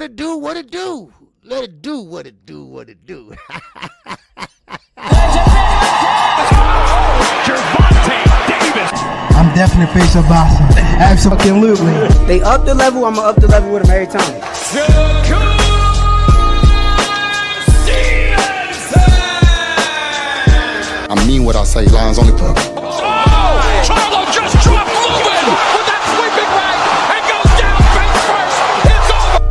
it do, what it do. Let it do what it do, what it do. I'm definitely face of boxing. Absolutely. They up the level, I'm gonna up the level with them every time. Shakur! I mean what I say, lines on the book. Oh! Charlo just dropped Lewin with that sweeping right and goes down face first. It's over.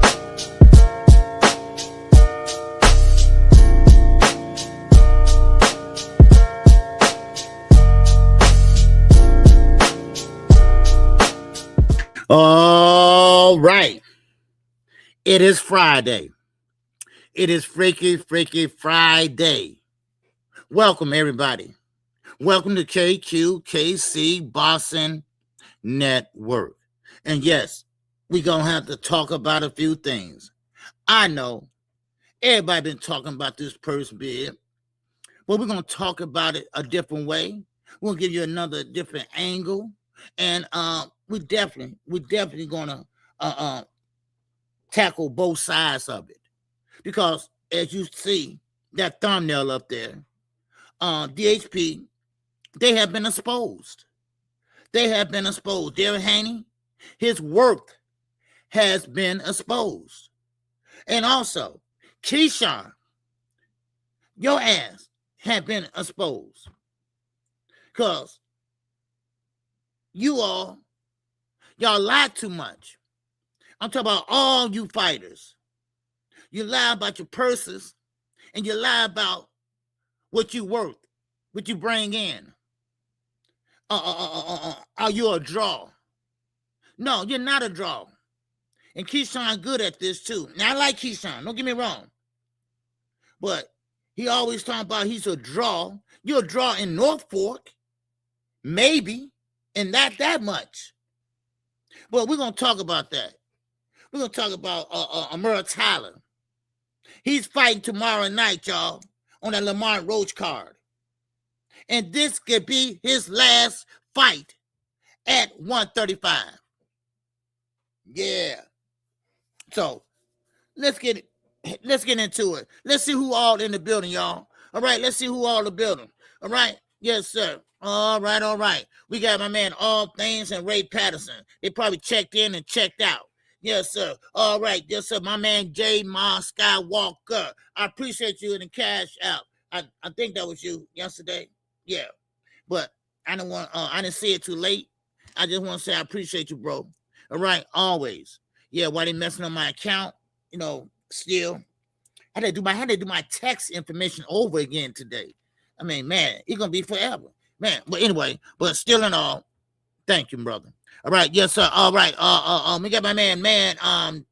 All right. It is Friday. It is Freaky Friday. Welcome, everybody. Welcome to KQKC BOXING NETWORK. And yes, we're going to have to talk about a few things. I know everybody been talking about this purse bid, but we're going to talk about it a different way. We'll give you another different angle. And we're definitely going to tackle both sides of it. Because as you see that thumbnail up there, DHP, they have been exposed. Devin Haney, his work has been exposed. And also, Keyshawn, your ass have been exposed. Because y'all lie too much. I'm talking about all you fighters. You lie about your purses, and you lie about what you worth, what you bring in. Are you a draw? No, you're not a draw. And Keyshawn good at this too. Now, I like Keyshawn, don't get me wrong. But he always talking about he's a draw. You're a draw in North Fork, maybe, and not that much. But we're going to talk about that. We're going to talk about Amara Tyler. He's fighting tomorrow night, y'all, on that Lamont Roach card. And this could be his last fight at 135. Yeah. So let's get into it. Let's see who all in the building, y'all. All right, let's see who all in the building. All right. Yes, sir. All right. We got my man All Things and Ray Patterson. They probably checked in and checked out. Yes, sir. All right. Yes, sir. My man J. Ma Skywalker. I appreciate you in the cash out. I think that was you yesterday. Yeah. But I didn't see it too late. I just want to say I appreciate you, bro. All right. Always. Yeah, why they messing on my account? Still. I had to do my text information over again today. I mean, man, it's gonna be forever. Man. But anyway, but still in all, thank you, brother. All right, yes, sir. All right. We got my man.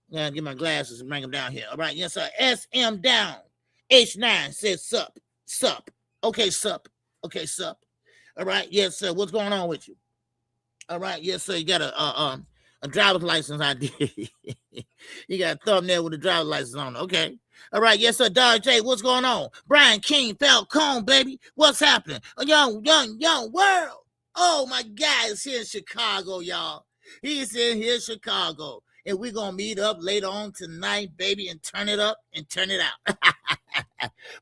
Yeah, get my glasses and bring them down here. All right, yes, sir. SM down. H9 says sup. Okay, sup. All right, yes, sir. What's going on with you? All right, yes, sir. You got a driver's license ID. You got a thumbnail with a driver's license on it. Okay. All right, yes, sir. Dodge J, what's going on? Brian King, Falcone, baby. What's happening? A young world. Oh, my guy is here in Chicago, y'all. He's in here in Chicago. And we're going to meet up later on tonight, baby, and turn it up and turn it out.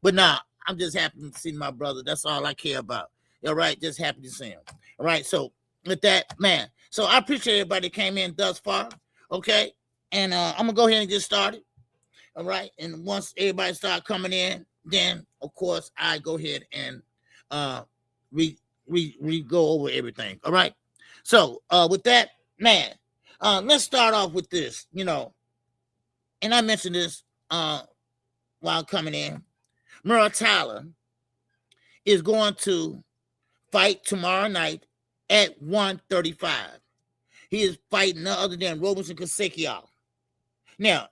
But nah, I'm just happy to see my brother. That's all I care about. All right, just happy to see him. All right, so with that, man. So I appreciate everybody that came in thus far, okay? And I'm going to go ahead and get started. All right, and once everybody start coming in, then, of course, I go ahead and we go over everything. All right. So with that, man, let's start off with this, and I mentioned this while coming in. Amara Tyler is going to fight tomorrow night at 135. He is fighting none other than Robinson Kassekian. Now,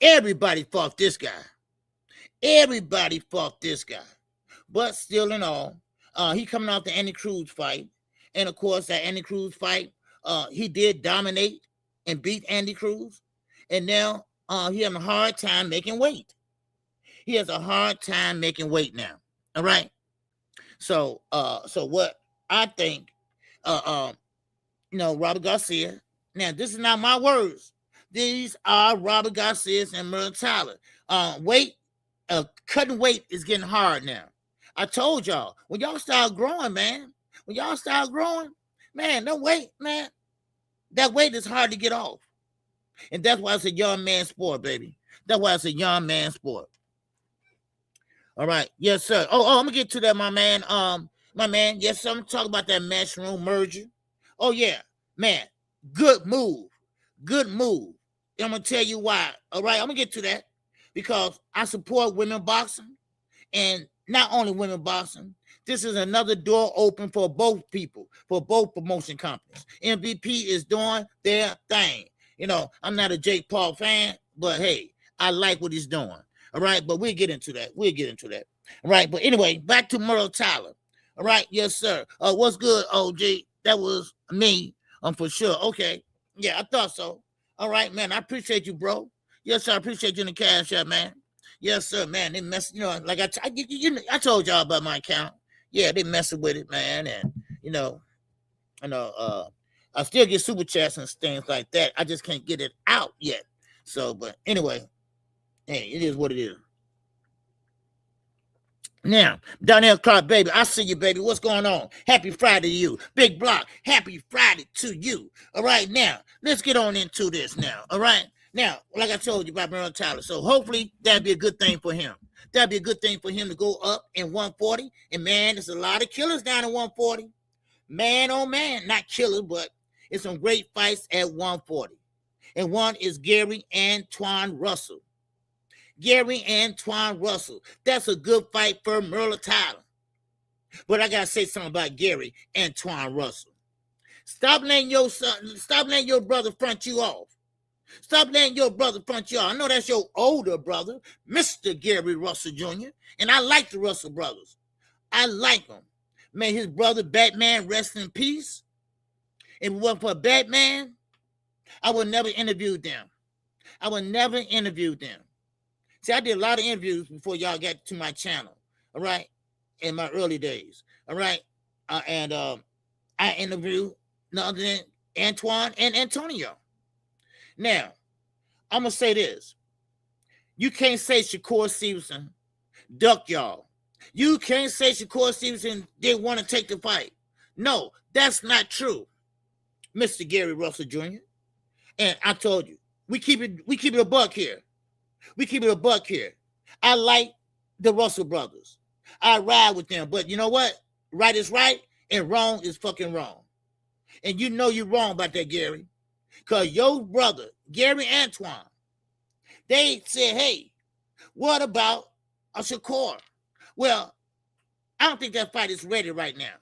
everybody fought this guy. But still in all, he coming off the Andy Cruz fight. And, of course, that Andy Cruz fight, he did dominate and beat Andy Cruz. And now he having a hard time making weight. He has a hard time making weight now. All right? So what I think, Robert Garcia, now, this is not my words. These are Robert Garcia and Merle Tyler. Cutting weight is getting hard now. I told y'all, when y'all start growing, man, man, no weight, man, that weight is hard to get off. And that's why it's a young man sport, baby. That's why it's a young man sport. All right. Yes, sir. Oh, I'm gonna get to that, my man. Yes, sir. I'm gonna talk about that Matchroom merger. Oh, yeah, man. Good move. I'm gonna tell you why. All right, I'm gonna get to that because I support women boxing, and not only women boxing. This is another door open for both people, for both promotion companies. MVP is doing their thing. You know, I'm not a Jake Paul fan, but hey, I like what he's doing. All right, but we'll get into that. All right, but anyway, back to Merle Tyler. All right, yes, sir. What's good, OG? That was me, for sure. Okay, yeah, I thought so. All right, man, I appreciate you, bro. Yes, sir, I appreciate you in the cash app, man. Yes, sir, man. They mess, like I told y'all about my account. Yeah, they messing with it, man, and I still get super chats and things like that. I just can't get it out yet. So, but anyway, hey, it is what it is. Now, Donnell Clark, baby, I see you, baby. What's going on? Happy Friday to you. Big Block, happy Friday to you. All right, now, let's get on into this now. All right? Now, like I told you about Merle Tyler, so hopefully that'd be a good thing for him. That'd be a good thing for him to go up in 140. And, man, there's a lot of killers down in 140. Man, oh, man, not killers, but it's some great fights at 140. And one is Gary Antoine Russell. That's a good fight for Merle Tyler. But I gotta say something about Gary Antoine Russell. Stop letting your brother front you off. I know that's your older brother, Mr. Gary Russell Jr., and I like the Russell brothers. I like them. Man, his brother Batman, rest in peace. If it wasn't for Batman, I would never interview them. See, I did a lot of interviews before y'all got to my channel, all right, in my early days, all right? I interviewed none other than Antoine and Antonio. Now, I'm going to say this. You can't say Shakur Stevenson ducked y'all. You can't say Shakur Stevenson didn't want to take the fight. No, that's not true, Mr. Gary Russell Jr. And I told you, we keep it a buck here. I like the Russell brothers. I ride with them. But you know what? Right is right and wrong is fucking wrong. And you know you're wrong about that, Gary. Because your brother, Gary Antoine, they said, hey, what about a Shakur? Well, I don't think that fight is ready right now.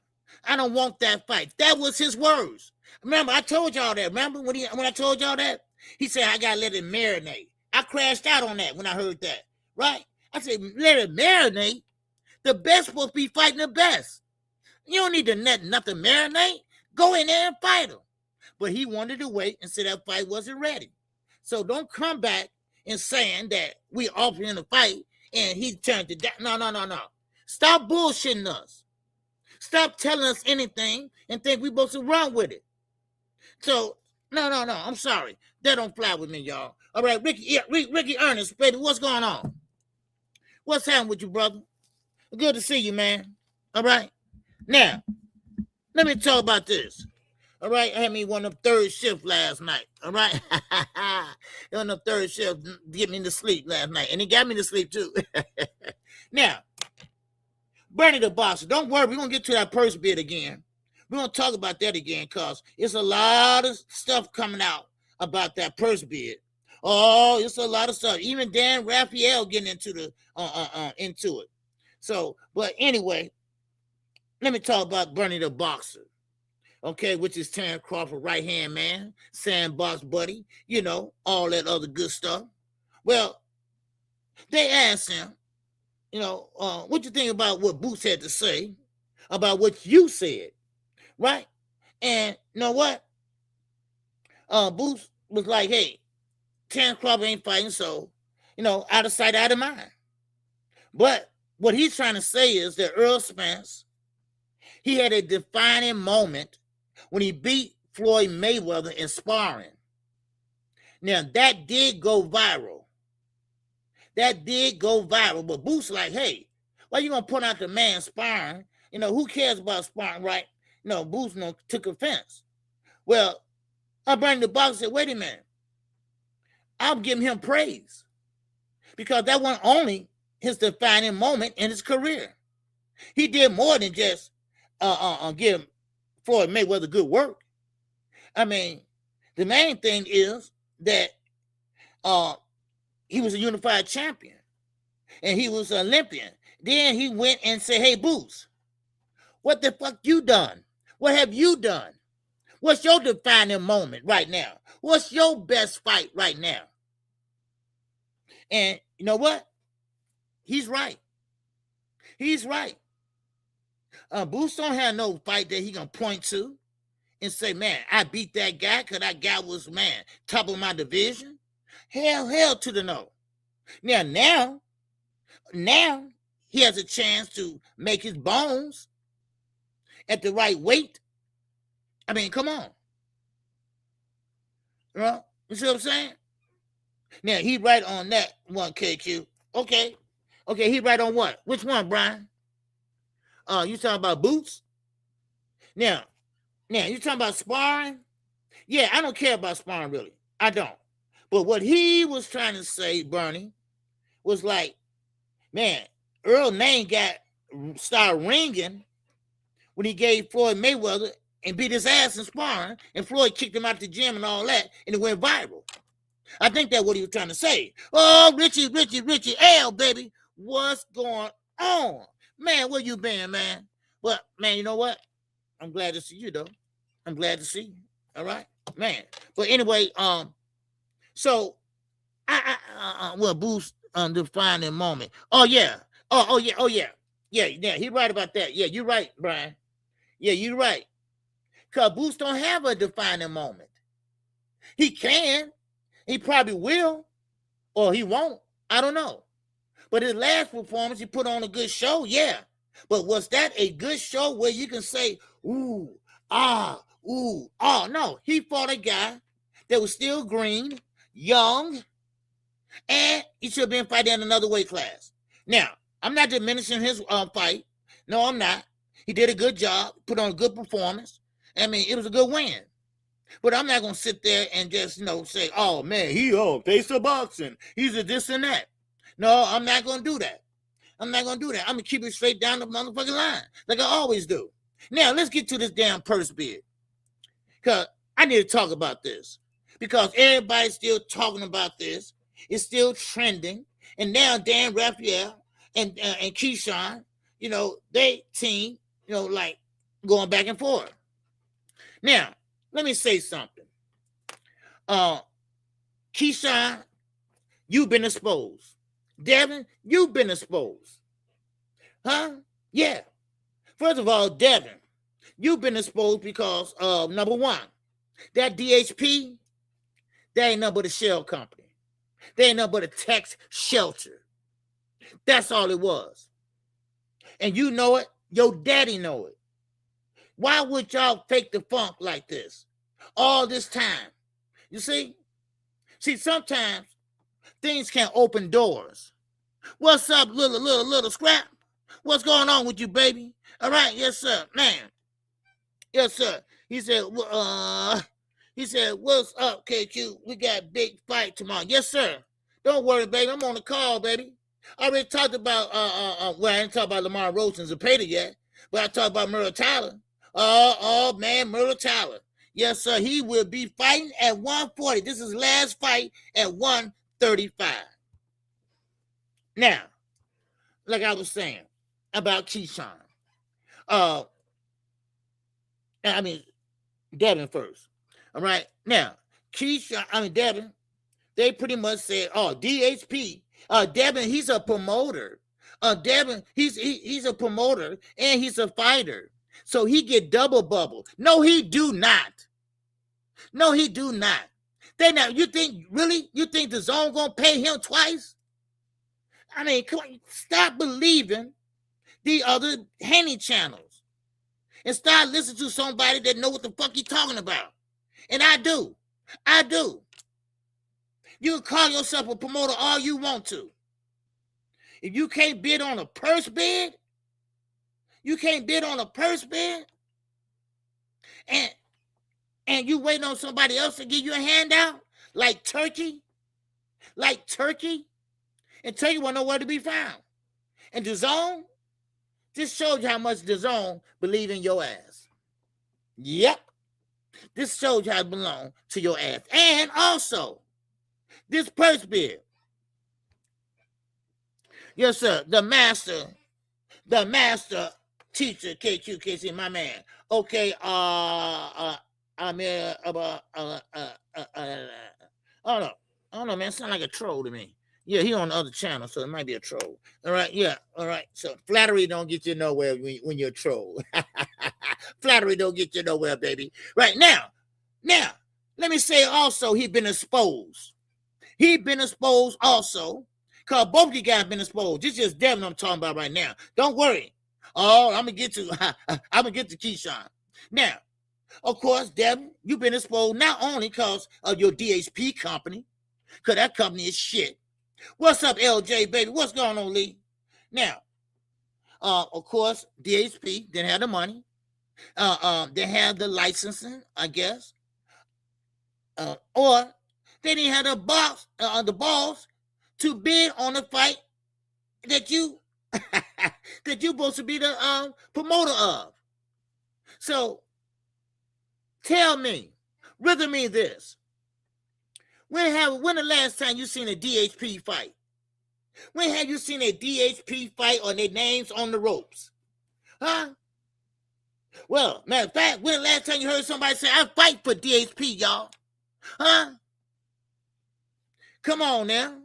I don't want that fight. That was his words. Remember, I told y'all that. Remember when I told y'all that? He said, I got to let it marinate. I crashed out on that when I heard that, right? I said, let it marinate. The best supposed to be fighting the best. You don't need to let nothing marinate. Go in there and fight him. But he wanted to wait and say that fight wasn't ready. So don't come back and saying that we offered him a fight and he turned it down. No. Stop bullshitting us. Stop telling us anything and think we're supposed to run with it. So, no. I'm sorry. That don't fly with me, y'all. All right, Ricky Ernest, baby, what's going on? What's happening with you, brother? Good to see you, man. All right. Now, let me talk about this. All right, I had me one of them third shift last night. All right, one of them third shift get me to sleep last night, and he got me to sleep too. Now, Bernie the Boxer, don't worry, we're gonna get to that purse bid again. We're gonna talk about that again, cause it's a lot of stuff coming out about that purse bid. Oh, it's a lot of stuff. Even Dan Raphael getting into it. So, but anyway, let me talk about Bernie the Boxer. Okay, which is Terrence Crawford, right-hand man, sandbox buddy, all that other good stuff. Well, they asked him, what you think about what Boots had to say about what you said, right? And you know what? Boots was like, hey, Terrence Crawford ain't fighting, so, out of sight, out of mind. But what he's trying to say is that Earl Spence, he had a defining moment when he beat Floyd Mayweather in sparring. Now, that did go viral. That did go viral. But Boots like, hey, why you going to point out the man sparring? You know, who cares about sparring, right? No, Boots took offense. Well, I bring the box and said, wait a minute. I'm giving him praise. Because that wasn't only his defining moment in his career. He did more than just give Floyd Mayweather good work. I mean, the main thing is that he was a unified champion and he was an Olympian. Then he went and said, hey, Boots, what the fuck you done? What have you done? What's your defining moment right now? What's your best fight right now? And you know what? He's right. He's right. Boots don't have no fight that he gonna point to and say, man, I beat that guy because that guy was, man, top of my division. Hell to the no. Now he has a chance to make his bones at the right weight. I mean, come on. You see what I'm saying? Now, he right on that one, KQ. Okay, he right on what? Which one, Brian? You talking about Boots? Now, you talking about sparring? Yeah, I don't care about sparring, really. I don't. But what he was trying to say, Bernie, was like, man, Earl name started ringing when he gave Floyd Mayweather and beat his ass in sparring, and Floyd kicked him out the gym and all that, and it went viral. I think that's what he was trying to say. Oh, Richie L, baby, what's going on? Man, where you been, man? Well, man, you know what? I'm glad to see you, though. I'm glad to see you. All right, man. But anyway, so well, Boost defining moment. Oh yeah. Yeah. He right about that. Yeah, you're right, Brian. Yeah, you're right. Cause Boost don't have a defining moment. He can. He probably will, or he won't. I don't know. But his last performance, he put on a good show, yeah. But was that a good show where you can say, ooh, no. He fought a guy that was still green, young, and he should have been fighting in another weight class. Now, I'm not diminishing his fight. No, I'm not. He did a good job, put on a good performance. I mean, it was a good win. But I'm not going to sit there and just, say, oh, man, he face of boxing. He's a this and that. No, I'm not going to do that. I'm going to keep it straight down the motherfucking line like I always do. Now, let's get to this damn purse bid. Because I need to talk about this. Because everybody's still talking about this. It's still trending. And now Dan Raphael and Keyshawn, they team, like going back and forth. Now, let me say something. Keyshawn, you've been exposed. Devin, you've been exposed. Huh? Yeah. First of all, Devin, you've been exposed because number one, that DHP, that ain't nothing but a shell company. They ain't nothing but a tax shelter. That's all it was. And you know it. Your daddy know it. Why would y'all fake the funk like this all this time? You see? See, sometimes things can open doors. What's up, little scrap? What's going on with you, baby? All right, yes, sir, man. Yes, sir. He said, what's up, KQ? We got a big fight tomorrow. Yes, sir. Don't worry, baby. I'm on the call, baby. I already talked about, I didn't talk about Lamar Roach and Zepeda yet, but I talked about Murray Tyler. Oh, man, Murray Tyler. Yes, sir. He will be fighting at 140. This is his last fight at 135. Now, like I was saying about Keyshawn. Devin first. All right. Now, Devin, they pretty much said, DHP. Devin, he's a promoter. Devin, he's a promoter and he's a fighter. So he get double bubble. No, he do not. You think the zone gonna pay him twice? I mean, come on, stop believing the other Henny channels and start listening to somebody that know what the fuck he talking about. And I do. You can call yourself a promoter all you want to. If you can't bid on a purse bid, and you waiting on somebody else to give you a handout, like Turkey, and Turkey won't know where to be found. And DAZN, this shows you how much DAZN believe in your ass. Yep. This shows you how it belong to your ass. And also, this purse bid. Yes, sir. The master teacher, KQKC, my man. Okay, I don't know, man. Sound like a troll to me. Yeah, he on the other channel, so it might be a troll. All right, yeah, all right. So flattery don't get you nowhere when you're a troll. Flattery don't get you nowhere, baby. Right now, let me say also he been exposed. He been exposed also, because both of you guys been exposed. This is Devin I'm talking about right now. Don't worry. Oh, I'm gonna get to Keyshawn. Now, of course, Devin, you've been exposed not only because of your DHP company, because that company is shit. What's up, LJ, baby? What's going on, Lee? Now, of course, DHP didn't have the money. They had the licensing, I guess. Or they didn't have the balls to bid on a fight that you that you're supposed to be the promoter of. So tell me, riddle me this. When the last time you seen a DHP fight? When have you seen a DHP fight or their names on the ropes? Huh? Well, matter of fact, when the last time you heard somebody say, I fight for DHP, y'all? Huh? Come on now.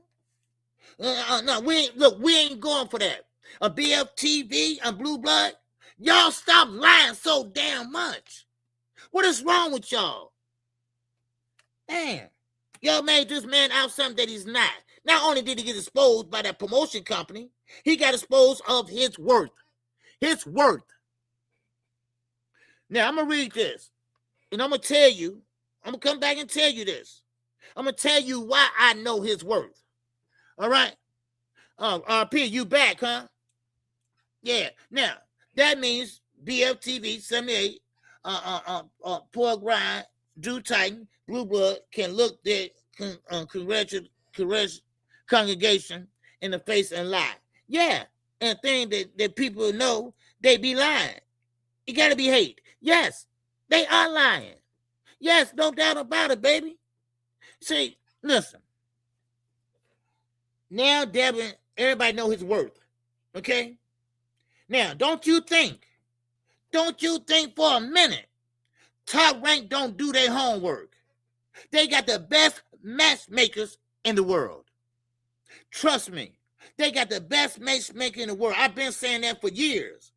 No, we ain't going for that. A BFTV and Blue Blood, y'all stop lying so damn much. What is wrong with y'all? Man, y'all made this man out something that he's not. Not only did he get exposed by that promotion company, he got exposed of his worth. His worth. Now, I'm going to read this, and I'm going to tell you, I'm going to come back and tell you this. I'm going to tell you why I know his worth. All right? RP, you back, huh? Yeah. Now, that means BFTV 78, Pork Rind, Drew Titan, Blue Blood can look their congregation in the face and lie. Yeah. And thing that people know, they be lying. You got to be hate. Yes, they are lying. Yes, no doubt about it, baby. See, listen. Now, Devin, everybody know his worth. Okay? Now, don't you think for a minute, Top Rank don't do their homework. They got the best matchmakers in the world. Trust me, they got the best matchmaker in the world. I've been saying that for years.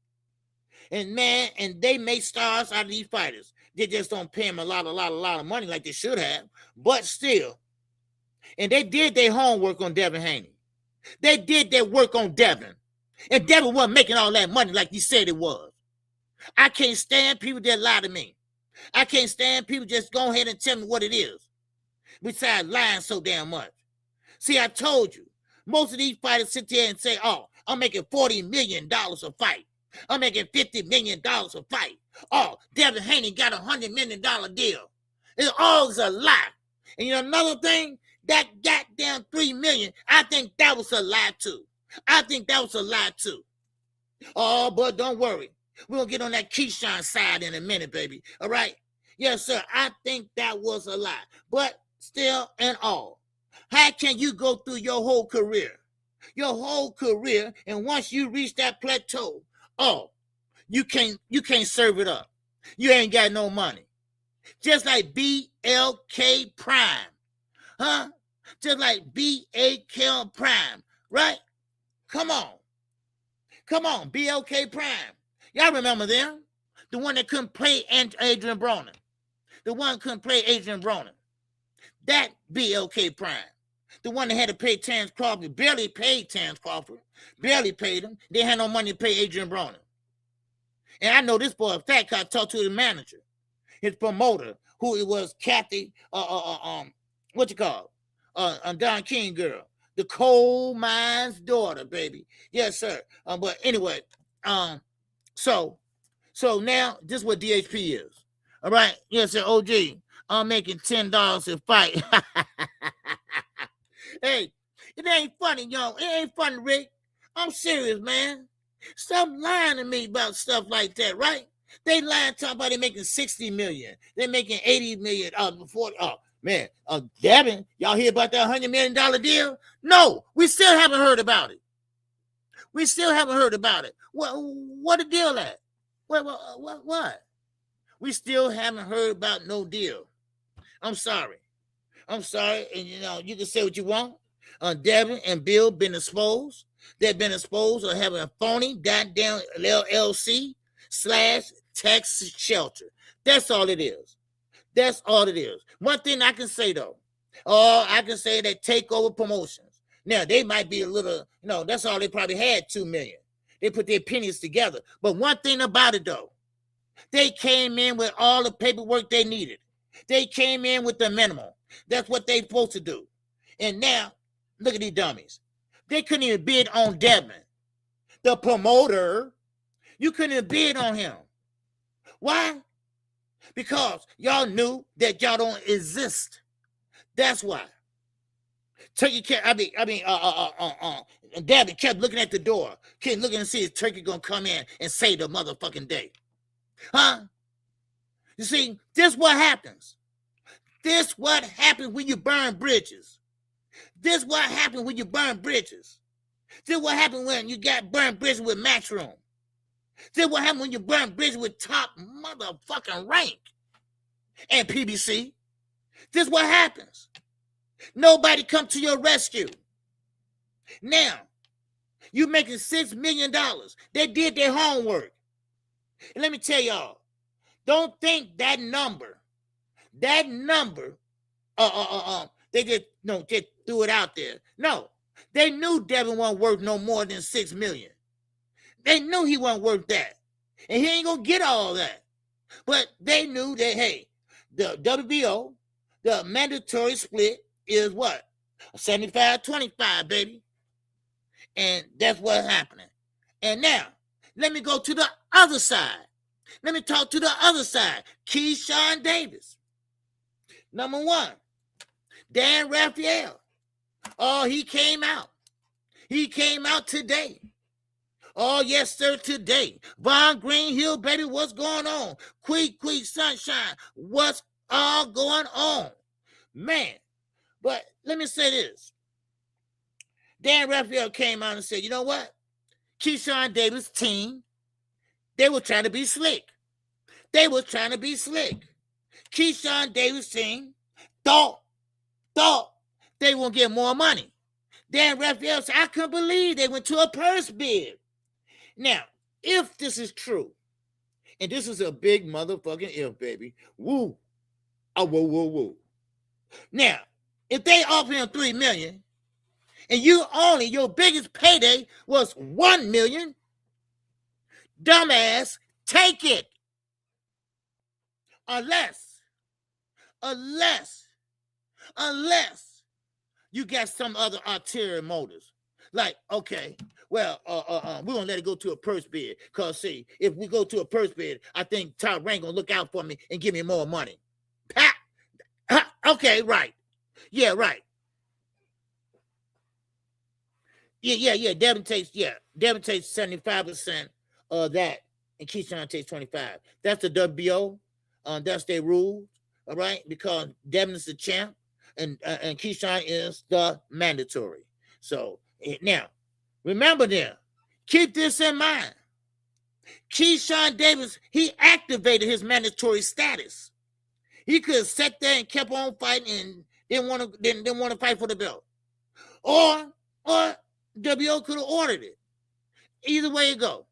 And man, and they make stars out of these fighters. They just don't pay them a lot of money like they should have. But still, and they did their homework on Devin Haney. They did their work on Devin. And Devin wasn't making all that money like he said it was. I can't stand people that lie to me. I can't stand people just go ahead and tell me what it is. Besides lying so damn much. See, I told you, most of these fighters sit there and say, oh, I'm making $40 million a fight. I'm making $50 million a fight. Oh, Devin Haney got a $100 million deal. It's always a lie. And you know another thing? That goddamn $3 million, I think that was a lie too. Oh, but don't worry. We're going to get on that Keyshawn side in a minute, baby. All right? Yes, sir. I think that was a lie. But still and all, how can you go through your whole career? And once you reach that plateau, oh, you can't serve it up. You ain't got no money. Just like BLK Prime. Huh? Just like BAK Prime. Right? Come on, BLK Prime. Y'all remember them? The one that couldn't play Adrian Broner. That BLK Prime. The one that had to pay Terrence Crawford. Barely paid Terrence Crawford. Barely paid him. They had no money to pay Adrian Broner. And I know this boy, in fact, I talked to the manager, his promoter, who it was Kathy, Don King girl, the coal mine's daughter, baby. Yes, sir. But anyway, so now this is what DHP is. All right. Yes, sir. OG, I'm making $10 a fight. Hey, it ain't funny, yo. It ain't funny, Rick. I'm serious, man. Stop lying to me about stuff like that, right? They lying talking about they making 60 million. They're making 80 million before. Oh man, Devin, y'all hear about that $100 million deal? No, we still haven't heard about it. We still haven't heard about it. What the deal at? What? We still haven't heard about no deal. I'm sorry. And you can say what you want. Devin and Bill been exposed. They've been exposed of having a phony goddamn LLC / tax shelter. That's all it is. That's all it is. One thing I can say though, I can say that Takeover Promotions. Now they might be a little, that's all they probably had, 2 million. They put their pennies together. But one thing about it though, they came in with all the paperwork they needed. They came in with the minimum. That's what they supposed to do. And now, look at these dummies. They couldn't even bid on Devin. The promoter, you couldn't even bid on him. Why? Because y'all knew that y'all don't exist. That's why. Devin kept looking at the door, kept looking to see if Turkey gonna come in and save the motherfucking day. Huh? You see, this what happens. This what happens when you burn bridges. This what happens when you burn bridges. This what happens when you got burned bridges with Matchroom. This what happens when you burn bridges with Top motherfucking Rank and PBC. This what happens. Nobody come to your rescue. Now, you making $6 million. They did their homework. And let me tell y'all, don't think that number, they just threw it out there. No, they knew Devin wasn't worth no more than $6 million. They knew he wasn't worth that. And he ain't gonna get all that. But they knew that, hey, the WBO, the mandatory split is what? 75-25, baby. And that's what's happening. And now, let me go to the other side. Let me talk to the other side. Keyshawn Davis. Number one, Dan Raphael. Oh, he came out. He came out today. Oh, yes, sir, today. Von Greenhill, baby, what's going on? Queek, Sunshine, what's all going on? Man, but let me say this. Dan Raphael came out and said, you know what? Keyshawn Davis' team, they were trying to be slick. Keyshawn Davis' team thought they won't get more money. Dan Raphael said, I couldn't believe they went to a purse bid. Now, if this is true, and this is a big motherfucking if, baby, woo. Woo. Now, if they offer him $3 million, and your biggest payday was $1 million, dumbass, take it. Unless you got some other ulterior motives. Like, okay, well, we're gonna let it go to a purse bid. Cause see, if we go to a purse bid, I think Top Rank gonna look out for me and give me more money. Okay, right. Yeah, right. Yeah. Devin takes 75% of that, and Keyshawn takes 25%. That's the WBO. That's their rule. All right, because Devin is the champ, and Keyshawn is the mandatory. So now, remember them. Keep this in mind. Keyshawn Davis, he activated his mandatory status. He could have sat there and kept on fighting and didn't want to fight for the belt, or WO could have ordered it. Either way you go.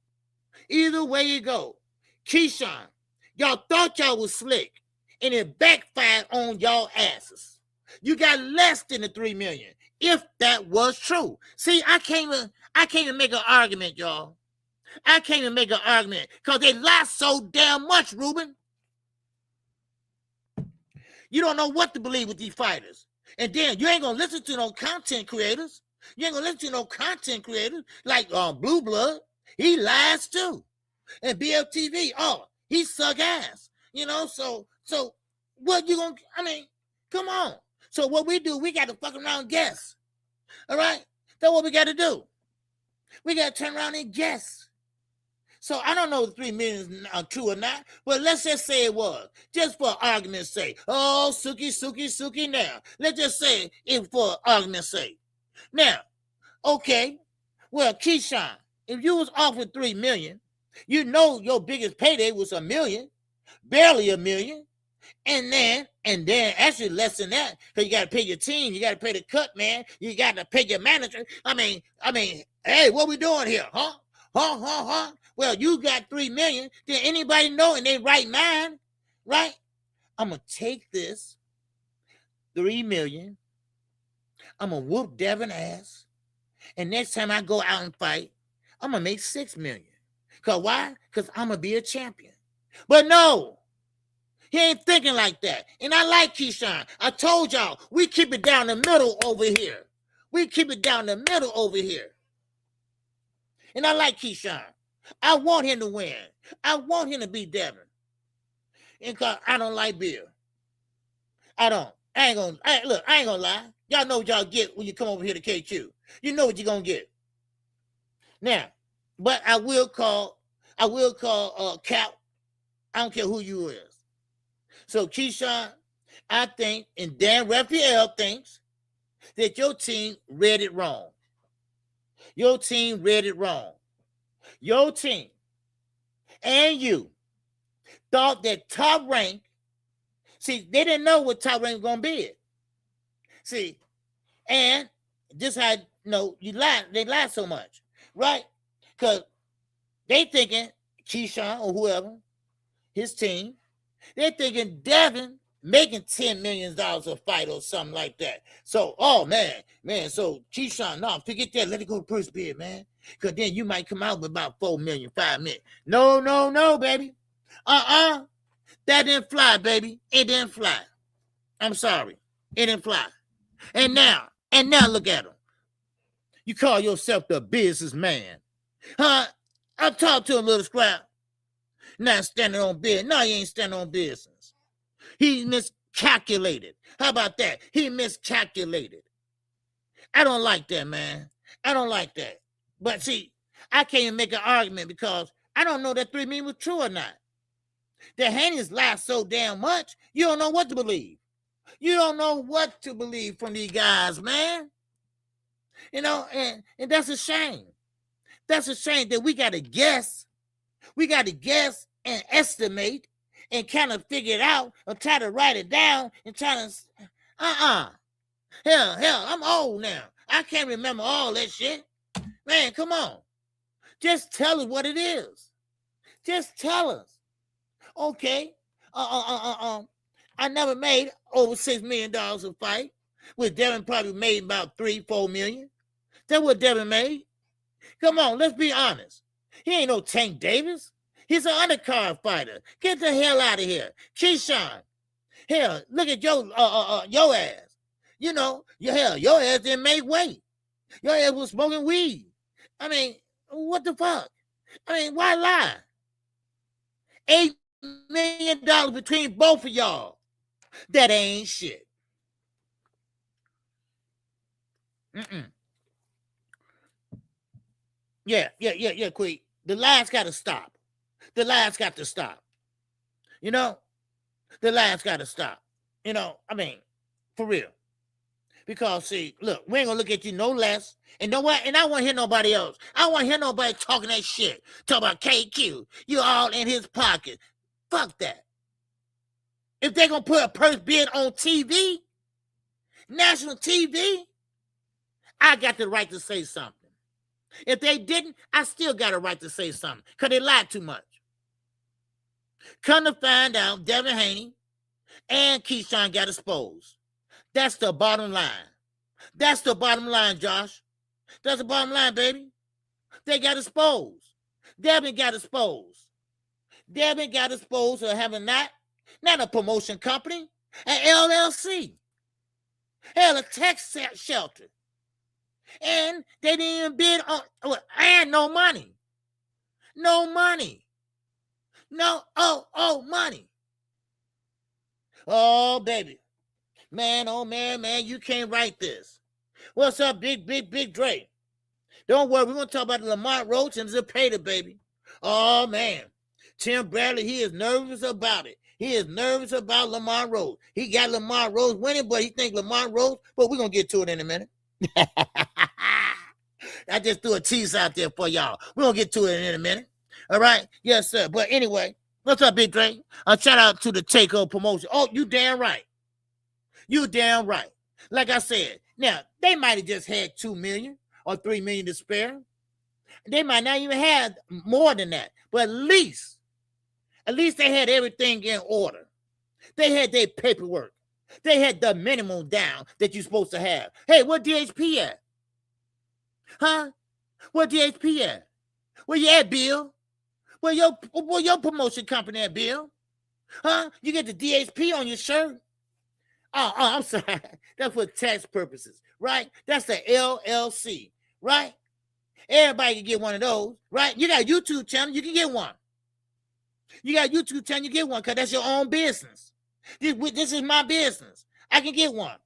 Keyshawn, y'all thought y'all was slick, and it backfired on y'all asses. You got less than the $3 million, if that was true. See, I can't even make an argument, y'all. I can't even make an argument because they lie so damn much, Ruben. You don't know what to believe with these fighters. And then you ain't gonna listen to no content creators. You ain't gonna listen to no content creators like Blue Blood. He lies too. And BLTV, he suck ass. You know, so what you gonna, I mean, come on. So what we do, we got to fuck around and guess. All right? That's what we got to do. We got to turn around and guess. So I don't know if 3 million is true or not, but let's just say it was. Just for argument's sake. Oh, Suki now. Let's just say it for argument's sake. Now, okay, well, Keyshawn, if you was offered 3 million, you know your biggest payday was $1 million, barely $1 million. And then actually less than that, because you got to pay your team, you got to pay the cut man, you got to pay your manager. I mean, hey, what we doing here, huh? Well, you got 3 million. Did anybody know in their right mind, right? I'm gonna take this 3 million. I'm gonna whoop Devin ass, and next time I go out and fight, I'm gonna make 6 million. Cause why? Cause I'm gonna be a champion. But no. He ain't thinking like that. And I like Keyshawn. I told y'all, we keep it down the middle over here. And I like Keyshawn. I want him to win. I want him to beat Devin. And cause I don't like beer. I don't. I ain't gonna lie. Y'all know what y'all get when you come over here to KQ. You know what you're gonna get. Now, but I will call Cap. I don't care who you is. So, Keyshawn, I think, and Dan Raphael thinks, that your team read it wrong. Your team and you thought that Top Rank, see, they didn't know what Top Rank was going to be. See, and this how you lie. They lie so much, right? Because they thinking Keyshawn or whoever, his team, they're thinking Devin making $10 million a fight or something like that. So, man, so Keyshawn, no, forget that. Let it go to first bid, man. Because then you might come out with about 4 million, 5 million. No, baby. That didn't fly, baby. It didn't fly. I'm sorry. It didn't fly. And now look at him. You call yourself the businessman. Huh? I talked to a little scrap. Not standing on business. No, he ain't standing on business. He miscalculated. How about that? He miscalculated. I don't like that, man. I don't like that. But see, I can't even make an argument because I don't know that 3 million was true or not. The Haney's lie so damn much, you don't know what to believe. You don't know what to believe from these guys, man. You know, and that's a shame. That's a shame that we got to guess. We got to guess and estimate and kind of figure it out or try to write it down and try to, Hell, I'm old now. I can't remember all that shit. Man, come on. Just tell us what it is. Just tell us. Okay. I never made over $6 million a fight. With Devin probably made about 3-4 million. That's what Devin made. Come on, let's be honest. He ain't no Tank Davis. He's an undercard fighter. Get the hell out of here. Keyshawn. Hell, look at your ass. You know, your ass didn't make weight. Your ass was smoking weed. I mean, what the fuck? I mean, why lie? $8 million between both of y'all. That ain't shit. Yeah, Queen. The lies got to stop. The lies got to stop. You know, the lies got to stop. You know, I mean, for real. Because, see, look, we ain't going to look at you no less. And know what? And I don't want to hear nobody else. I don't want to hear nobody talking that shit. Talk about KQ. You all in his pocket. Fuck that. If they're going to put a purse bid on TV, national TV, I got the right to say something. If they didn't, I still got a right to say something because they lied too much. Come to find out, Devin Haney and Keyshawn got exposed. That's the bottom line. That's the bottom line, Josh. That's the bottom line, baby. They got exposed. Devin got exposed. Devin got exposed for having not a promotion company, an LLC. Hell, a tax shelter. And they didn't even bid on, and no money. No money. No, money. Oh, baby. Man, oh, man, you can't write this. What's up, big Dre? Don't worry, we're going to talk about Lamar Roach and Zepeda, baby. Oh, man. Tim Bradley, he is nervous about it. He is nervous about Lamar Roach. He got Lamar Roach winning, but he think Lamar Roach, but we're going to get to it in a minute. I just threw a tease out there for y'all. We're going to get to it in a minute. All right? Yes, sir. But anyway, what's up, Big Dre? Shout out to the Takeover promotion. Oh, you damn right. You damn right. Like I said, now, they might have just had $2 million or $3 million to spare. They might not even have more than that. But at least they had everything in order. They had their paperwork. They had the minimum down that you're supposed to have. Hey, what DHP at? Huh? What DHP at? Where you at, Bill? Where your promotion company at, Bill? Huh? You get the DHP on your shirt? Oh, I'm sorry. That's for tax purposes, right? That's the LLC, right? Everybody can get one of those, right? You got a YouTube channel, you can get one. You got a YouTube channel, you get one because that's your own business. This is my business. I can get one.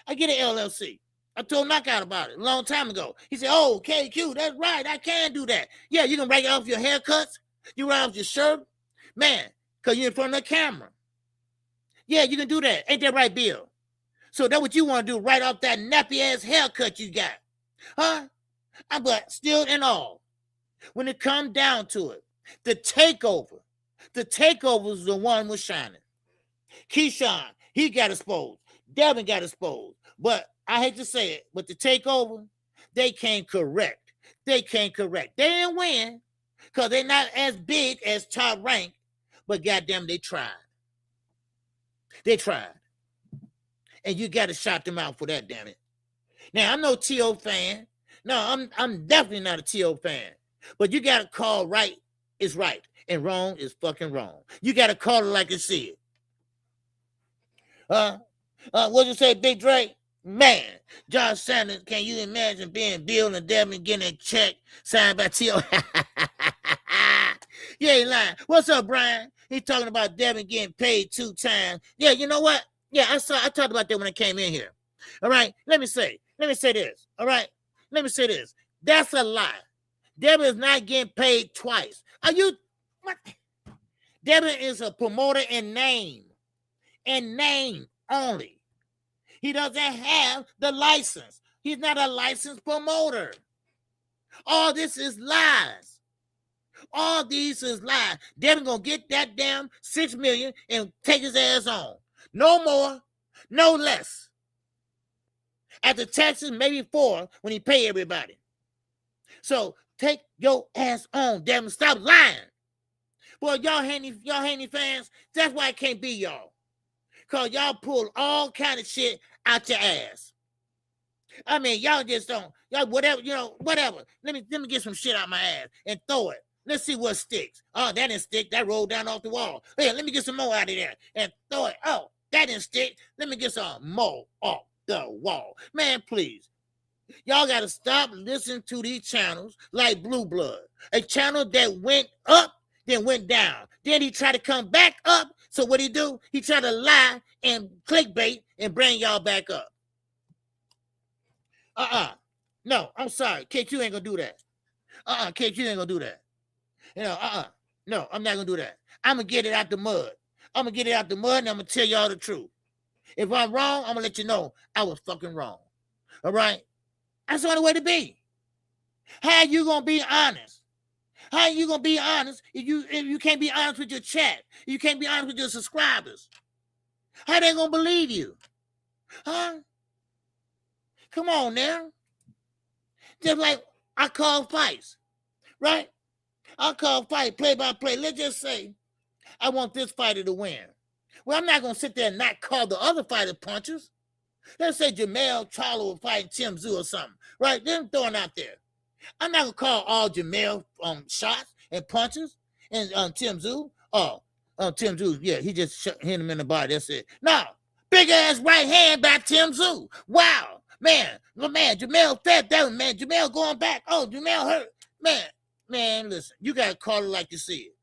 I get an LLC. I told Knockout about it a long time ago. He said, oh, KQ, that's right. I can do that. Yeah, you can write off your haircuts. You write off your shirt. Man, because you're in front of the camera. Yeah, you can do that. Ain't that right, Bill? So that's what you want to do, write off that nappy-ass haircut you got. Huh? But still and all, when it comes down to it, the takeover is the one was shining. Keyshawn, he got exposed. Devin got exposed. But I hate to say it, but the takeover, they can't correct. They didn't win because they're not as big as Top Rank, but goddamn, they tried. They tried. And you got to shout them out for that, damn it. Now, I'm no T.O. fan. No, I'm definitely not a T.O. fan. But you got to call right is right and wrong is fucking wrong. You got to call it like you see it. What you say, Big Dre? Man, Josh Sanders, can you imagine being Bill and Devin getting a check signed by T.O.? You ain't lying. What's up, Brian? He talking about Devin getting paid 2 times. Yeah, you know what? Yeah, I talked about that when I came in here. All right, let me say this. All right, let me say this. That's a lie. Devin is not getting paid twice. Are you? What? Devin is a promoter in name only. He doesn't have the license. He's not a licensed promoter. All this is lies. All these is lies. Devin gonna get that damn $6 million and take his ass on. No more, no less. After taxes, maybe 4 when he pay everybody. So take your ass on, Devin. Stop lying. Boy, y'all handy fans, that's why it can't be y'all. Because y'all pull all kind of shit out your ass. I mean, y'all just don't, y'all whatever, whatever. Let me get some shit out my ass and throw it. Let's see what sticks. Oh, that didn't stick. That rolled down off the wall. Hey, let me get some more out of there and throw it. Oh, that didn't stick. Let me get some more off the wall. Man, please. Y'all got to stop listening to these channels like Blue Blood. A channel that went up, then went down. Then he tried to come back up. So what he do? He tried to lie and clickbait and bring y'all back up. No, I'm sorry. KQ ain't going to do that. KQ ain't going to do that. No, I'm not going to do that. I'm going to get it out the mud. I'm going to get it out the mud and I'm going to tell y'all the truth. If I'm wrong, I'm going to let you know I was fucking wrong. All right? That's the only way to be. How you going to be honest? How you going to be honest if you can't be honest with your chat? You can't be honest with your subscribers. How they going to believe you? Huh? Come on now. Just like I call fights, right? I call fight play by play. Let's just say I want this fighter to win. Well, I'm not going to sit there and not call the other fighter punches. Let's say Jamel Charlo will fight Tim Zoo or something, right? Then throwing out there. I'm not going to call all Jamel shots and punches and Tim Zoo. Tim Zoo, yeah, he just hit him in the body. That's it. No, Big ass right hand by Tim Zoo. Wow. Man, Jamel fed that one, man. Jamel going back. Oh, Jamel hurt. Man, listen, you got to call it like you see it.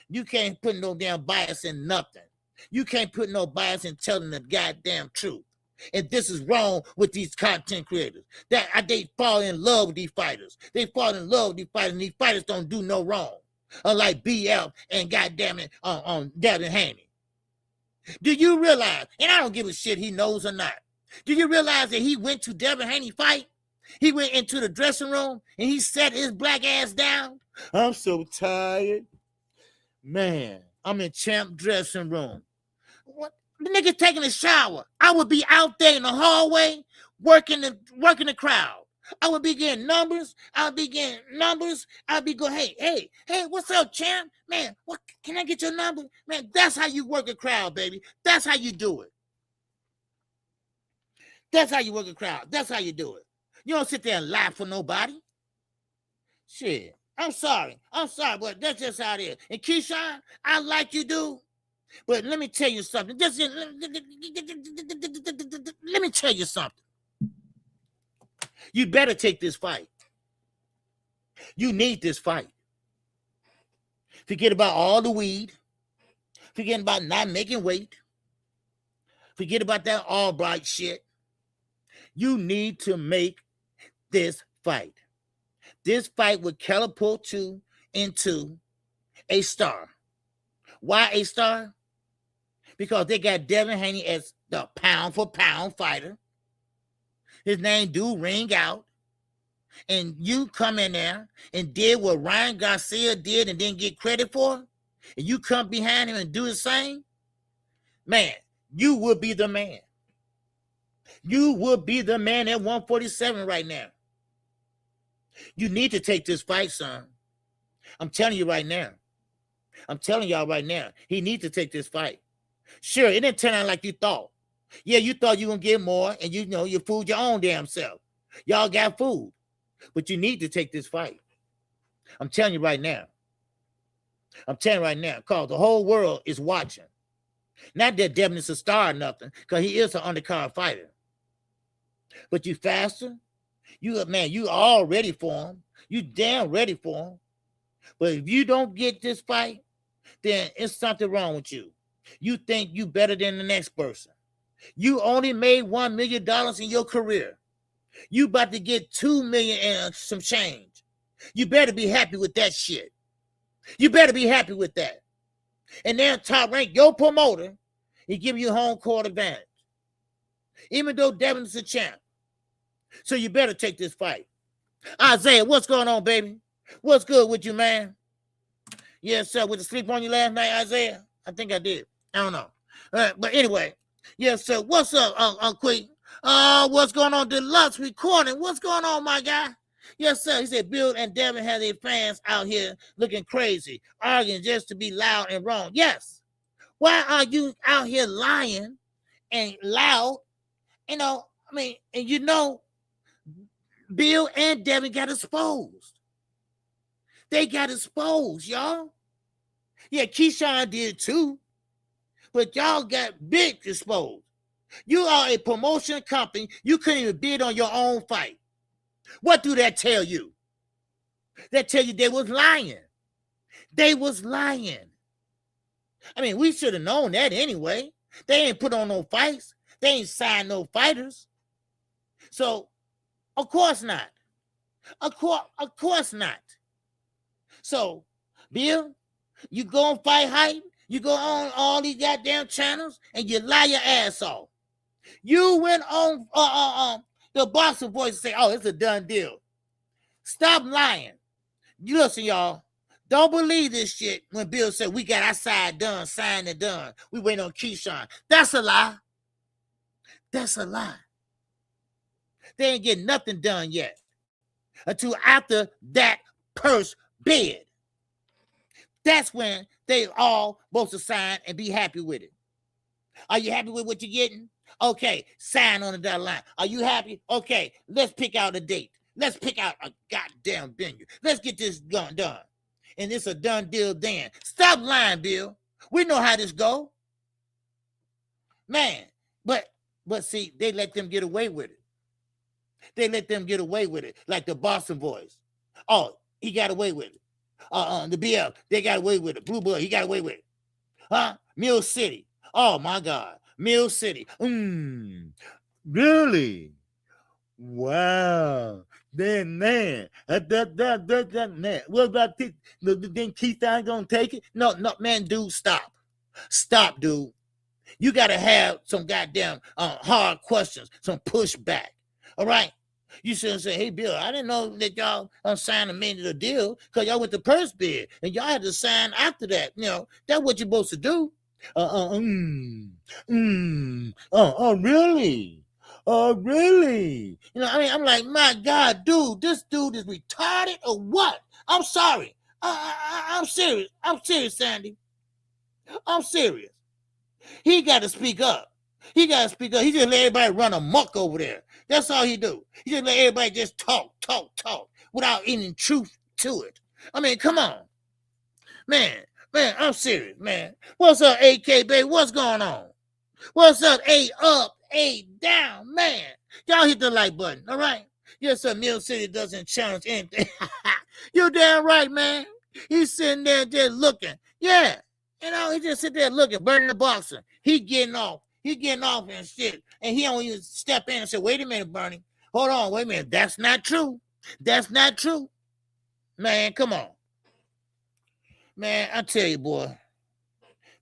You can't put no damn bias in nothing. You can't put no bias in telling the goddamn truth. And this is wrong with these content creators. They fall in love with these fighters. They fall in love with these fighters, and these fighters don't do no wrong. Unlike BL and goddamn it, Devin Haney. Do you realize, and I don't give a shit he knows or not, do you realize that he went to Devin Haney fight? He went into the dressing room and he sat his black ass down. I'm so tired. Man, I'm in champ dressing room. What? The nigga taking a shower. I would be out there in the hallway working the crowd. I would be getting numbers. I'd be going, hey, what's up, champ? Man, what can I get your number? Man, that's how you work a crowd, baby. That's how you do it. That's how you work a crowd. That's how you do it. You don't sit there and lie for nobody. Shit. I'm sorry, but that's just how it is. And Keyshawn, I like you, dude. But let me tell you something. Let me tell you something. You better take this fight. You need this fight. Forget about all the weed. Forget about not making weight. Forget about that Albright shit. You need to make this fight. This fight would catapult you into a star. Why a star? Because they got Devin Haney as the pound-for-pound fighter. His name do ring out. And you come in there and did what Ryan Garcia did and didn't get credit for, and you come behind him and do the same, man, you would be the man. You would be the man at 147 right now. You need to take this fight, son. I'm telling you right now. I'm telling y'all right now. He needs to take this fight. Sure, it didn't turn out like you thought. Yeah, you thought you were going to get more, and you fooled your own damn self. Y'all got fooled. But you need to take this fight. I'm telling you right now. I'm telling you right now, because the whole world is watching. Not that Devin is a star or nothing, because he is an undercard fighter. But you faster. You all ready for him. You damn ready for him. But if you don't get this fight, then it's something wrong with you. You think you better than the next person. You only made $1 million in your career. You about to get $2 million and some change. You better be happy with that shit. You better be happy with that. And then top rank, your promoter, he give you home court advantage. Even though Devin's a champ. So you better take this fight. Isaiah, what's going on, baby? What's good with you, man? Yes, sir. With the sleep on you last night, Isaiah? I think I did. I don't know. But anyway, yes, sir. What's up, Queen? What's going on, Deluxe Recording? What's going on, my guy? Yes, sir. He said, Bill and Devin have their fans out here looking crazy, arguing just to be loud and wrong. Yes. Why are you out here lying and loud? Bill and Devin got exposed. They got exposed, y'all. Yeah, Keyshawn did too. But y'all got big exposed. You are a promotion company. You couldn't even bid on your own fight. What do that tell you? That tell you they was lying. They was lying. I mean, we should have known that anyway. They ain't put on no fights. They ain't signed no fighters. So, of course not. Of course not. So, Bill, you go and fight hype. You go on all these goddamn channels and you lie your ass off. You went on the Boxing Voice and say, oh, it's a done deal. Stop lying. You listen, y'all. Don't believe this shit when Bill said we got our side done, signed and done. We wait on Keyshawn. That's a lie. That's a lie. They ain't getting nothing done yet until after that purse bid. That's when they all supposed to sign and be happy with it. Are you happy with what you're getting? Okay, sign on the dotted line. Are you happy? Okay, let's pick out a date. Let's pick out a goddamn venue. Let's get this done. And it's a done deal then. Stop lying, Bill. We know how this go. Man, But see, they let them get away with it. They let them get away with it, like the Boston boys. Oh, he got away with it. The BL, they got away with it. Blue Boy, he got away with it. Mill City. Oh my God, Mill City. Really? Wow. Then man, that man. What about then Keith? I gonna take it? No, man, dude, stop, dude. You gotta have some goddamn hard questions, some pushback. All right. You shouldn't say, hey, Bill, I didn't know that y'all signed a minute of deal because y'all went to purse bid and y'all had to sign after that. You know, that's what you're supposed to do. Really? Oh, really? You know, I mean, I'm like, my God, dude, this dude is retarded or what? I'm sorry. I'm serious. I'm serious, Sandy. I'm serious. He got to speak up. He got to speak up. He just let everybody run amok over there. That's all he do. He just let everybody just talk without any truth to it. I mean, come on. Man, I'm serious, man. What's up, AK, baby? What's going on? What's up, A up, A down, man? Y'all hit the like button, all right? Yes, sir, Mill City doesn't challenge anything. You're damn right, man. He's sitting there just looking. Yeah, you know, he just sit there looking, burning the boxer. He getting off. And shit. And he don't even step in and say, wait a minute, Bernie. Hold on, wait a minute. That's not true. Man, come on. Man, I tell you, boy.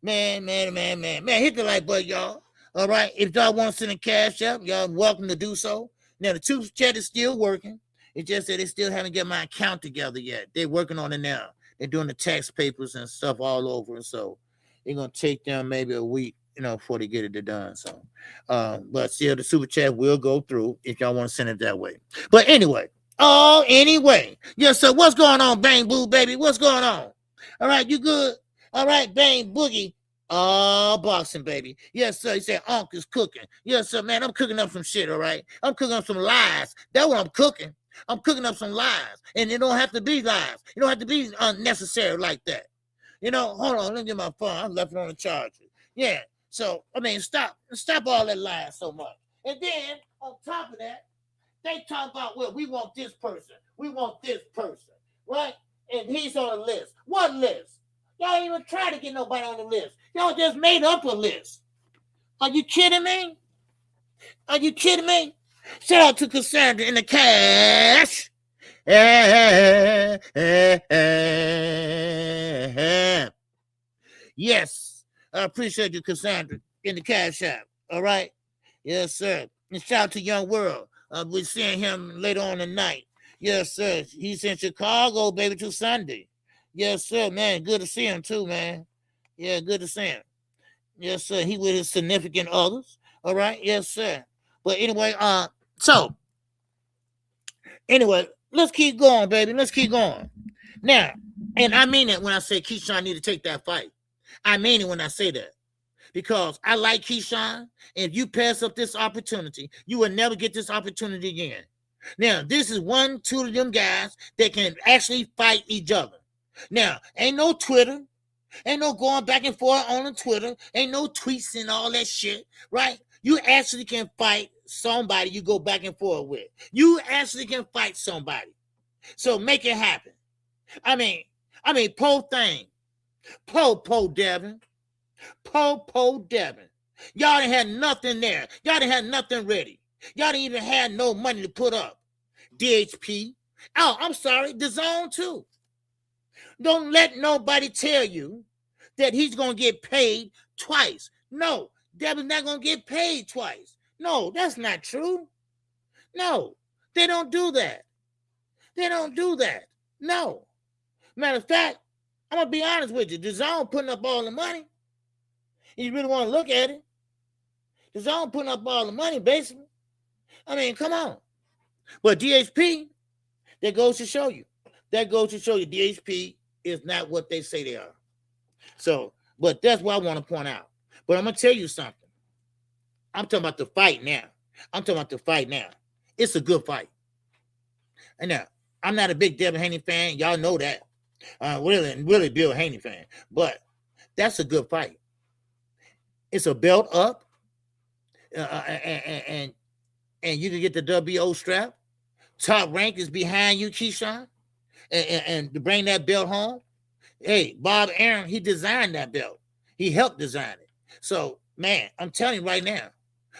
Man. Hit the like button, y'all. All right. If y'all want to send a cash up, y'all welcome to do so. Now, the Super Chat is still working. It's just that they still haven't got my account together yet. They're working on it now. They're doing the tax papers and stuff all over. And so it's going to take them maybe a week, you know, before they get it done. So, but still, the Super Chat will go through if y'all want to send it that way. But anyway. Yes, sir. What's going on, Bang Boo, baby? What's going on? All right, you good? All right, Bang Boogie. Boxing, baby. Yes, sir. He said, Unc is cooking. Yes, sir, man. I'm cooking up some shit, all right? I'm cooking up some lies. That's what I'm cooking. I'm cooking up some lies. And it don't have to be lies. You don't have to be unnecessary like that. You know, hold on. Let me get my phone. I left it on the charger. Yeah. So, I mean, stop all that lying so much. And then, on top of that, they talk about, well, we want this person. Right? And he's on the list. What list? Y'all ain't even try to get nobody on the list. Y'all just made up a list. Are you kidding me? Shout out to Cassandra in the cash. Yes. I appreciate you, Cassandra, in the cash app. All right? Yes, sir. And shout out to Young World. We're seeing him later on tonight. Yes, sir. He's in Chicago, baby, till Sunday. Yes, sir, man. Good to see him, too, man. Yeah, good to see him. Yes, sir. He with his significant others. All right? Yes, sir. But anyway, let's keep going, baby. Let's keep going. Now, and I mean it when I say Keyshawn need to take that fight. I mean it when I say that. Because I like Keyshawn, and if you pass up this opportunity, you will never get this opportunity again. Now, this is two of them guys that can actually fight each other. Now, ain't no Twitter, ain't no going back and forth on the Twitter, ain't no tweets and all that shit, right? You actually can fight somebody you go back and forth with. You actually can fight somebody. So make it happen. I mean, Devin. Devin. Y'all didn't have nothing there. Y'all didn't have nothing ready. Y'all didn't even have no money to put up. DHP. Oh, I'm sorry. The Zone too. Don't let nobody tell you that he's going to get paid twice. No, Devin's not going to get paid twice. No, that's not true. No, they don't do that. No. Matter of fact, I'm going to be honest with you. The Zone putting up all the money. You really want to look at it. The Zone putting up all the money, basically. I mean, come on. But DHP, that goes to show you. DHP is not what they say they are. So, but that's what I want to point out. But I'm going to tell you something. I'm talking about the fight now. It's a good fight. And now, I'm not a big Devin Haney fan. Y'all know that. Really Bill Haney fan. But that's a good fight. It's a belt up. and you can get the WO strap. Top Rank is behind you, Keyshawn, and to bring that belt home. Hey, Bob Arum, he designed that belt. He helped design it. So, man, I'm telling you right now,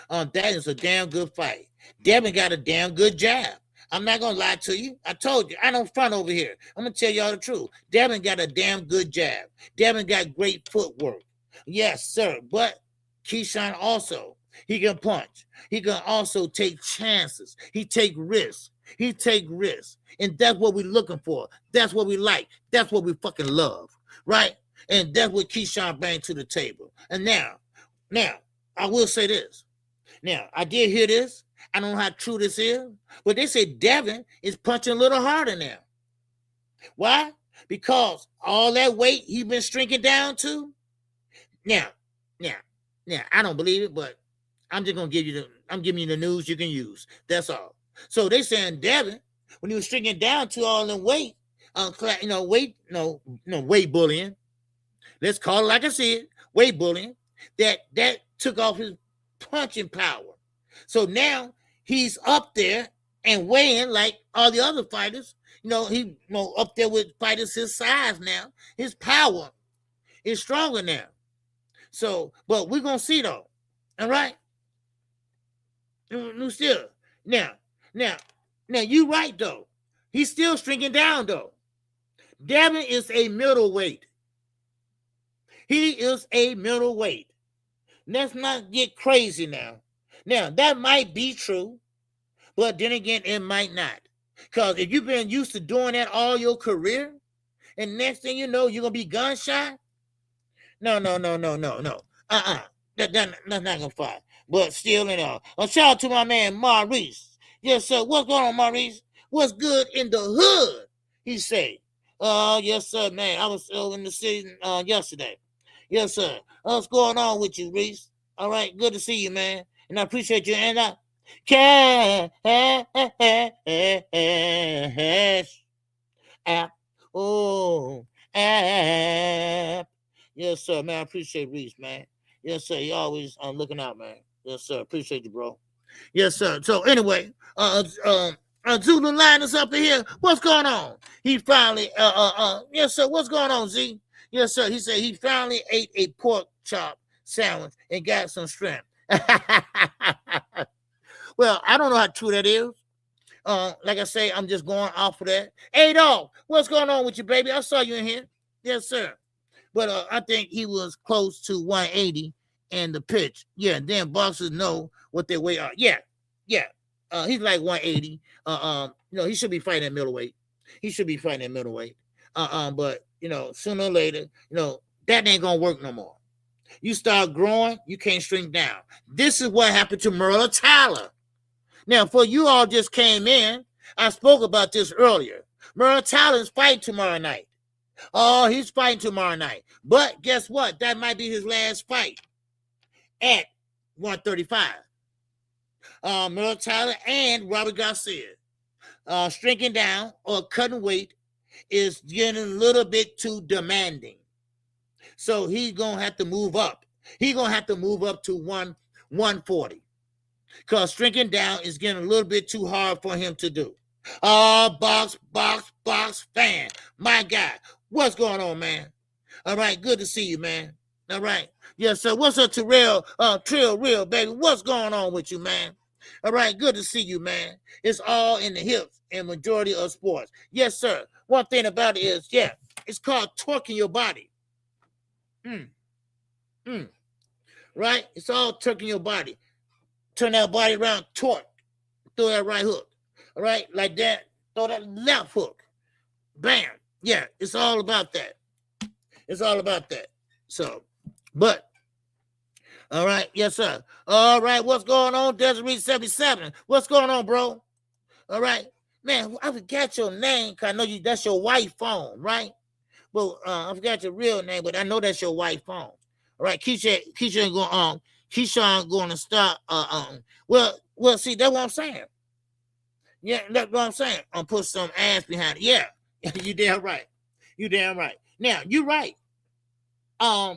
that is a damn good fight. Devin got a damn good jab. I'm not gonna lie to you. I told you, I don't front over here. I'm gonna tell y'all the truth. Devin got a damn good jab. Devin got great footwork. Yes, sir. But Keyshawn also, he can punch. He can also take chances. He take risks. And that's what we're looking for. That's what we like. That's what we fucking love, right? And that's what Keyshawn brings to the table. And now, I will say this. Now, I did hear this. I don't know how true this is, but they say Devin is punching a little harder now. Why? Because all that weight he been shrinking down to. Now, I don't believe it, but I'm just gonna give you I'm giving you the news you can use. That's all. So they saying Devin, when he was shrinking down to all the weight, weight bullying. Let's call it like I said, weight bullying. That took off his punching power. So now he's up there and weighing like all the other fighters. He up there with fighters his size now. His power is stronger now. So, but we're gonna see though. All right. Still. Now, you right though. He's still shrinking down though. Devin is a middleweight. He is a middleweight. Let's not get crazy now. Now, that might be true, but then again, it might not. Because if you've been used to doing that all your career, and next thing you know, you're going to be gun shy? No. That's not going to fly. But still, a shout out to my man, Maurice. Yes, sir. What's going on, Maurice? What's good in the hood? He said. Yes, sir, man. I was in the city yesterday. Yes, sir. What's going on with you, Reese? All right, good to see you, man. And I appreciate you. And I cash app. Oh, app. Yes, sir, man. I appreciate Reese, man. Yes, sir. You always looking out, man. Yes, sir. Appreciate you, bro. Yes, sir. So anyway, Zulu line is up in here. What's going on? He finally, yes, sir. What's going on, Z? Yes, sir. He said he finally ate a pork chop sandwich and got some strength. Well, I don't know how true that is. Like I say, I'm just going off of that. Hey, dog, what's going on with you, baby? I saw you in here. Yes, sir. But I think he was close to 180 in the pitch. Yeah, then boxers know what their weight are. Yeah. He's like 180. He should be fighting at middleweight. But sooner or later, that ain't gonna work no more. You start growing, you can't shrink down. This is what happened to Merle Tyler. Now, for you all just came in, I spoke about this earlier. Merle Tyler's fighting tomorrow night. Oh, he's fighting tomorrow night. But guess what? That might be his last fight at 135. Merle Tyler and Robert Garcia. Shrinking down or cutting weight is getting a little bit too demanding. So he's going to have to move up. He's going to have to move up to 140. Because shrinking down is getting a little bit too hard for him to do. Box fan. My guy. What's going on, man? All right. Good to see you, man. All right. Yes, sir. What's up, Trill Real, baby? What's going on with you, man? All right. Good to see you, man. It's all in the hips and majority of sports. Yes, sir. One thing about it is, it's called torquing your body. Right? It's all torquing your body. Turn that body around, torque. Throw that right hook. All right? Like that. Throw that left hook. Bam. Yeah, it's all about that. So, but, all right. Yes, sir. All right. What's going on, Desiree 77? What's going on, bro? All right. Man, I forgot your name because I know that's your wife phone, right? Well, I forgot your real name, but I know that's your wife phone. All right. Keisha going to start. Well, see, that's what I'm saying. Yeah, that's what I'm saying. I'm put some ass behind it. Yeah, you damn right. Now, you're right. I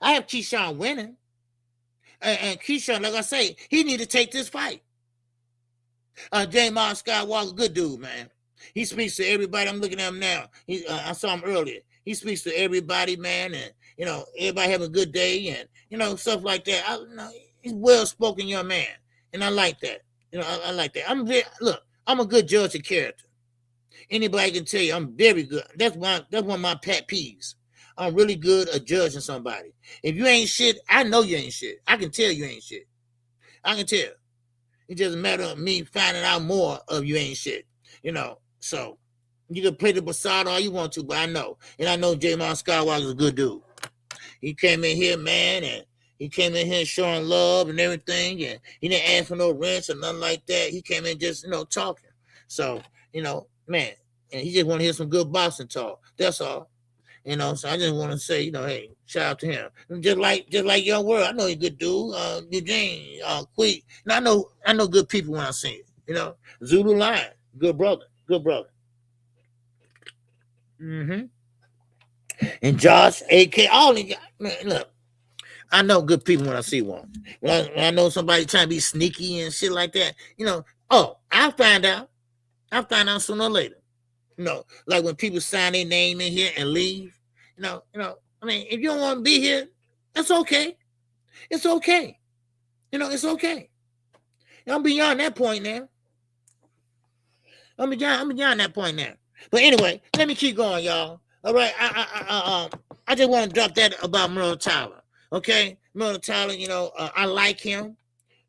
have Keyshawn winning. And Keyshawn, like I say, he need to take this fight. Jamar Skywalker, good dude, man. He speaks to everybody. I'm looking at him now. I saw him earlier. He speaks to everybody, man, and everybody have a good day, and stuff like that. He's well-spoken young man, and I like that. I like that. I'm a good judge of character. Anybody can tell you I'm very good. That's one of my pet peeves. I'm really good at judging somebody. If you ain't shit, I know you ain't shit. I can tell you ain't shit. I can tell. It doesn't matter of me finding out more of you ain't shit. So you can play the facade all you want to, but I know. And I know Jamar Skywalker is a good dude. He came in here, man, and he came in here showing love and everything, and he didn't ask for no rents or nothing like that. He came in just, talking. So, man, and he just want to hear some good boxing talk. That's all. So I just want to say, hey, shout out to him. Just like Young World, I know he's a good dude. Eugene, Queek. And I know good people when I see it. Zulu Lion, good brother. Mm-hmm. And Josh, AK, all these guys, man, look, I know good people when I see one. When I know somebody trying to be sneaky and shit like that, I find out sooner or later. Like when people sign their name in here and leave, I mean, if you don't want to be here, that's okay. It's okay. It's okay. I'm beyond that point now. I'm beyond that point now. But anyway, let me keep going, y'all. All right. I just want to drop that about Merle Tyler. Okay. Merle Tyler, I like him.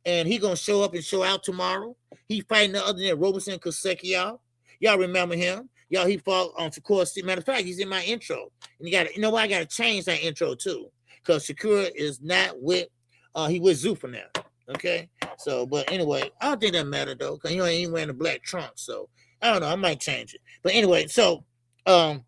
And he going to show up and show out tomorrow. He fighting the other than Roberson Kaseki, y'all remember him. Y'all, he fought on Shakur. Matter of fact, he's in my intro. And I got to change that intro too. Because Shakur is not with, he with Zuffa now. Okay. So, but anyway, I don't think that matter though. Because he ain't wearing a black trunk. So, I don't know. I might change it. But anyway, so I'm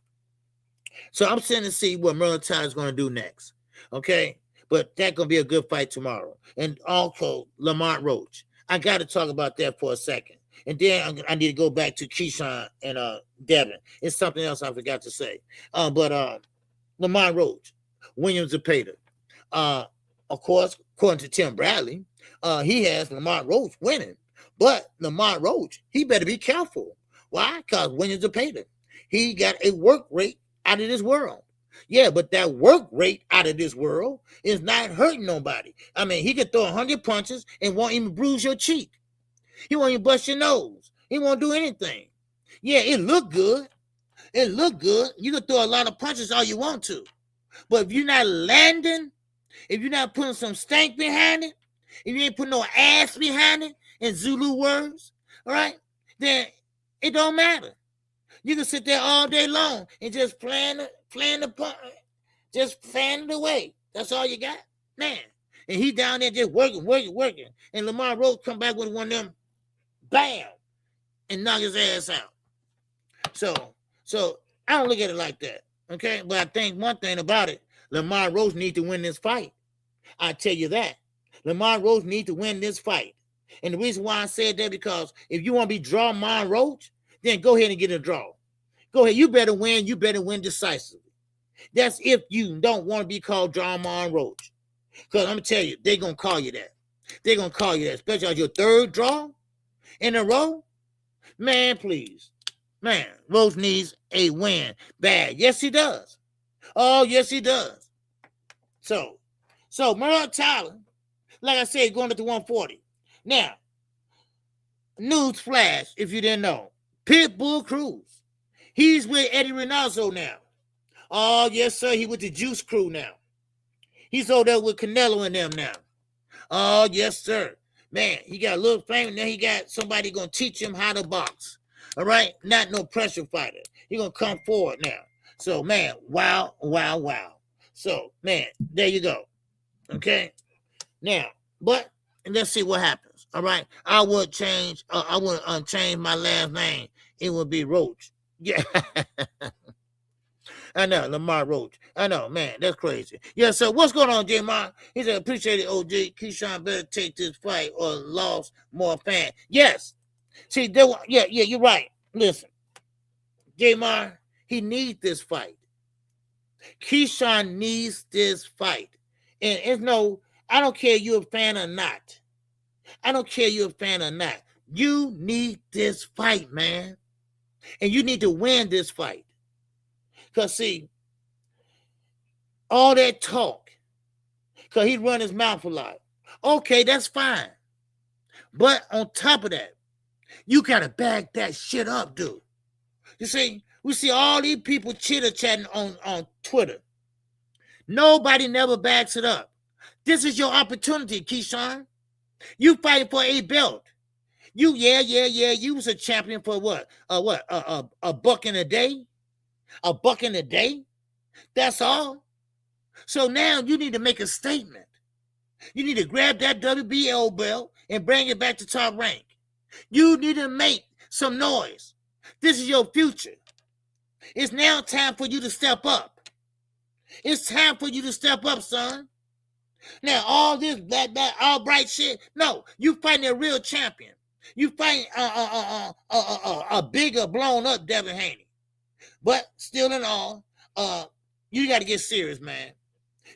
sitting to see what Merle Tyler is going to do next. Okay. But that's going to be a good fight tomorrow. And also, Lamont Roach. I got to talk about that for a second. And then I need to go back to Keyshawn and Devin. It's something else I forgot to say. But Lamont Roach, William Zepeda. Of course, according to Tim Bradley, he has Lamont Roach winning. But Lamont Roach, he better be careful. Why? Because William Zepeda, he got a work rate out of this world. Yeah, but that work rate out of this world is not hurting nobody. I mean, he could throw 100 punches and won't even bruise your cheek. He won't even bust your nose. He won't do anything. Yeah, it look good. It look good. You can throw a lot of punches all you want to. But if you're not landing, if you're not putting some stank behind it, if you ain't putting no ass behind it, in Zulu words, all right, then it don't matter. You can sit there all day long and just plan the punch, just fan it away. That's all you got, man. And he down there just working. And Lamont Roach come back with one of them, bam, and knock his ass out. So I don't look at it like that, okay? But I think one thing about it, Lamont Roach need to win this fight. I tell you that. Lamont Roach need to win this fight. And the reason why I said that, because if you want to be draw Lamont Roach, then go ahead and get a draw. Go ahead. You better win. You better win decisively. That's if you don't want to be called draw Lamont Roach. Because I'm going to tell you, they're going to call you that. They're going to call you that, especially on your third draw in a row. Man, please. Man, Roach needs a win. Bad. Yes, he does. Oh, yes, he does. So Merle Tyler, like I said, going to the 140. Now, news flash, if you didn't know, Pitbull Cruz. He's with Eddie Reynoso now. Oh, yes, sir. He with the Juice Crew now. He's over there with Canelo and them now. Oh, yes, sir. Man, he got a little fame, and then he got somebody going to teach him how to box. All right? Not no pressure fighter. He's going to come forward now. So, man, wow. So, man, there you go. Okay? Now, but let's see what happens. All right? I would change my last name. It would be Roach. Yeah. I know, Lamar Roach. I know, man, that's crazy. Yeah, so what's going on, J-Mon? He said, appreciate it, OG. Keyshawn better take this fight or lost more fan. Yes. See, you're right. Listen, J-Mon, he needs this fight. Keyshawn needs this fight. And it's no, I don't care you're a fan or not. I don't care you're a fan or not. You need this fight, man. And you need to win this fight. Because, see, all that talk, because he run his mouth a lot. Okay, that's fine. But on top of that, you got to back that shit up, dude. You see, we see all these people chitter-chatting on Twitter. Nobody never backs it up. This is your opportunity, Keyshawn. You fighting for a belt. You was a champion for what? A buck in a day? A buck in a day? That's all. So now you need to make a statement. You need to grab that WBO belt and bring it back to top rank. You need to make some noise. This is your future. It's now time for you to step up. It's time for you to step up, son. Now, all this that all bright shit. No, you fighting a real champion. You fighting a bigger, blown up Devin Haney. But still in all, you got to get serious, man.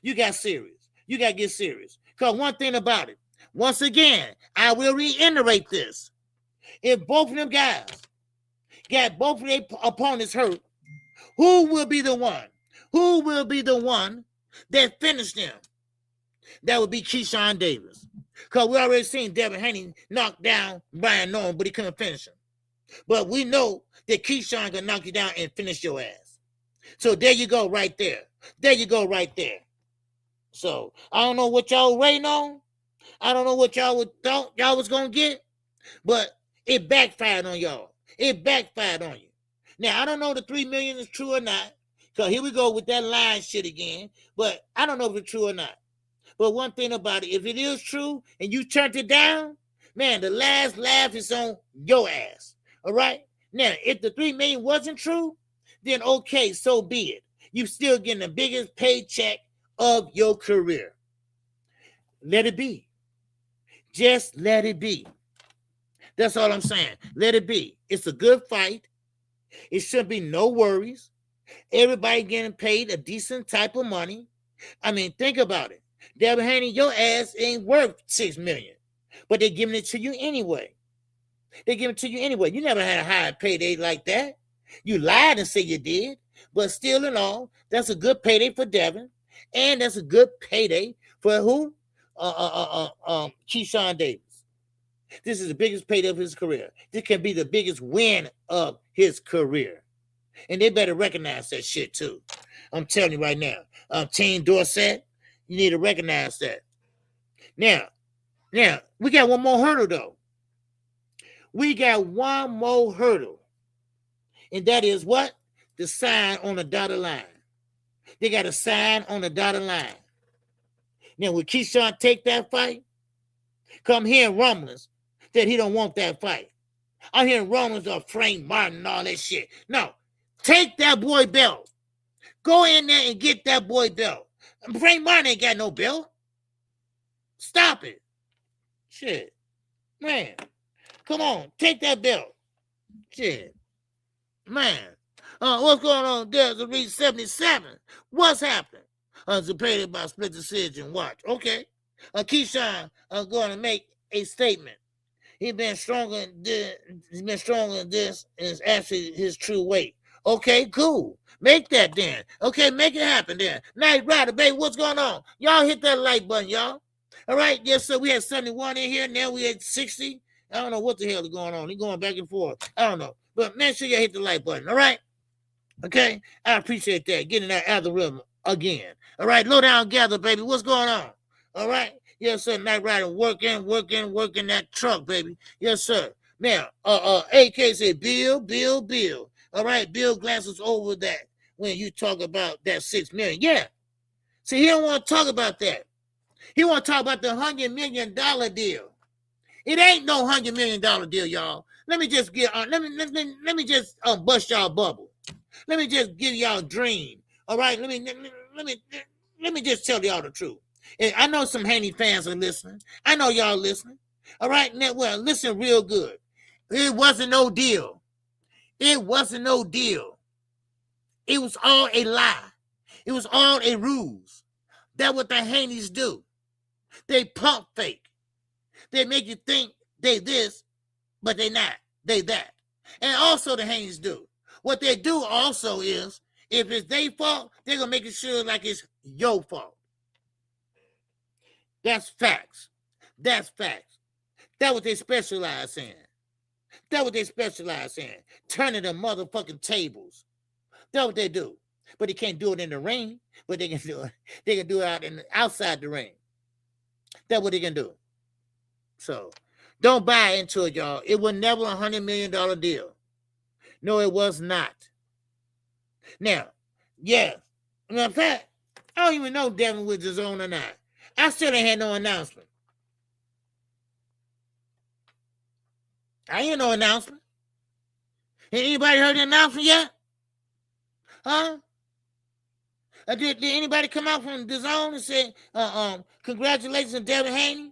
You got serious. You got to get serious. Because one thing about it, once again, I will reiterate this. If both of them guys got both of their opponents hurt, who will be the one? Who will be the one that finished them? That would be Keyshawn Davis. Because we already seen Devin Haney knock down Brian Norman, but he couldn't finish him. But we know that Keyshawn can knock you down and finish your ass. So there you go right there. There you go right there. So I don't know what y'all waiting on. I don't know what y'all thought y'all was going to get. But it backfired on y'all. It backfired on you. Now, I don't know if the $3 million is true or not. Because here we go with that line shit again. But I don't know if it's true or not. But one thing about it, if it is true and you turned it down, man, the last laugh is on your ass. All right? Now, if the $3 million wasn't true, then okay, so be it. You're still getting the biggest paycheck of your career. Let it be. Just let it be. That's all I'm saying. Let it be. It's a good fight. It should be no worries. Everybody getting paid a decent type of money. I mean, think about it. Devin Haney, your ass ain't worth $6 million, but they're giving it to you anyway. They give it to you anyway. You never had a high payday like that. You lied and said you did, but still in all, that's a good payday for Devin, and that's a good payday for who? Keyshawn Davis. This is the biggest payday of his career. This can be the biggest win of his career, and they better recognize that shit too. I'm telling you right now, Team Dorsett, you need to recognize that. Now, we got one more hurdle though. We got one more hurdle. And that is what? The sign on the dotted line. They got a sign on the dotted line. Now, will Keyshawn take that fight? Come hearing rumblings that he don't want that fight. I'm hearing rumblings of Frank Martin and all that shit. No, take that boy belt. Go in there and get that boy belt. Frank Martin ain't got no belt. Stop it. Shit. Man. Come on. Take that belt. Shit. Man. What's going on there? The reach 77. What's happening? Zepeda by split decision. Watch. Okay. Keyshawn going to make a statement. He's been stronger than this, and it's actually his true weight. Okay, cool. Make that then. Okay, make it happen then. Night Rider, baby, what's going on? Y'all hit that like button, y'all. All right, yes, sir. We had 71 in here. Now we had 60. I don't know what the hell is going on. He's going back and forth. I don't know. But make sure you hit the like button, all right? Okay? I appreciate that. Getting that algorithm again. All right, low down gather, baby. What's going on? All right? Yes, sir. Night Rider working that truck, baby. Yes, sir. Now, AK said, Bill. All right, Bill glances over that when you talk about that $6 million. Yeah. See, he don't want to talk about that. He want to talk about the $100 million deal. It ain't no $100 million deal, y'all. Let me just get let me just bust y'all bubble. Let me just give y'all a dream. All right, let me just tell y'all the truth. And I know some Haney fans are listening. I know y'all listening. All right, now, well, listen real good. It wasn't no deal. It wasn't no deal. It was all a lie. It was all a ruse. That's what the Haneys do. They pump fake. They make you think they this, but they not. They that. And also the Haney's do. What they do also is, if it's their fault, they're going to make it sure like it's your fault. That's facts. That's facts. That's what they specialize in. That's what they specialize in. Turning the motherfucking tables. That's what they do. But they can't do it in the ring, but they can do it. They can do it outside the ring. That's what they can do. So don't buy into it, y'all. It was never $100 million deal. No, it was not. Now, yeah. In fact, I don't even know Devin was his own or not. I still ain't had no announcement. I ain't no announcement. Anybody heard the announcement yet? Huh? Did anybody come out from the zone and say, congratulations to Devin Haney?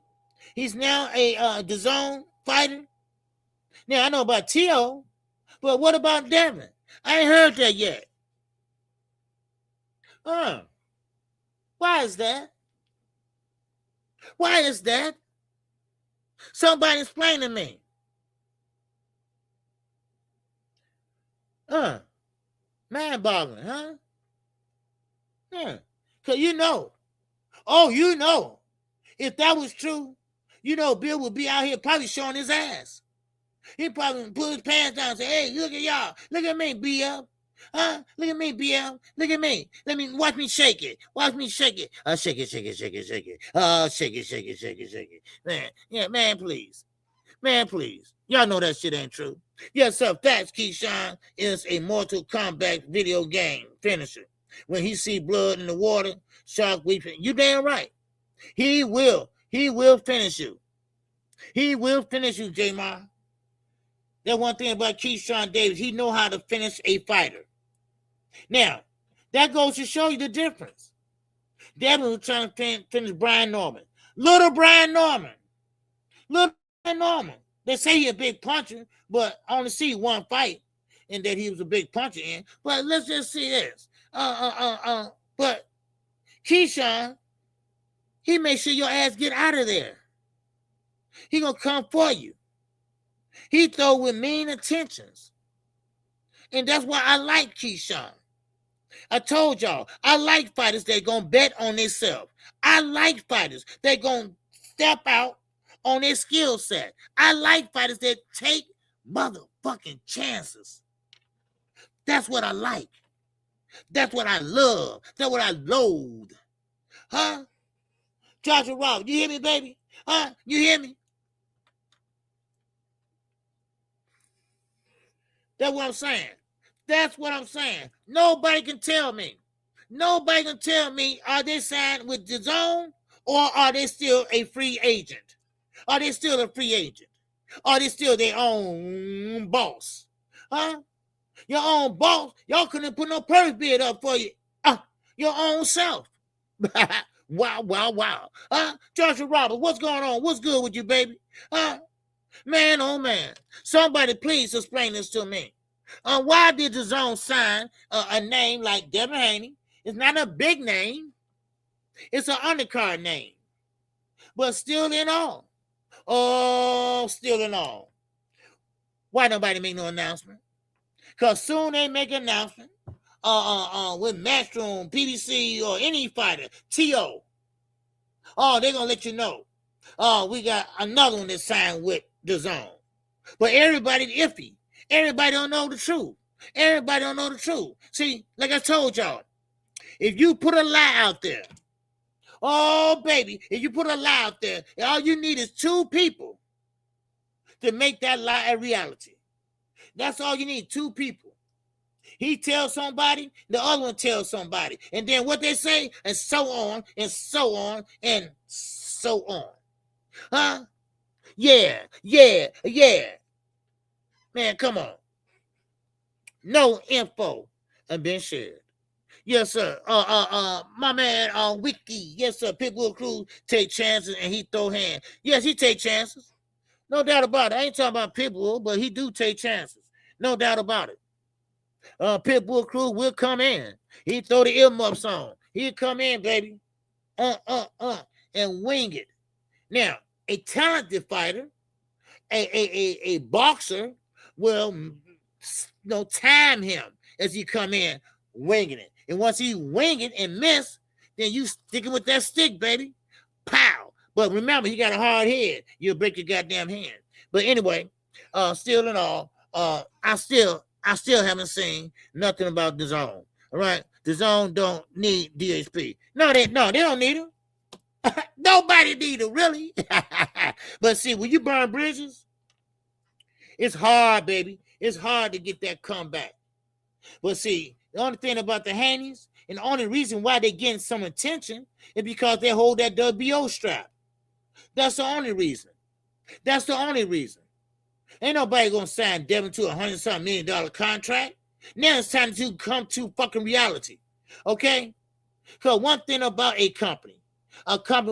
He's now a DAZN fighter. Now, I know about T.O., but what about Devin? I ain't heard that yet. Why is that? Why is that? Somebody explain to me. Man-boggling, huh? Yeah. Because you know. Oh, you know. If that was true, you know Bill would be out here probably showing his ass. He probably put his pants down and say, hey, look at y'all. Look at me, BL. Huh? Look at me, BL. Look at me. Watch me shake it. Watch me shake it. Shake it, shake it, shake it, shake it. Shake it, shake it, shake it, shake it. Man, yeah, man, please. Man, please. Y'all know that shit ain't true. Yes, sir. Facts, Keyshawn is a Mortal Kombat video game finisher. When he see blood in the water, shark weeping. You damn right. He will finish you. He will finish you, J-Ma. That one thing about Keyshawn Davis, he know how to finish a fighter. Now, that goes to show you the difference. Devin was trying to finish Brian Norman. Little Brian Norman. Little Brian Norman. They say he a big puncher, but I only see one fight and that he was a big puncher in. But let's just see this. But Keyshawn, he make sure your ass get out of there. He gonna come for you. He throw with mean intentions. And that's why I like Keyshawn. I told y'all, I like fighters that gonna bet on themselves. I like fighters that gonna step out on their skill set. I like fighters that take motherfucking chances. That's what I like. That's what I love. That's what I loathe. Huh? Joshua Rob, you hear me, baby? Huh? You hear me? That's what I'm saying. That's what I'm saying. Nobody can tell me. Nobody can tell me, are they signed with DAZN or are they still a free agent? Are they still a free agent? Are they still their own boss? Huh? Your own boss? Y'all couldn't put no purse bid up for you. Your own self. Wow, wow, wow. Joshua Roberts, what's going on? What's good with you, baby? Man, oh man. Somebody please explain this to me. Why did DAZN sign a name like Devin Haney? It's not a big name. It's an undercard name. But still in all. Oh, still in all. Why nobody make no announcement? Because soon they make an announcement with Matchroom, PBC, or any fighter, T.O. Oh, they're going to let you know. We got another one that signed with DAZN. But everybody iffy. Everybody don't know the truth. Everybody don't know the truth. See, like I told y'all, if you put a lie out there, oh, baby, if you put a lie out there, all you need is 2 people to make that lie a reality. That's all you need, 2 people. He tells somebody, the other one tells somebody. And then what they say, and so on, and so on, and so on. Huh? Yeah. Man, come on. No info has been shared. Yes, sir. My man, Wiki. Yes, sir. Pitbull Cruz take chances and he throw hands. Yes, he take chances. No doubt about it. I ain't talking about Pitbull, but he do take chances. No doubt about it. Pitbull Cruz will come in. He throw the earmuffs on. He'll come in, baby. and wing it. Now, a talented fighter, a boxer will time him as he come in winging it. And once he wing it and miss, then you stick it with that stick, baby. Pow. But remember, he got a hard head. You'll break your goddamn hand. But anyway, still in all, I still haven't seen nothing about the zone. All right. The zone don't need DHP. No, they don't need him. Nobody need him, really. But see, when you burn bridges, it's hard, baby. It's hard to get that comeback. But see, the only thing about the Haney's, and the only reason why they getting some attention is because they hold that WBO strap. That's the only reason. That's the only reason. Ain't nobody gonna sign Devin to $100-something million contract. Now it's time to come to fucking reality. Okay? Because one thing about a company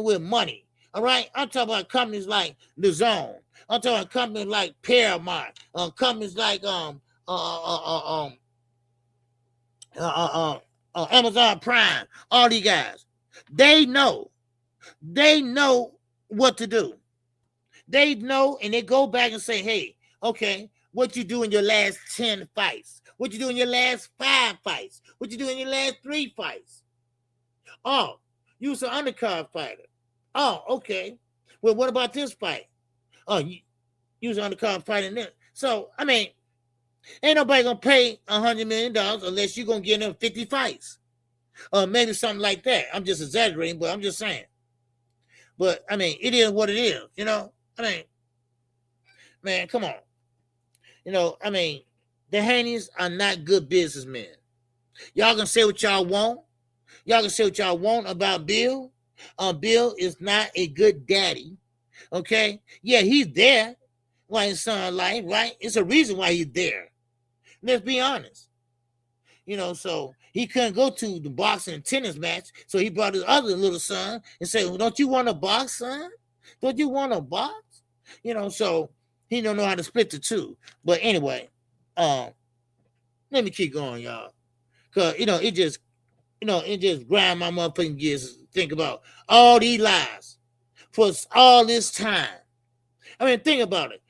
with money, all right? I'm talking about companies like The Zone. I'm talking about companies like Paramount, companies like Amazon Prime, all these guys. They know what to do. They know, and they go back and say, hey, okay, what you do in your last 10 fights? What you do in your last 5 fights? What you do in your last 3 fights? Oh, you was an undercard fighter. Oh, okay. Well, what about this fight? Oh, you was an undercard fighter in there. So, I mean, ain't nobody gonna pay $100 million unless you're gonna give them 50 fights. Or maybe something like that. I'm just exaggerating, but I'm just saying. But, I mean, it is what it is, you know? I mean, man, come on. You know, I mean, the Haneys are not good businessmen. Y'all can say what y'all want. Y'all can say what y'all want about Bill. Bill is not a good daddy. Okay? Yeah, he's there while his son alive, right? It's a reason why he's there. Let's be honest. You know, so he couldn't go to the boxing and tennis match, so he brought his other little son and said, well, don't you want to box, son? Don't you want to box? You know, so he don't know how to split the two. But anyway, let me keep going, y'all. Because, it just grind my motherfucking gears to think about all these lies for all this time. I mean, think about it.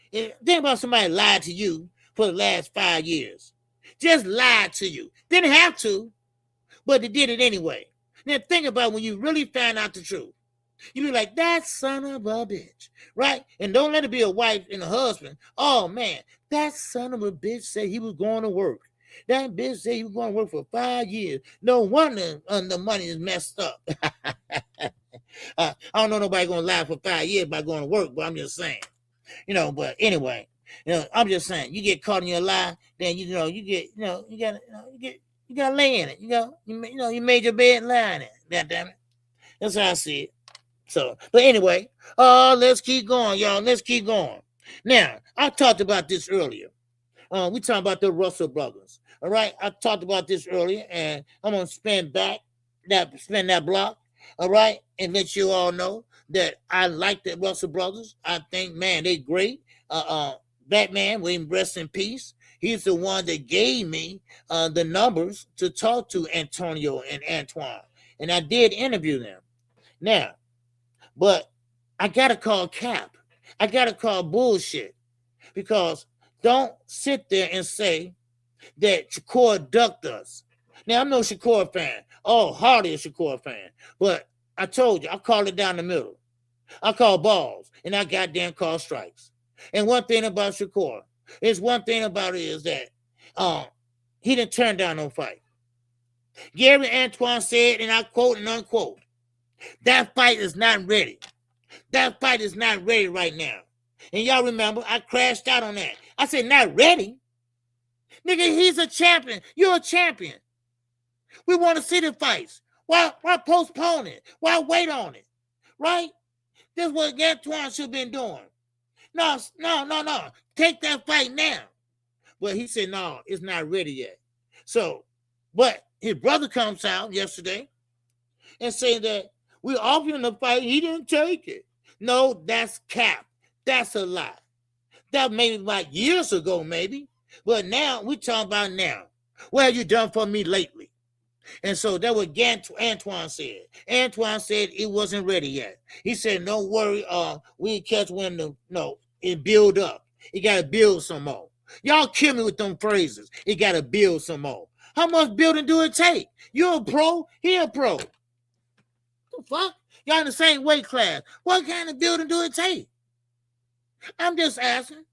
Think about somebody lied to you for the last 5 years. Just lied to you. Didn't have to, but they did it anyway. Now think about when you really found out the truth. You be like, that son of a bitch, right? And don't let it be a wife and a husband. Oh, man, that son of a bitch said he was going to work. That bitch said he was going to work for 5 years. No wonder the money is messed up. I don't know nobody going to lie for 5 years by going to work, but I'm just saying. But anyway, I'm just saying, you get caught in your lie, then you gotta lay in it. You made your bed and lie in it. God damn it. That's how I see it. So, but anyway, let's keep going, y'all. Let's keep going. Now, I talked about this earlier. We talking about the Russell brothers. All right, I talked about this earlier, and I'm gonna spin that block. All right, and let you all know that I like the Russell brothers. I think, man, they great. Batman, William, rest in peace. He's the one that gave me the numbers to talk to Antonio and Antoine, and I did interview them. Now, but I gotta call cap. I gotta call bullshit, because don't sit there and say that Shakur ducked us. Now, I'm no Shakur fan. Oh, hardly a Shakur fan. But I told you, I called it down the middle. I call balls, and I goddamn call strikes. And one thing about Shakur is that he didn't turn down no fight. Gary Antoine said, and I quote and unquote, that fight is not ready. That fight is not ready right now. And y'all remember, I crashed out on that. I said, not ready? Nigga, he's a champion. You're a champion. We want to see the fights. Why postpone it? Why wait on it? Right? This is what Antoine should have been doing. No. Take that fight now. But he said, no, it's not ready yet. So, but his brother comes out yesterday and say that we offered him the fight. He didn't take it. No, that's cap. That's a lie. That maybe like years ago, maybe. But now, we're talking about now. What have you done for me lately? And so that what Antoine said. Antoine said it wasn't ready yet. He said, "Don't worry, we catch when it build up. It gotta build some more." Y'all kill me with them phrases. It gotta build some more. How much building do it take? You're a pro, he a pro. What the fuck? Y'all in the same weight class. What kind of building do it take? I'm just asking.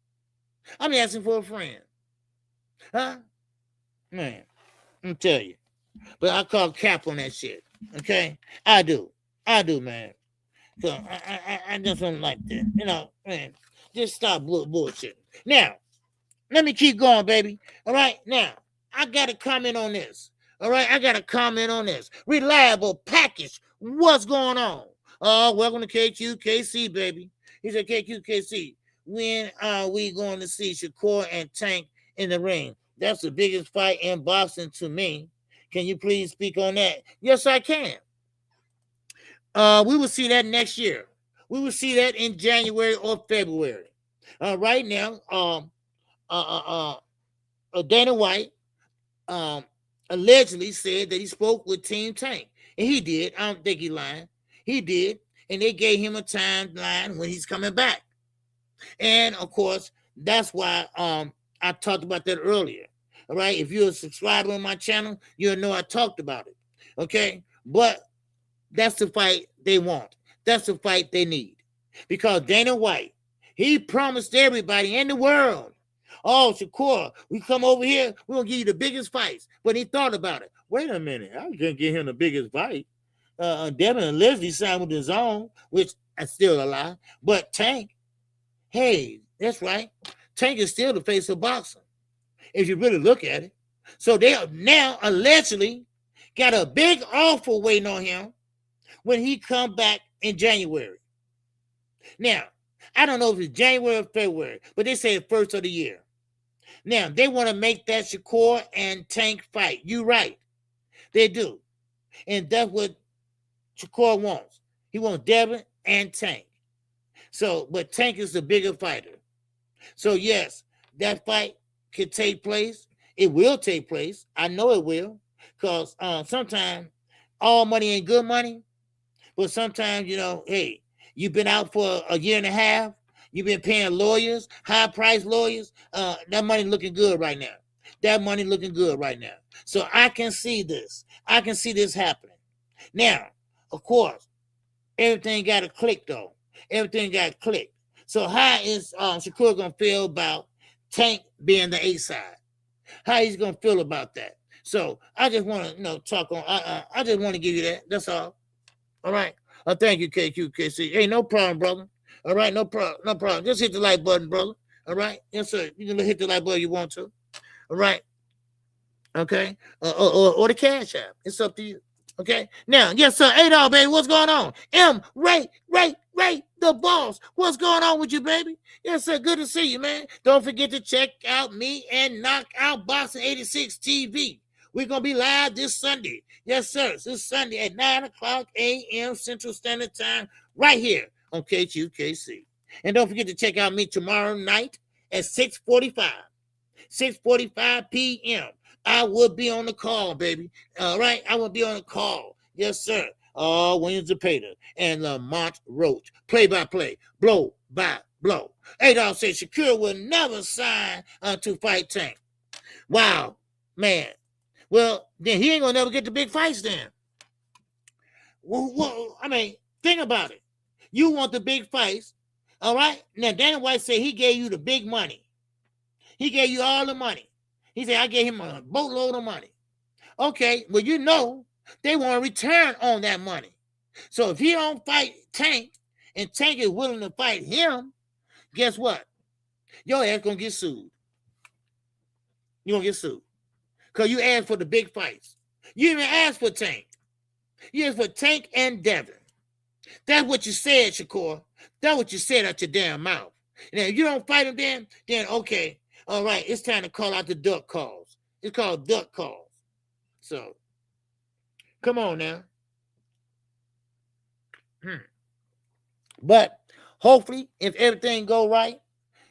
I'm asking for a friend. Huh? Man, I'm tell you. But I call cap on that shit. Okay? I do, man. So I just don't like that. Man, just stop bullshit. Now, let me keep going, baby. All right? Now, I got to comment on this. All right? I got to comment on this. Reliable package. What's going on? Welcome to KQKC, baby. He said, KQKC, when are we going to see Shakur and Tank in the ring? That's the biggest fight in boxing to me. Can you please speak on that? Yes, I can. We will see that next year. We will see that in January or February. Right now, Dana White allegedly said that he spoke with Team Tank. And he did. I don't think he lied. He did. And they gave him a timeline when he's coming back. And, of course, that's why I talked about that earlier. All right? If you're a subscriber on my channel, you'll know I talked about it. Okay? But that's the fight they want. That's the fight they need. Because Dana White, he promised everybody in the world, "Oh, Shakur, we come over here, we're going to give you the biggest fights." But he thought about it. Wait a minute. I can't give him the biggest fight. Devin and Leslie signed with his own, which is still a lie. But Tank, hey, that's right. Tank is still the face of boxing, if you really look at it. So they are now allegedly got a big offer waiting on him when he come back in January. Now, I don't know if it's January or February, but they say the first of the year. Now, they want to make that Shakur and Tank fight. You're right. They do. And that's what Shakur wants. He wants Devin and Tank. So, but Tank is the bigger fighter. So, yes, that fight could take place. It will take place. I know it will. Because sometimes all money ain't good money. But sometimes, hey, you've been out for a year and a half. You've been paying lawyers, high-priced lawyers. That money looking good right now. That money looking good right now. So I can see this. I can see this happening. Now, of course, everything got to click, though. Everything got to click. So how is Shakur going to feel about Tank being the A side? How he's going to feel about that? So I just want to talk on. I just want to give you that. That's all. All right. Thank you, KQKC. Hey, no problem, brother. All right, no problem, no problem. Just hit the like button, brother. All right, yes, sir. You can hit the like button if you want to. All right. Okay. Or the cash app. It's up to you. Okay. Now, yes, sir. $8, baby. What's going on? Ray, the boss. What's going on with you, baby? Yes, sir. Good to see you, man. Don't forget to check out me and Knockout Boxing 86 TV. We're going to be live this Sunday. Yes, sir. This Sunday at 9 o'clock a.m. Central Standard Time right here on KQKC. And don't forget to check out me tomorrow night at 6:45 p.m. I will be on the call, baby. All right? I will be on the call. Yes, sir. William Zepeda and Lamont Roach. Play-by-play. Blow by blow. $8 said Shakur will never sign to fight Tank. Wow, man. Well, then he ain't going to never get the big fights then. Well, I mean, think about it. You want the big fights, all right? Now, Dana White said he gave you the big money. He gave you all the money. He said, I gave him a boatload of money. Okay, well, they want to return on that money. So if he don't fight Tank, and Tank is willing to fight him, guess what? Your ass going to get sued. You're going to get sued. Because you asked for the big fights. You didn't ask for Tank. You asked for Tank and Devin. That's what you said, Shakur. That's what you said out your damn mouth. Now, if you don't fight him then okay. All right, it's time to call out the duck calls. It's called duck calls. So, come on now. But hopefully, if everything go right,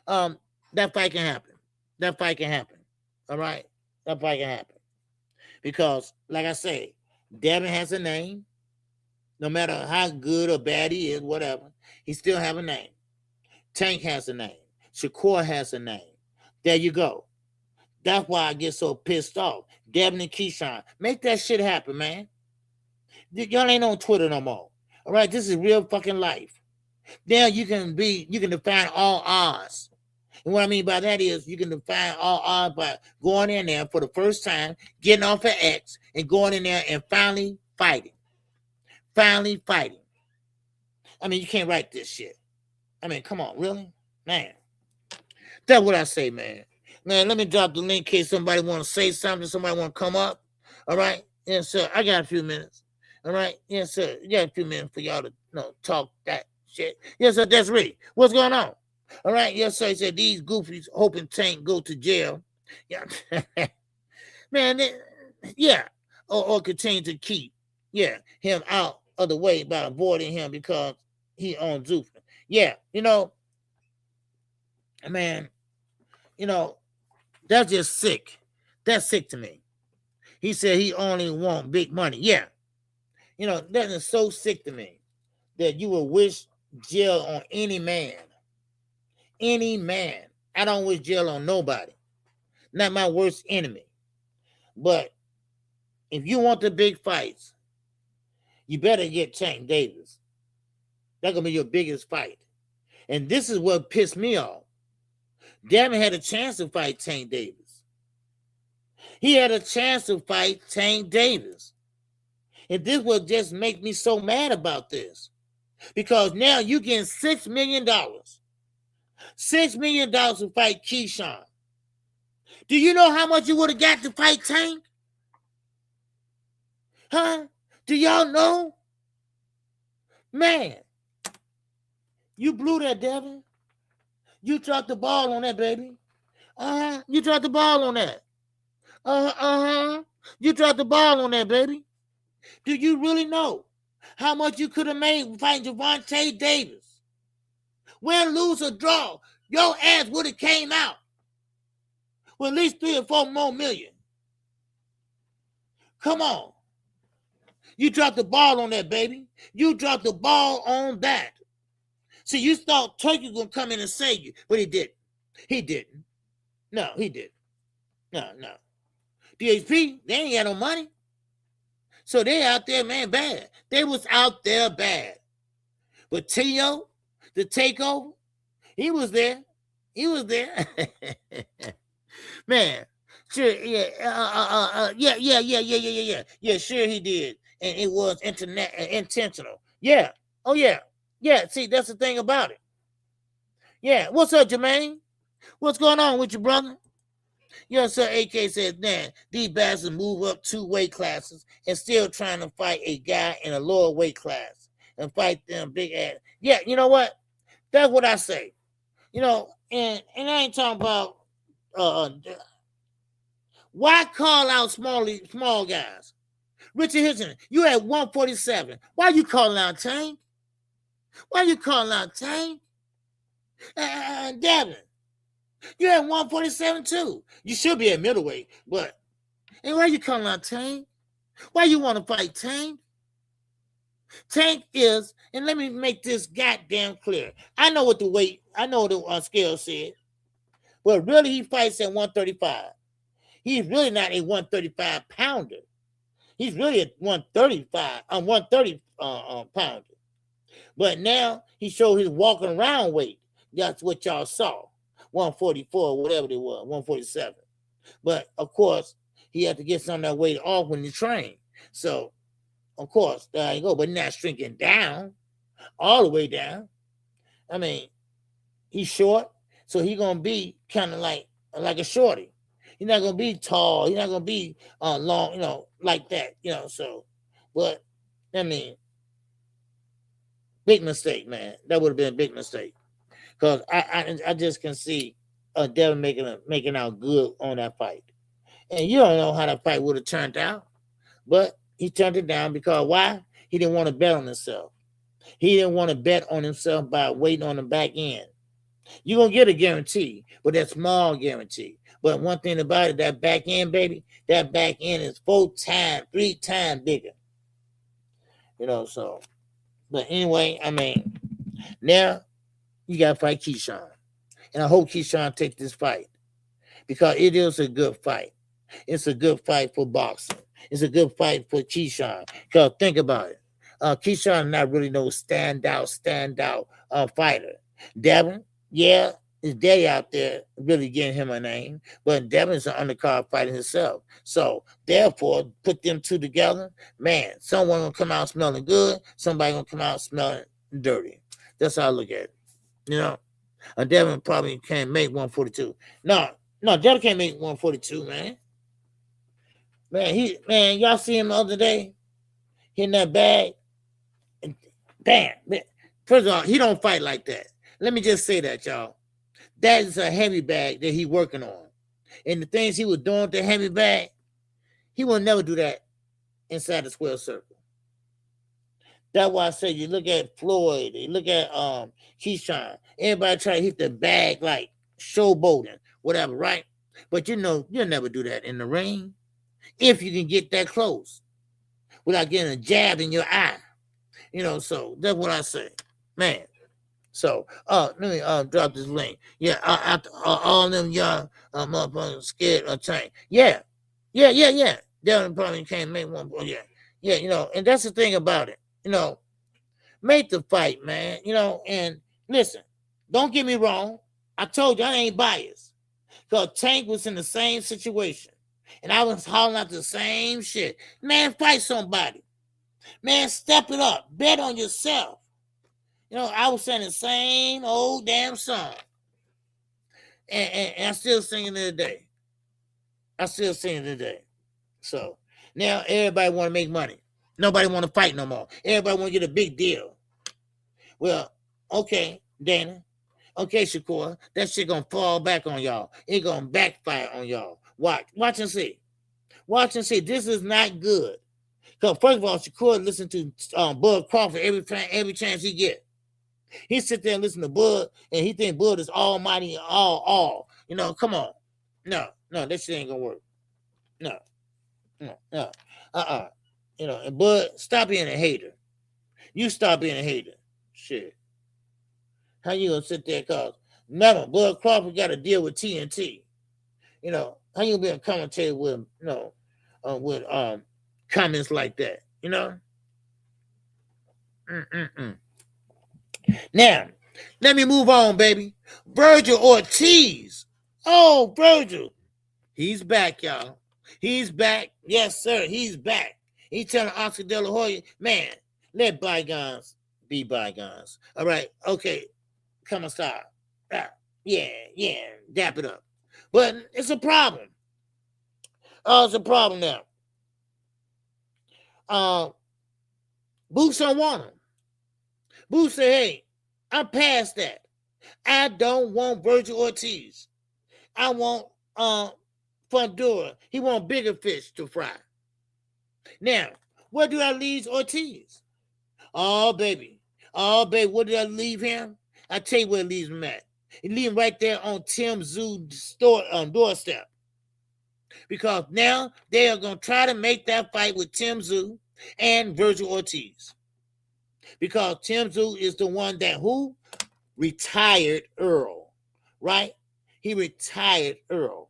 that fight can happen. That fight can happen. All right? That fight can happen. Because, like I say, Devin has a name. No matter how good or bad he is, whatever, he still have a name. Tank has a name. Shakur has a name. There you go. That's why I get so pissed off. Devin and Keyshawn, make that shit happen, man. Y'all ain't on Twitter no more. All right, this is real fucking life. Now you can define all odds. And what I mean by that is you can define all odds by going in there for the first time, getting off of X, and going in there and finally fighting. Finally fighting. I mean, you can't write this shit. I mean, come on, really? Man. That's what I say, man. Man, let me drop the link in case somebody want to say something, somebody want to come up. All right? Yes, sir. I got a few minutes. All right? Yes, sir. You got a few minutes for y'all to talk that shit. Yes, sir. That's Rick. What's going on? All right? Yes, sir. He said these goofies hoping Tank go to jail. Yeah. Man, yeah. Or continue to keep, him out of the way by avoiding him because he owns Zuffa. Yeah, man, that's just sick. That's sick to me. He said he only want big money. Yeah. That is so sick to me that you would wish jail on any man. Any man. I don't wish jail on nobody. Not my worst enemy. But if you want the big fights, you better get Tank Davis. That's going to be your biggest fight. And this is what pissed me off. Devin had a chance to fight Tank Davis. He had a chance to fight Tank Davis. And this will just make me so mad about this. Because now you're getting $6 million. $6 million to fight Keyshawn. Do you know how much you would have got to fight Tank? Huh? Do y'all know? Man. You blew that, Devin. You dropped the ball on that, baby. You dropped the ball on that. You dropped the ball on that, baby. Do you really know how much you could have made fighting Gervonta Davis? Win, lose, or draw, your ass would have came out with at least 3 or 4 more million. Come on. You dropped the ball on that, baby. You dropped the ball on that. See, you thought Turkey was going to come in and save you, but he didn't. He didn't. No, he didn't. No. DHP, they ain't got no money. So they out there, man, bad. They was out there bad. But T.O., the takeover, he was there. He was there. Man, sure, yeah. Yeah, sure he did. And it was intentional. Yeah. Oh, yeah. Yeah, see, that's the thing about it. Yeah, what's up, Jermaine? What's going on with you, brother? Yes, sir, AK said, man, these bastards move up 2 weight classes and still trying to fight a guy in a lower weight class and fight them big ass. Yeah, you know what? That's what I say. And I ain't talking about why call out small guys? Richard Hitchens, you at 147. Why you calling out Tank? Why you calling out Tank? Devin, you're at 147 too. You should be at middleweight, but why you calling out Tank? Why you want to fight Tank? Tank is, and let me make this goddamn clear. I know what the scale said, but really he fights at 135. He's really not a 135 pounder. He's really a 130 pounder. But now he showed his walking around weight. That's what y'all saw. 144, whatever it was, 147. But of course, he had to get some of that weight off when he trained. So, of course, there you go. But not shrinking down, all the way down. I mean, he's short, so he's gonna be kind of like a shorty. He's not gonna be tall. He's not gonna be long, like that, So, but I mean, big mistake, man. That would have been a big mistake, because I just can see Devin making out good on that fight, and you don't know how that fight would have turned out, but he turned it down because why? He didn't want to bet on himself. He didn't want to bet on himself by waiting on the back end. You're gonna get a guarantee, but that small guarantee. But one thing about it, that back end, baby, that back end is 3 times bigger. So. But anyway, I mean, now you got to fight Keyshawn. And I hope Keyshawn takes this fight because it is a good fight. It's a good fight for boxing. It's a good fight for Keyshawn. Because think about it. Keyshawn is not really no standout fighter. Devin, yeah, his daddy out there really getting him a name, but Devin's an undercard fighter himself. So therefore, put them two together, man, someone gonna come out smelling good, somebody gonna come out smelling dirty. That's how I look at it. Devin probably can't make 142. No, Devin can't make 142, man. Man, y'all see him the other day hitting that bag. And bam. First of all, he don't fight like that. Let me just say that, y'all. That is a heavy bag that he working on. And the things he was doing with the heavy bag, he will never do that inside the square circle. That's why I say you look at Floyd, you look at Keyshawn. Everybody try to hit the bag like showboating, whatever, right? But you'll never do that in the ring if you can get that close without getting a jab in your eye. So that's what I say. Man. So, let me drop this link. Yeah, after all of them young motherfuckers scared of change. Yeah. Devin probably can't make one. Yeah, and that's the thing about it. Make the fight, man. And listen, don't get me wrong. I told you I ain't biased. Because Tank was in the same situation. And I was hollering out the same shit. Man, fight somebody. Man, step it up. Bet on yourself. I was saying the same old damn song. And I still singing it today. So now everybody want to make money. Nobody want to fight no more. Everybody want to get a big deal. Well, okay, Dana. Okay, Shakur. That shit gonna fall back on y'all. It gonna backfire on y'all. Watch and see. Watch and see. This is not good. Because first of all, Shakur listen to Bud Crawford every chance he get. He sit there and listen to Bud, and he think Bud is almighty, all. Come on. No, that shit ain't gonna work. No. And Bud, stop being a hater. You stop being a hater. Shit. How you gonna sit there? Cause remember, Bud Crawford got to deal with TNT. How you gonna be a commentator with with comments like that? Now, let me move on, baby. Virgil Ortiz. Oh, Virgil. He's back, y'all. He's back. Yes, sir. He's back. He's telling Oscar De La Hoya, man, let bygones be bygones. All right. Okay. Come on, stop. Yeah. Dap it up. But it's a problem. It's a problem now. Boots don't want him. Boots say, hey, I'm past that. I don't want Virgil Ortiz. I want Fundora. He want bigger fish to fry. Now, where do I leave Ortiz? Oh, baby. Where did I leave him? I tell you where I leave him at. He leave him right there on Tim Zoo's store doorstep. Because now they are going to try to make that fight with Tim Zoo and Virgil Ortiz. Because Tim Zoo is the one that retired Earl, right? He retired Earl.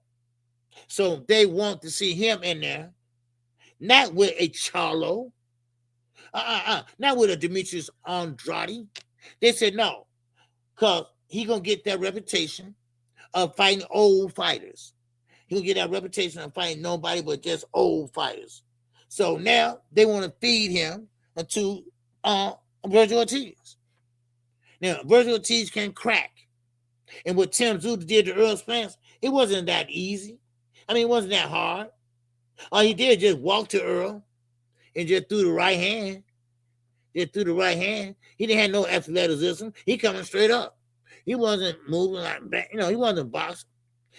So they want to see him in there, not with a Charlo, not with a Demetrius Andrade. They said no, because he going to get that reputation of fighting old fighters. He'll get that reputation of fighting nobody but just old fighters. So now they want to feed him to Virgil Ortiz. Now, Virgil Ortiz can crack. And what Tim Zoo did to Earl Spence, it wasn't that easy. I mean, it wasn't that hard. All he did just walk to Earl and just threw the right hand. He didn't have no athleticism. He coming straight up. He wasn't moving like back. He wasn't boxing.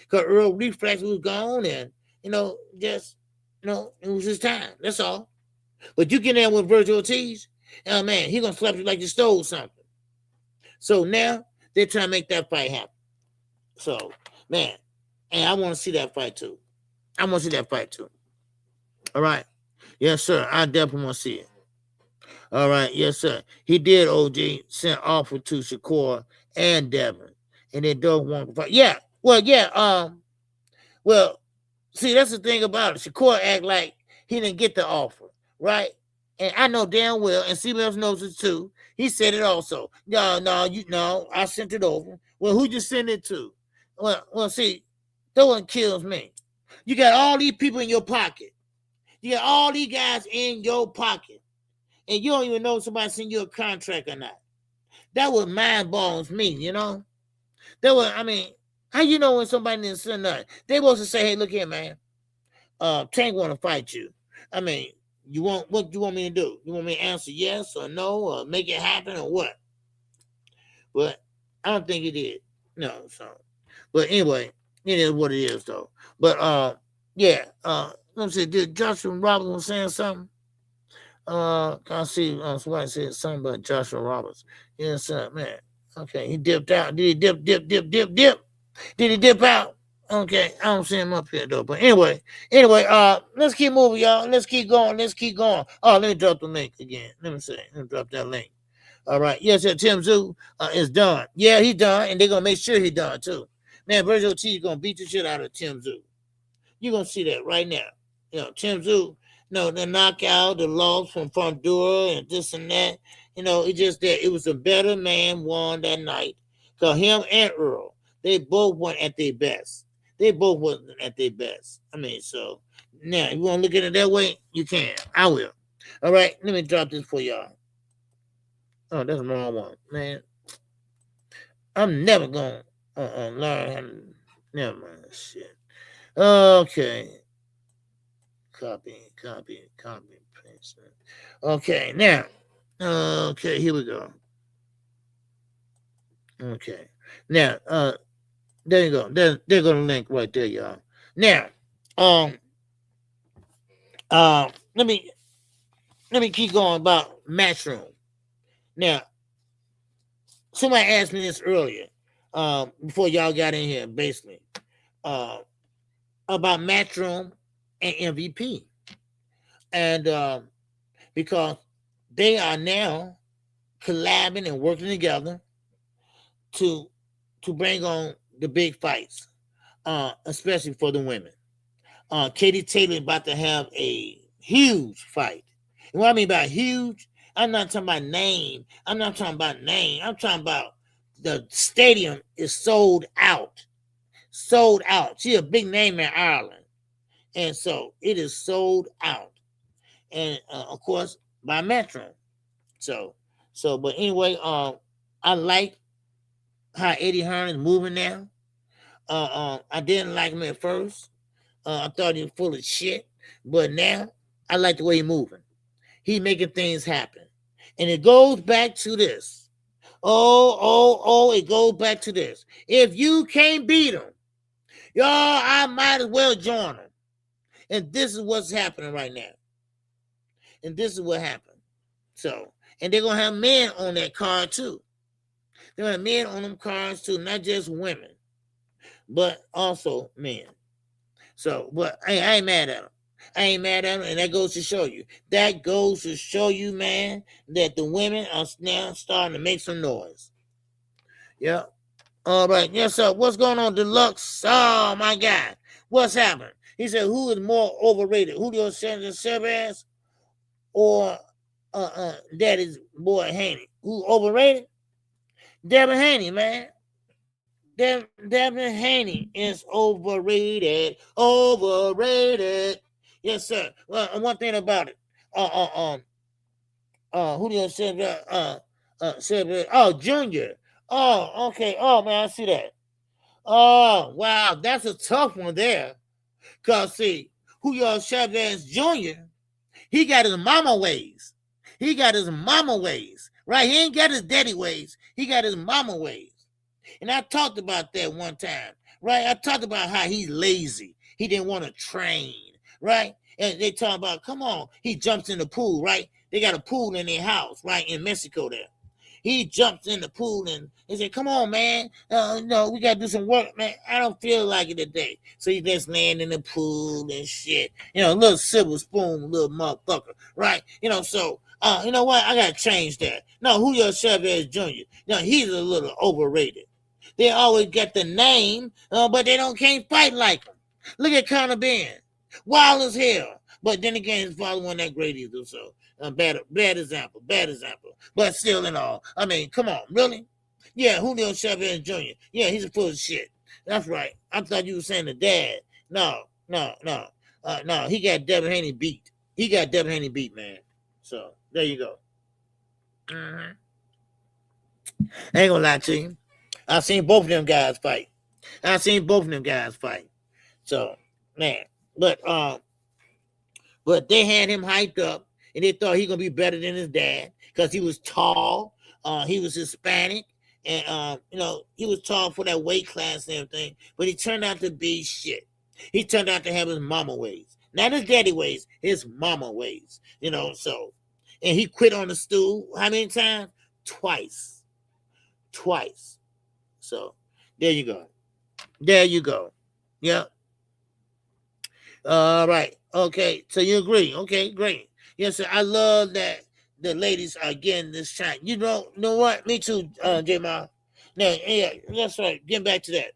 Because Earl reflex was gone and, it was his time. That's all. But you get in there with Virgil Ortiz, man, he going to slap you like you stole something. So now they're trying to make that fight happen. So, man, And I want to see that fight too. All right. Yes, sir. I definitely want to see it. All right. Yes, sir. He did, OG, sent offer to Shakur and Devin. And they don't want to fight. Yeah. Well, yeah. Well, see, that's the thing about it. Shakur act like he didn't get the offer, right? And I know damn well, and CBS knows it too. He said it also. No, I sent it over. Well, who you send it to? Well, see, that one kills me. You got all these people in your pocket. You got all these guys in your pocket. And you don't even know if somebody sent you a contract or not. That would mind boggles me, you know? How you know when somebody didn't send nothing? They supposed to say, hey, look here, man. Tank want to fight you. I mean, what you want me to do? You want me to answer yes or no or make it happen or what? But I don't think he did. No, so. But anyway, it is what it is, though. But, yeah. Let me see. Did Joshua Roberts was saying something? I see somebody said something about Joshua Roberts. Yes, man. Okay, he dipped out. Did he dip? Did he dip out? Okay, I don't see him up here though. But anyway, let's keep moving, y'all. Let's keep going. Oh, let me drop the link again. Let me drop that link. All right. Yes, Tim Zoo is done. Yeah, he's done, and they're gonna make sure he's done too. Man, Virgil T is gonna beat the shit out of Tim Zoo. You're gonna see that right now. You know, Tim Zoo, the knockout, the loss from Fondura and this and that. It's just that it was a better man won that night. Because him and Earl, they both weren't at their best. I mean, so now you want to look at it that way? You can. I will. All right, let me drop this for y'all. Oh, that's the wrong one, man. I'm never going to learn how to. Never mind. Shit. Okay. Copy, paste. Okay, now. Okay, here we go. Okay. Now, there you go. There go the link right there, y'all. Now, let me keep going about Matchroom. Now, somebody asked me this earlier, before y'all got in here, basically, about Matchroom and MVP. And because they are now collabing and working together to bring on the big fights, especially for the women. Katie Taylor is about to have a huge fight. And what I mean by huge, I'm not talking about name. I'm talking about the stadium is sold out. She's a big name in Ireland. And so it is sold out. And of course, by Metro. But anyway, I like how Eddie Hearn is moving now. I didn't like him at first. I thought he was full of shit. But now, I like the way he's moving. He's making things happen. And it goes back to this. It goes back to this. If you can't beat him, y'all, I might as well join him. And this is what's happening right now. And this is what happened. So, and they're going to have men on that card too. They're going to have men on them cards too, not just women, but also men. So, but I ain't mad at them. And that goes to show you. Man, that the women are now starting to make some noise. Yeah. All right. Yes, sir. What's going on, Deluxe? Oh, my God. What's happening? He said, who is more overrated? Julio Cesar or Daddy's boy Haney? Who overrated? Devin Haney, man. Devin Haney is overrated. Yes, sir. Well, one thing about it. Julio Cesar Junior. Oh, okay. Oh, man, I see that. Oh, wow. That's a tough one there. Because, see, Julio Chavez Jr., he got his mama ways. Right? He ain't got his daddy ways. He got his mama ways. And I talked about that one time, right? I talked about how he's lazy. He didn't want to train, right? And they talk about, come on, he jumps in the pool, right? They got a pool in their house, right, in Mexico there. He jumps in the pool and he said, "Come on, man. No, we gotta do some work, man. I don't feel like it today." So he just laying in the pool and shit. Little silver spoon, little motherfucker, right? So you know what? I gotta change that. No, Julio Chavez Jr. He's a little overrated. They always get the name, but they can't fight like him. Look at Conor Ben, wild as hell. But then again, his father wasn't that great either. So bad example. But still in all, I mean, come on, really? Yeah, Julio Chavez Jr. Yeah, he's a full of shit. That's right. I thought you were saying the dad. No. No, he got Devin Haney beat. Man. So there you go. I ain't gonna lie to you. I've seen both of them guys fight. So, man, but they had him hyped up, and they thought he gonna be better than his dad because he was tall. He was Hispanic, and he was tall for that weight class and everything. But he turned out to be shit. He turned out to have his mama ways, not his daddy ways, his mama ways. So, and he quit on the stool. How many times? Twice. So there you go. Yeah. All right. Okay. So you agree? Okay, great. Yes, sir. I love that the ladies are getting this shot. You know what? Me too, J-Ma. Now, yeah, that's right. Getting back to that.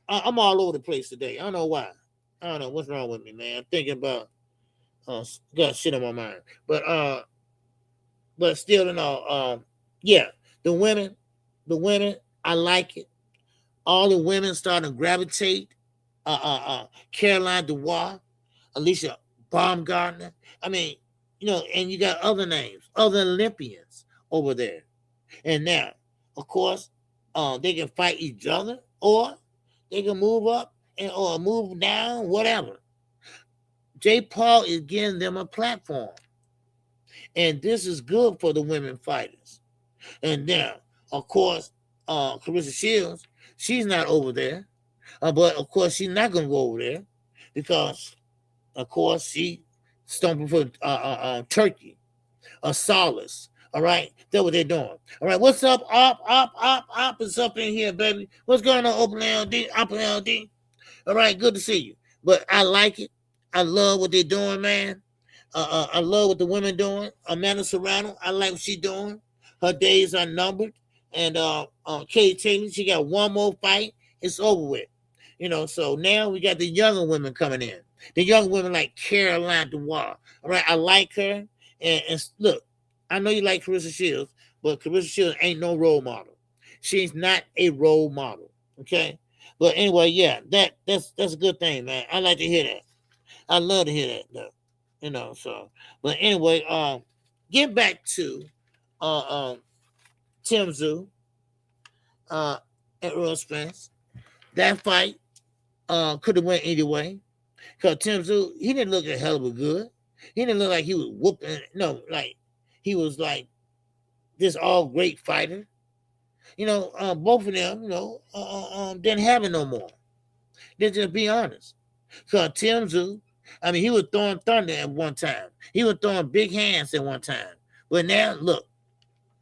I'm all over the place today. I don't know why. I don't know what's wrong with me, man. I'm thinking about got shit on my mind. But still in all, yeah, the women, I like it. All the women starting to gravitate. Caroline Dubois, Alicia Baumgartner. I mean, and you got other names, other Olympians over there. And now, of course, they can fight each other, or they can move up or move down, whatever. J. Paul is giving them a platform. And this is good for the women fighters. And now, of course, Clarissa Shields, she's not over there. But, of course, she's not going to go over there because, of course, she stumping for Turkey, a solace. All right? That's what they're doing. All right, what's up? Op is up in here, baby. What's going on, Open LD? Op and LD? All right, good to see you. But I like it. I love what they're doing, man. I love what the women doing. Amanda Serrano, I like what she's doing. Her days are numbered. And Katie Taylor, she got one more fight. It's over with. So now we got the younger women coming in. The young women like Caroline Dubois. All right, I like her. And look, I know you like Clarissa Shields, but Clarissa Shields ain't no role model. She's not a role model. Okay? But anyway, yeah, that's a good thing, man. I like to hear that. I love to hear that, though. So, but anyway, get back to Tim Tszyu and Earl Spence. That fight could have went either way. Because Tim Tszyu, he didn't look a hell of a good. He didn't look like he was whooping. No, like he was like this all great fighter. Both of them, didn't have it no more. Let's just be honest. Because Tim Tszyu, I mean, he was throwing thunder at one time. He was throwing big hands at one time. But now, look,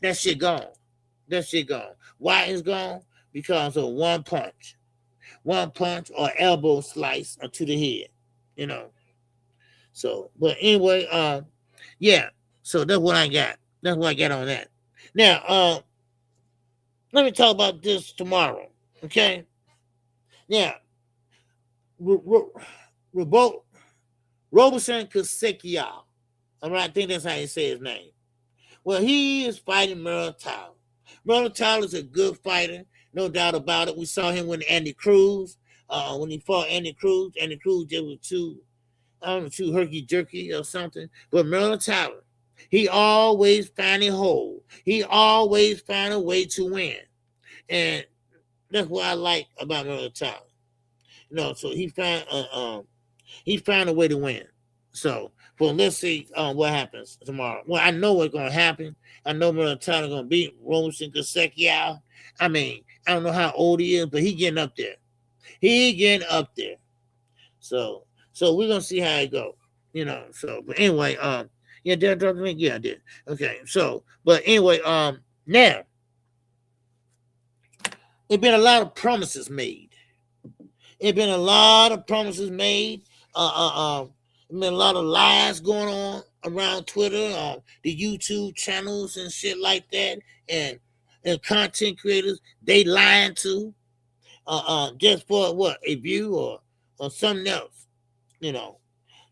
that shit gone. Why it's gone? Because of one punch or elbow slice to the head, So, but anyway, yeah. So that's what I got. That's what I got on that. Now, let me talk about this tomorrow, okay? Now, Robertson Kassekian. All right, I think that's how you say his name. Well, he is fighting Merle Tyler. Merle Tyler is a good fighter, no doubt about it. We saw him with Andy Cruz. When he fought Andy Cruz just was too herky-jerky or something. But Merle Tyler, he always found a hole. He always found a way to win. And that's what I like about Merle Tyler. So he found a way to win. So, well, let's see what happens tomorrow. Well, I know what's going to happen. I know Merle Tyler going to beat Robertson Kassekian. I mean, I don't know how old he is, but he getting up there. So we're going to see how it goes. So, but anyway, Yeah, did I drop the link? Yeah, I did. Okay, so, but anyway, now, there's been a lot of promises made. There's been a lot of promises made. There's been a lot of lies going on around Twitter, the YouTube channels and shit like that, and content creators, they lying to, just for what, a view or something else, you know.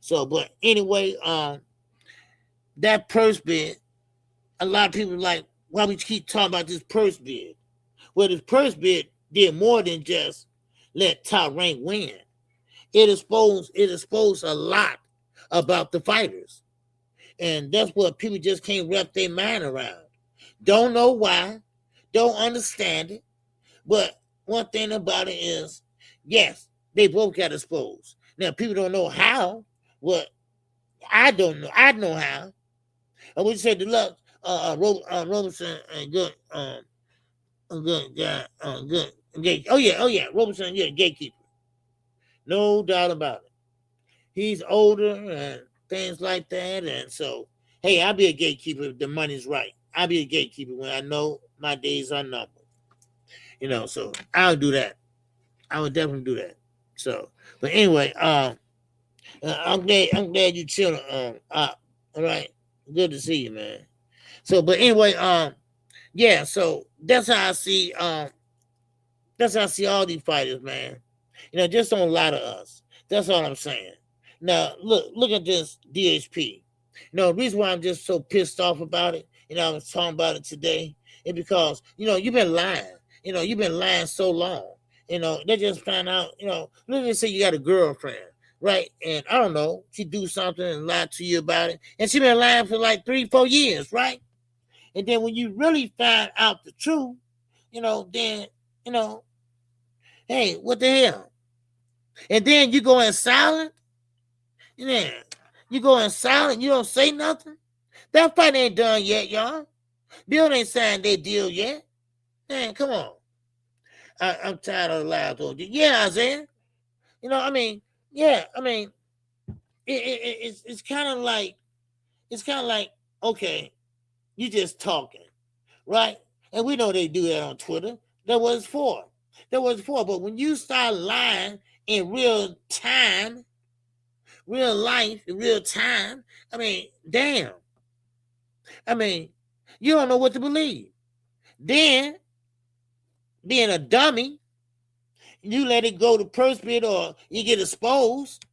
So, but anyway, that purse bid, a lot of people like, why we keep talking about this purse bid? Well, this purse bid did more than just let Top Rank win. It exposed a lot about the fighters. And that's what people just can't wrap their mind around. Don't know why, don't understand it. But one thing about it is, yes, they both got exposed. Now, people don't know how. What I don't know. I know how. I would say the luck, Robertson and good guy, good. Oh yeah, Robertson, yeah, gatekeeper. No doubt about it. He's older and things like that, and so hey, I'll be a gatekeeper if the money's right. I'll be a gatekeeper when I know my days are numbered. You know, so I'll do that. I would definitely do that. So, but anyway, I'm glad you chilling. All right, good to see you, man. So, but anyway, yeah. So that's how I see. That's how I see all these fighters, man. You know, just don't lie to us. That's all I'm saying. Now, look at this DHP. You know, the reason why I'm just so pissed off about it, you know, I was talking about it today, is because, you know, you've been lying. You know, you've been lying so long. You know, they just found out, you know, let's just say you got a girlfriend, right? And I don't know, she do something and lie to you about it. And she been lying for like 3-4 years, right? And then when you really find out the truth, you know, then, you know, hey, what the hell? And then you go in silent. Yeah, you go in silent. You don't say nothing. That fight ain't done yet, y'all. Bill ain't signed their deal yet. Man, come on. I'm tired of the lies. Yeah, Isaiah. You know, I mean, yeah, I mean, it's kind of like, okay, you just talking, right? And we know they do that on Twitter. That was for. But when you start lying in real time, real life, in real time, I mean, damn. I mean, you don't know what to believe. Then, being a dummy, you let it go to purse bid or you get exposed,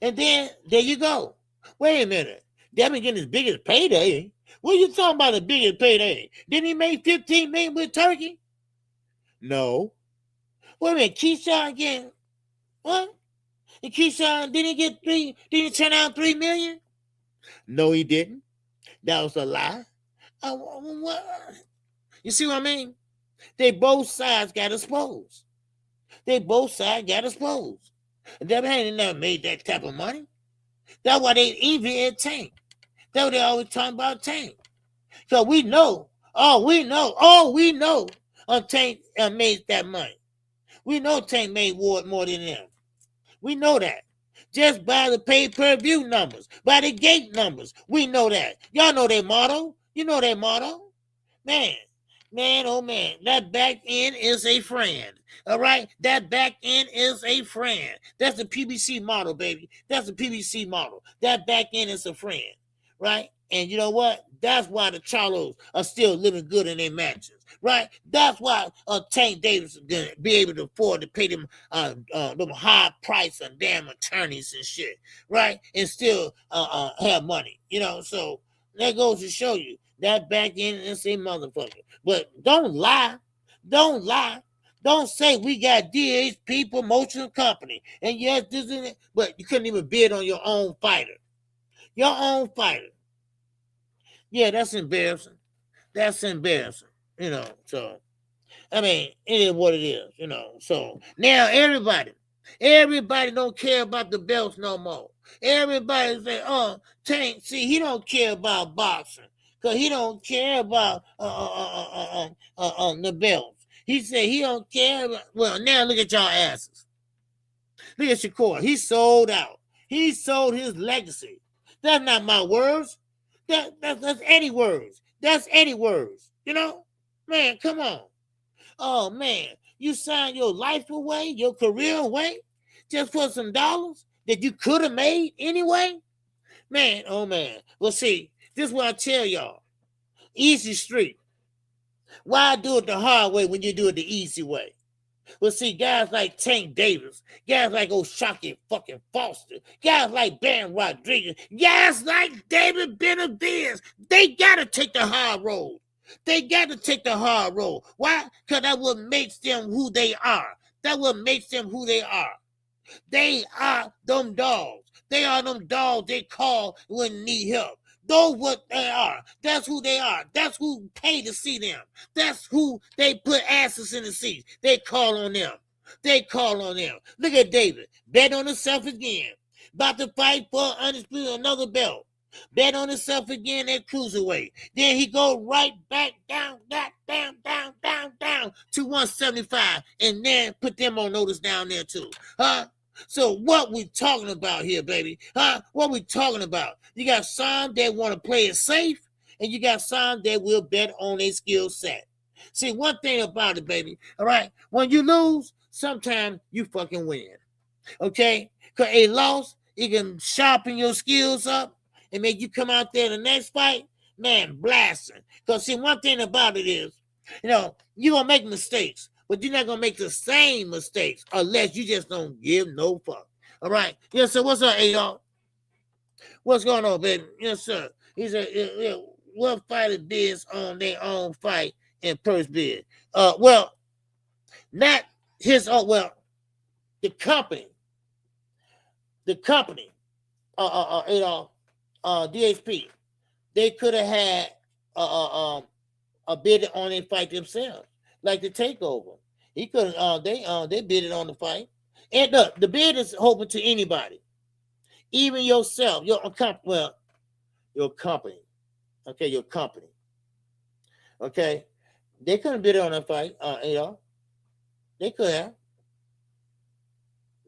and then there you go. Wait a minute. Devin getting his biggest payday. What are you talking about, the biggest payday? Didn't he make $15 million with Turkey? No. Wait a minute, Keyshawn again? What? And Keyshawn didn't he turn out $3 million? No, he didn't. That was a lie. What? You see what I mean? They both sides got exposed. And Devin ain't never made that type of money. That's why they even in Tank. That's what they always talking about Tank. So we know, Tank made that money. We know Tank made more than them. We know that. Just by the pay-per-view numbers, by the gate numbers. We know that. Y'all know their motto. You know their motto. Man, oh man, that back end is a friend. All right? That back end is a friend. That's the PBC model, baby. That's the PBC model. That back end is a friend. Right? And you know what? That's why the Charlos are still living good in their matches. Right? That's why Tank Davis is going to be able to afford to pay them high price on damn attorneys and shit. Right? And still have money. You know, so that goes to show you that back end is a motherfucker. But don't lie. Don't say we got DHP promotion company. And yes, this is it. But you couldn't even bid on your own fighter. Yeah, that's embarrassing. You know, so, I mean, it is what it is, you know. So, now everybody don't care about the belts no more. Everybody say, Tank, see, he don't care about boxing. Because he don't care about the belts. He said he don't care about, well, now look at y'all asses. Look at Shakur. He sold out. He sold his legacy. That's not my words. That's Eddie words. That's Eddie words. You know, man, come on. Oh man, you signed your life away, your career away, just for some dollars that you could have made anyway. Man, oh man. Well, see, this is what I tell y'all. Easy street. Why do it the hard way when you do it the easy way? Well, see, guys like Tank Davis, guys like O'Shaquie fucking Foster, guys like Ben Rodriguez, guys like David Benavides, they gotta take the hard road. They gotta take the hard road. Why? Because that what makes them who they are. That what makes them who they are. They are them dogs. They are them dogs they call when they need help. Know what they are. That's who they are. That's who pay to see them. That's who they put asses in the seats. They call on them. They call on them. Look at David. Bet on himself again. About to fight for another belt. Bet on himself again at cruiserweight. Then he go right back down to 175, and then put them on notice down there too. Huh? So what we talking about here, baby? Huh? What we talking about? You got some that want to play it safe, and you got some that will bet on their skill set. See, one thing about it, baby, all right? When you lose, sometimes you fucking win, okay? Because a loss, it can sharpen your skills up and make you come out there in the next fight, man, blasting. Because see, one thing about it is, you know, you're going to make mistakes, but you're not going to make the same mistakes unless you just don't give no fuck. All right? Yes, sir. What's up, A-Dog? What's going on, baby? Yes, sir. He said, what fighter bids on their own fight in purse bid? Well, not his own, well, the company, A-Dog, DHP, they could have had a bid on their fight themselves, like the takeover. He could they bid it on the fight. And the bid is open to anybody, even yourself, your company. Okay, your company. Okay, they couldn't bid it on that fight. They could have.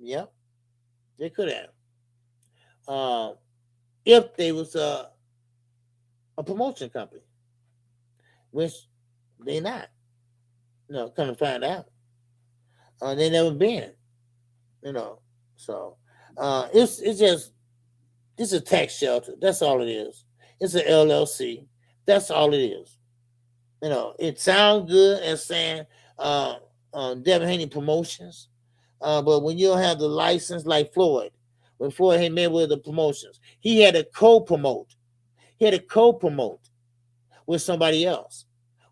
Yep, they could have. If they was a promotion company, which they not. No, come to find out. They never been, you know. So it's a tax shelter. That's all it is. It's an LLC. That's all it is. You know, it sounds good as saying Devin Haney Promotions, but when you don't have the license, like Floyd, when Floyd had met with the promotions, he had to co-promote. He had to co-promote with somebody else.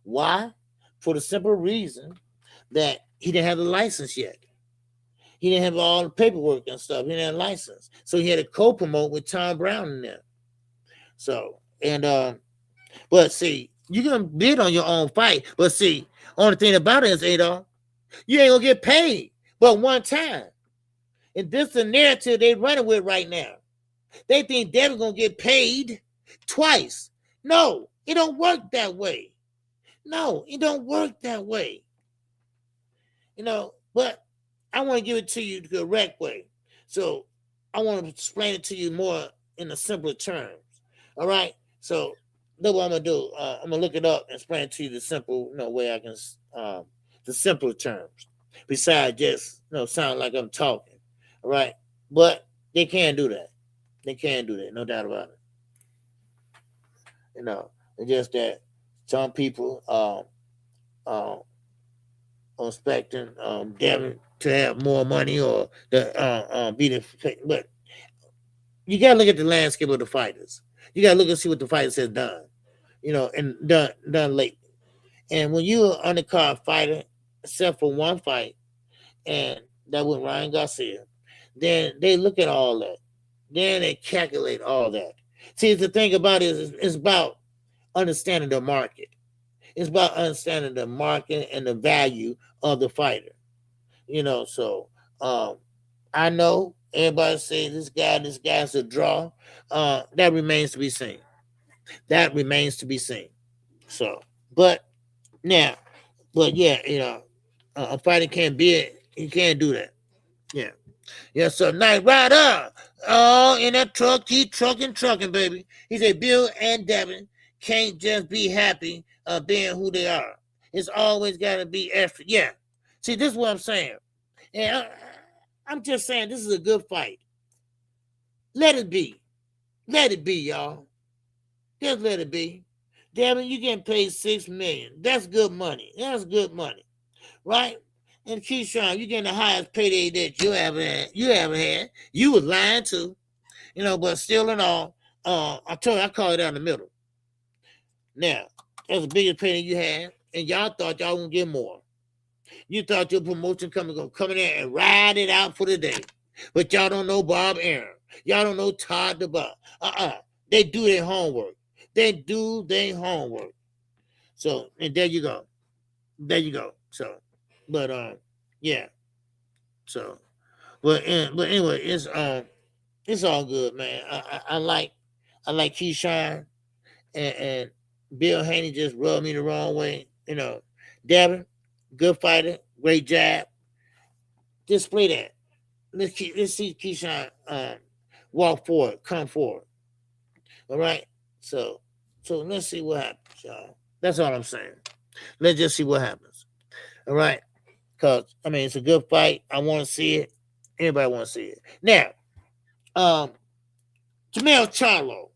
Why? For the simple reason that he didn't have the license yet. He didn't have all the paperwork and stuff. He didn't have a license. So he had to co-promote with Tom Brown in there. So, and but see, you can bid on your own fight. But see, only thing about it is, Adolf, you ain't gonna get paid but one time. And this is the narrative they running with right now. They think Devin's gonna get paid twice. No, it don't work that way. No, it don't work that way. You know, but I want to give it to you the correct way. So I want to explain it to you more in a simpler terms. All right. So that's what I'm gonna do. I'm gonna look it up and explain it to you the simple, way I can, the simpler terms. Besides just, sound like I'm talking. All right. But they can do that. They can do that. No doubt about it. It's just that some people are expecting Devin to have more money or to be the, but you gotta look at the landscape of the fighters. You gotta look and see what the fighters have done, and done lately. And when you're an undercard fighter, except for one fight, and that was Ryan Garcia, then they look at all that. Then they calculate all that. See, the thing about it is it's about understanding the market. It's about understanding the market and the value of the fighter. So I know everybody say this guy's a draw. That remains to be seen. That remains to be seen. So, but yeah, a fighter can't be it. He can't do that. Yeah. Yeah, so Night Rider. Oh, in that truck, keep trucking, baby. He said, Bill and Devin can't just be happy being who they are. It's always got to be extra. Yeah. See, this is what I'm saying. And I'm just saying this is a good fight. Let it be. Let it be, y'all. Just let it be. Devin, you getting paid $6 million. That's good money. That's good money. Right? And Keyshawn, you getting the highest payday that you ever had. You was lying too. But still in all, I told you I call it out in the middle. Now, that's the biggest payday you had, and y'all thought y'all gonna get more. You thought your promotion company gonna come in there and ride it out for the day. But y'all don't know Bob Aaron. Y'all don't know Todd the Buck. They do their homework. So, and there you go. So, but yeah. So, but anyway, it's all good, man. I like Keyshawn and Bill Haney just rubbed me the wrong way. Devin, good fighter, great jab. Display that. Let's see Keyshawn walk forward, come forward. All right. So let's see what happens, y'all. That's all I'm saying. Let's just see what happens. All right. Because it's a good fight. I want to see it. Everybody want to see it. Now, Jamal Charlo.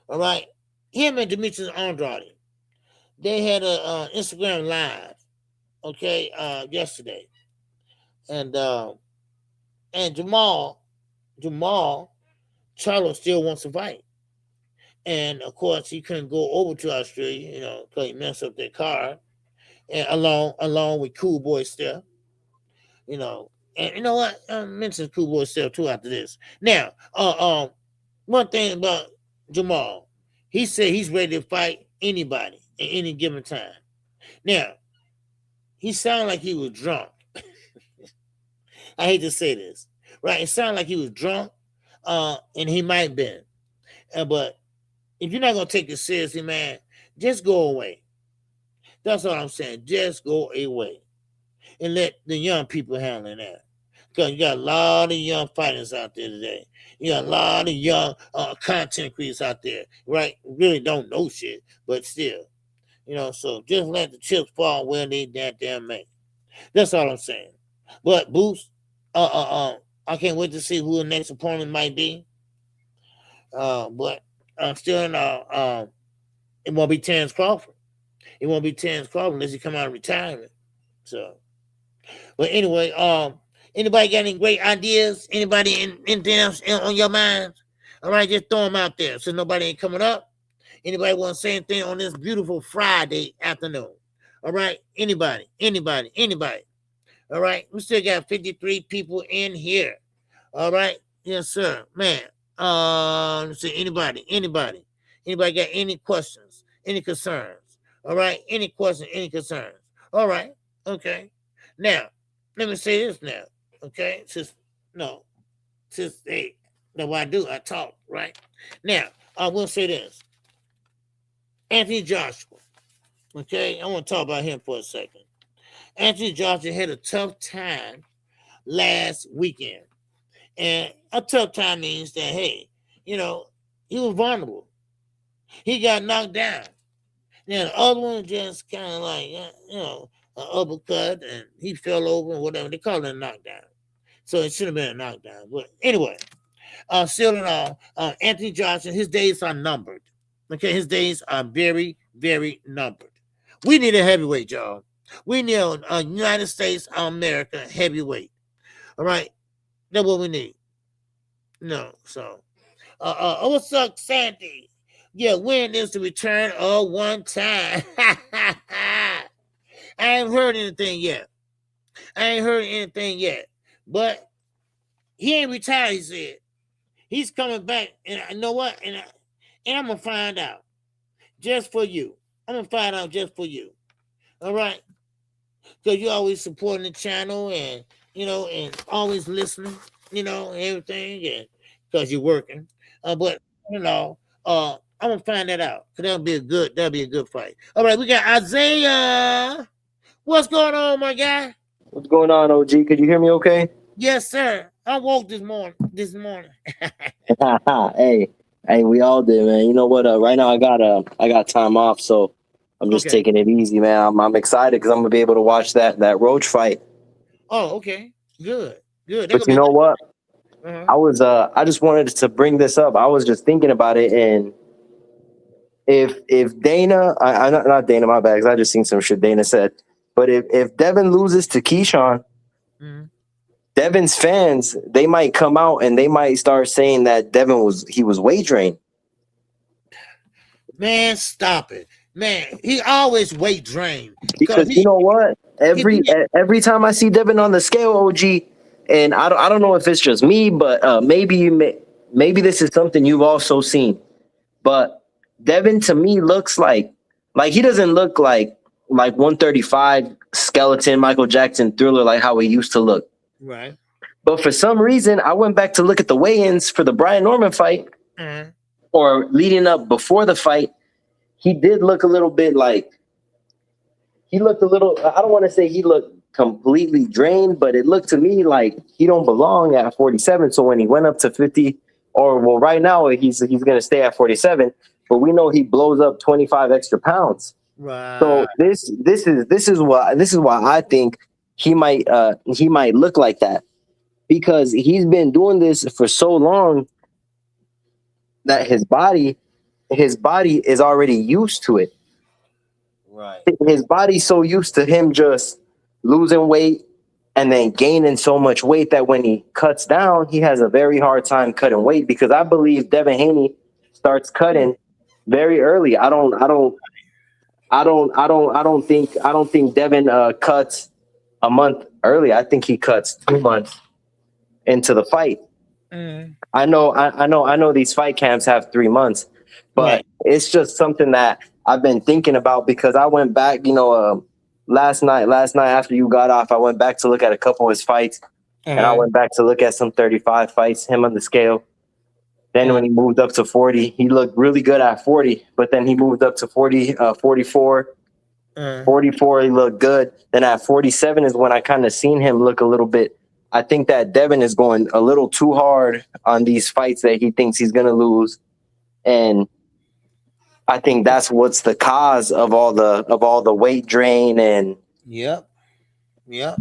All right. Him and Demetrius Andrade. They had a Instagram live, okay, yesterday. And Jamal Charlo still wants to fight. And of course he couldn't go over to Australia, because he messed up their car. And along with Cool Boy Steph. And you know what? I mentioned Cool Boy Steph too after this. Now, one thing about Jamal, he said he's ready to fight anybody at any given time. Now, he sounded like he was drunk. I hate to say this, right? It sounded like he was drunk, and he might have been. But if you're not gonna take it seriously, man, just go away. That's all I'm saying. Just go away and let the young people handle that. Because you got a lot of young fighters out there today. You got a lot of young content creators out there, right? Really don't know shit, but still, so just let the chips fall where they damn make. That's all I'm saying. But Boost, I can't wait to see who the next opponent might be. But still, it won't be Terrence Crawford. It won't be Terrence Crawford unless he come out of retirement. So, but anyway, anybody got any great ideas? Anybody anything else on your minds? All right, just throw them out there. So nobody ain't coming up. Anybody want to say anything on this beautiful Friday afternoon? All right, anybody. All right, we still got 53 people in here. All right, yes, sir, man. Let's see, anybody got any questions, any concerns? All right, any questions, any concerns? All right, okay. Now, let me say this now, okay? Hey, that's what I do. I talk, right? Now, I will say this. Anthony Joshua, okay? I want to talk about him for a second. Anthony Joshua had a tough time last weekend. And a tough time means that, hey, he was vulnerable. He got knocked down. Now, the other one just kind of like, an uppercut, and he fell over and whatever. They call it a knockdown. So it should have been a knockdown. But anyway, still in all, Anthony Johnson, his days are numbered. Okay, his days are very, very numbered. We need a heavyweight, y'all. We need a United States of America heavyweight. All right? That's what we need. No, so. What's up, Sandy? Yeah, when is the return of one time? I ain't heard anything yet. But he ain't retired, he said. He's coming back. And I know what? And I'm going to find out. Just for you. I'm going to find out just for you. All right? Because you're always supporting the channel and, and always listening, and everything. And because you're working. But, I'm gonna find that out. Cause that'll be a good fight. All right, we got Isaiah. What's going on, my guy? What's going on, OG? Could you hear me okay? Yes, sir. I woke this morning. Hey, we all did, man. You know what? Right now I got time off, so I'm just Okay. taking it easy, man. I'm excited because I'm gonna be able to watch that Roach fight. Oh, okay. Good. But you know what? Uh-huh. I just wanted to bring this up. I was just thinking about it, and if Dana, I not Dana, my bad, 'cause I just seen some shit Dana said. But if Devin loses to Keyshawn, Mhm. Devin's fans, they might come out and they might start saying that Devin was wagering. Man, stop it. Man, he always weight drained. Because you know what? Every time I see Devin on the scale, OG, and I don't know if it's just me, but maybe this is something you've also seen. But Devin to me looks like he doesn't look like 135 skeleton Michael Jackson Thriller like how he used to look. Right. But for some reason, I went back to look at the weigh-ins for the Brian Norman fight, or leading up before the fight. He did look a little bit like I don't want to say he looked completely drained, but it looked to me like he don't belong at 47. So when he went up to 50, right now he's going to stay at 47, but we know he blows up 25 extra pounds. Right. So this is why I think he might look like that, because he's been doing this for so long that his body is already used to it. Right. His body's so used to him just losing weight and then gaining so much weight that when he cuts down, he has a very hard time cutting weight, because I believe Devin Haney starts cutting very early. I don't think Devin cuts a month early. I think he cuts 2 months into the fight. I know these fight camps have 3 months, but it's just something that I've been thinking about, because I went back, last night after you got off, I went back to look at a couple of his fights, and I went back to look at some 35 fights, him on the scale. Then when he moved up to 40, he looked really good at 40, but then he moved up to 44, 44, he looked good. Then at 47 is when I kind of seen him look a little bit. I think that Devin is going a little too hard on these fights that he thinks he's going to lose. And I think that's what's the cause of all the weight drain. And Yep. Yeah,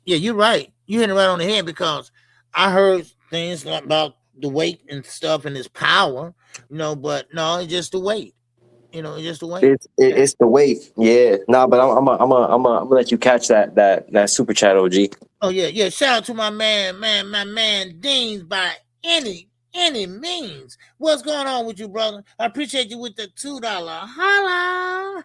you're right. You hit it right on the head, because I heard things about the weight and stuff and his power, but no, it's just the weight. It's just the weight. It's the weight. Yeah. No, but I'm gonna let you catch that super chat, OG. Oh yeah. Shout out to my man Dean by any means. What's going on with you, brother? I appreciate you with the $2. Holla.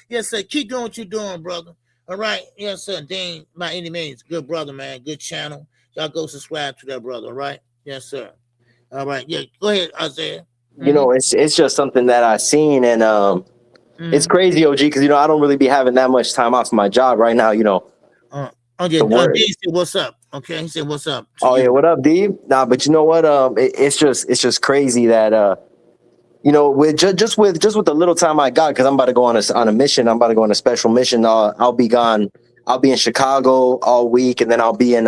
Yes, sir. Keep doing what you're doing, brother. All right. Yes, sir. Dean, by any means. Good brother, man. Good channel. Y'all go subscribe to that brother, all right? Yes, sir. All right. Yeah, go ahead, Isaiah. It's just something that I've seen, and it's crazy, OG, because I don't really be having that much time off my job right now. Dean said, what's up? Okay, he said, what's up? Yeah, what up, D? Nah, but you know what? It's just crazy that with just with the little time I got, because I'm about to go on a mission. I'm about to go on a special mission. I'll be gone. I'll be in Chicago all week, and then I'll be in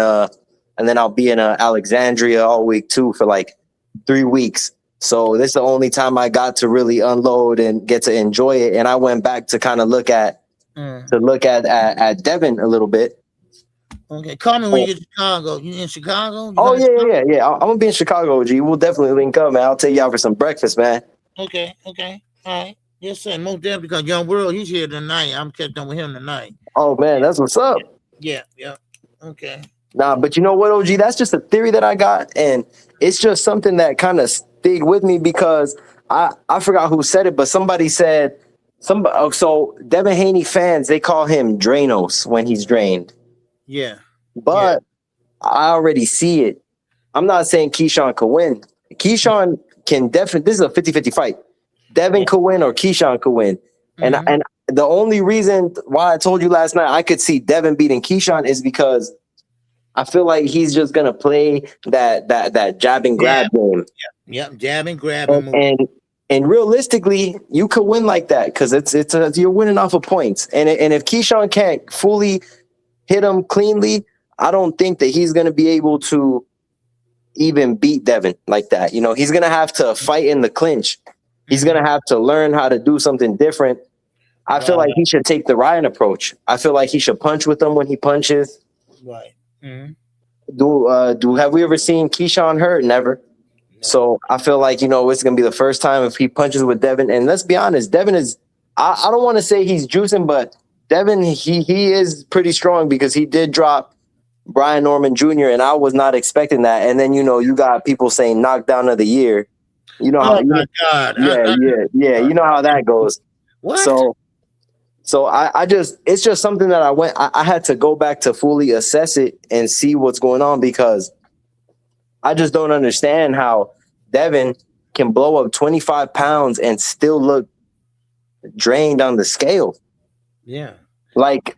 Alexandria all week too for like 3 weeks. So this is the only time I got to really unload and get to enjoy it. And I went back to kind of look at Devin a little bit. Okay, call me when you get to Chicago. You in Chicago? Yeah. I'm gonna be in Chicago, G. We'll definitely link up, man. I'll take you out for some breakfast, man. Okay. All right. Yes, sir. Most definitely, because Young World, he's here tonight. I'm catching up with him tonight. Oh man, that's what's up. Yeah. Okay. Nah, but you know what, OG? That's just a theory that I got, and it's just something that kind of stayed with me, because I forgot who said it, but somebody said so Devin Haney fans, they call him Drainos when he's drained. Yeah. But I already see it. I'm not saying Keyshawn could win. Keyshawn can definitely, this is a 50-50 fight. Devin could win or Keyshawn could win. And the only reason why I told you last night I could see Devin beating Keyshawn is because I feel like he's just gonna play that jab and grab game. Yep, jab and grab. And realistically, you could win like that because you're winning off of points. And if Keyshawn can't fully hit him cleanly, I don't think that he's going to be able to even beat Devin like that. You know, he's going to have to fight in the clinch. He's going to have to learn how to do something different. I feel like he should take the Ryan approach. I feel like he should punch with him when he punches. Right. Have we ever seen Keyshawn hurt? Never. So I feel like, you know, it's going to be the first time if he punches with Devin. And let's be honest, Devin is, I don't want to say he's juicing, but Devin, he is pretty strong because he did drop Brian Norman Jr. and I was not expecting that. And then, you know, you got people saying knockdown of the year. You know how, God. Yeah. You know how that goes. What? So I just, it's just something that I had to go back to fully assess it and see what's going on because I just don't understand how Devin can blow up 25 pounds and still look drained on the scale. Yeah. Like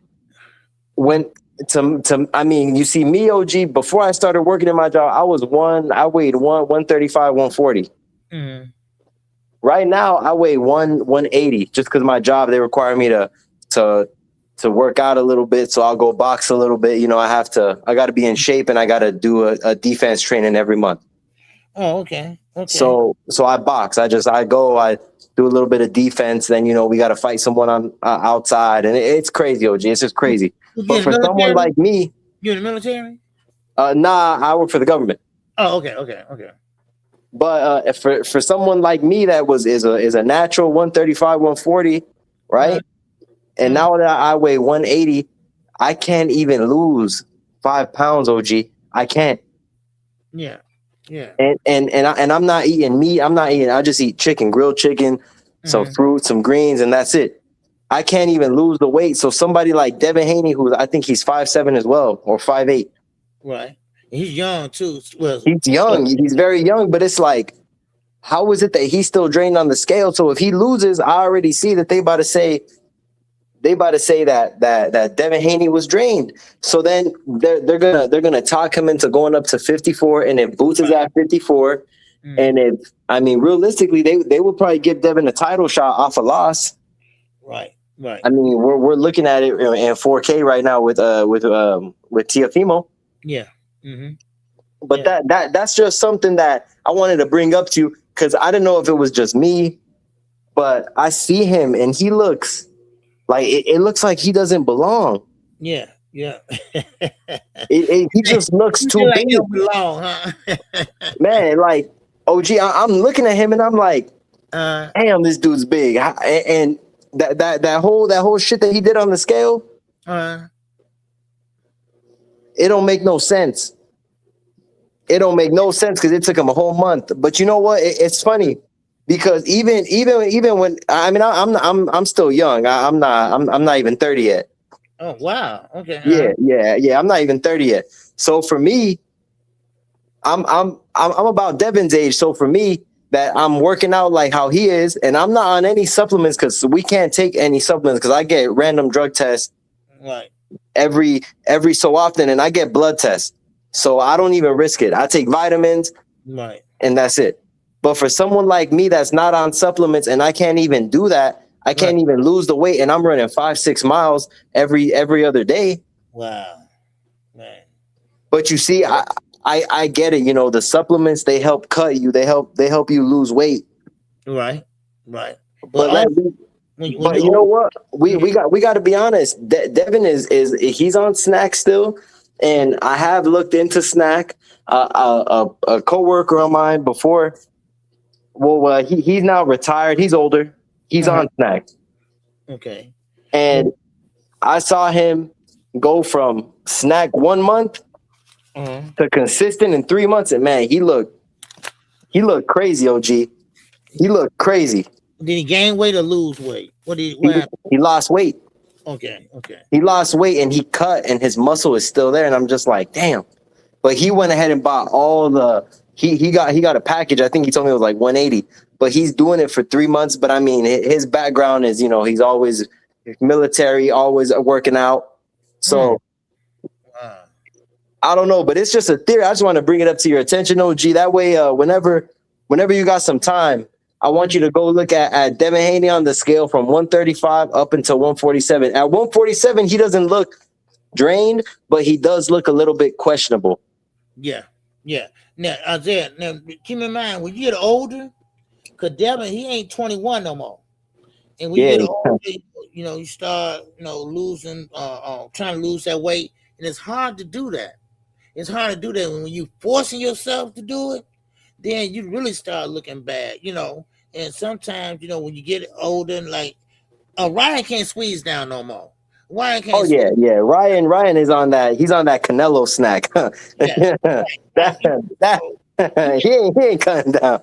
I mean, you see me, OG, before I started working in my job, I weighed 135, 140. Mm-hmm. Right now, I weigh 180 just because my job, they require me to work out a little bit. So I'll go box a little bit. You know, I got to be in shape and I got to do a defense training every month. Oh, okay. So I box. I do a little bit of defense. Then, you know, we got to fight someone on outside and it's crazy, OG. It's just crazy. But for someone like me, you in the military? Nah, I work for the government. Oh, okay. But for someone like me that is a natural 135, 140, right? And now that I weigh 180, I can't even lose 5 pounds, OG. I can't. Yeah. And I'm not eating meat. I just eat chicken, grilled chicken, some fruit, some greens, and that's it. I can't even lose the weight. So somebody like Devin Haney, who I think he's 5'7" as well, or 5'8". Right. He's young too. Well, he's young. He's very young, but it's like, how is it that he's still drained on the scale? So if he loses, I already see that they about to say that Devin Haney was drained. So then they're gonna talk him into going up to 54, and if Boots is at 54, and realistically, they will probably give Devin a title shot off a loss. Right. I mean, we're looking at it in 4K right now with Teofimo. Yeah. Mm-hmm. But that's just something that I wanted to bring up to you because I didn't know if it was just me, but I see him and he looks like it looks like he doesn't belong. Yeah. He just looks too like big. He don't belong, huh? Man, like OG, I'm looking at him and I'm like, damn, this dude's big. And that whole shit that he did on the scale, it don't make no sense. It don't make no sense because it took him a whole month. But you know what? It's funny because even when I'm still young. I'm not even 30 yet. Oh wow. Okay. Yeah. I'm not even 30 yet. So for me, I'm about Devin's age. So for me, that I'm working out like how he is, and I'm not on any supplements because we can't take any supplements because I get random drug tests every so often, and I get blood tests. So I don't even risk it. I take vitamins, and that's it. But for someone like me that's not on supplements and I can't even do that, I can't even lose the weight, and I'm running 5-6 miles every other day. Wow, man. But you see, I get it. You know, the supplements, they help cut you. They help you lose weight. Right. But you know what? We got to be honest. Devin is he's on snack still, and I have looked into snack. A coworker of mine before. Well, he's now retired. He's older. He's on snack. Okay. And I saw him go from snack 1 month to consistent in 3 months, and man, he looked crazy, OG. He looked crazy. Did he gain weight or lose weight? What happened? He lost weight. Okay. He lost weight and he cut, and his muscle is still there, and I'm just like, damn. But he went ahead and bought all the he got a package. I think he told me it was like 180. But he's doing it for 3 months. But I mean, his background is, you know, he's always military, always working out. So I don't know, but it's just a theory. I just want to bring it up to your attention, OG. That way, whenever you got some time, I want you to go look at Devin Haney on the scale from 135 up until 147. At 147, he doesn't look drained, but he does look a little bit questionable. Yeah. Now, Isaiah, keep in mind, when you get older, because Devin, he ain't 21 no more. And when you get older, you start, losing, trying to lose that weight. And it's hard to do that. It's hard to do that when you forcing yourself to do it. Then you really start looking bad, And sometimes, when you get older, and like, Ryan can't squeeze down no more. Ryan can't. Yeah. Ryan is on that. He's on that Canelo snack. He ain't cutting down.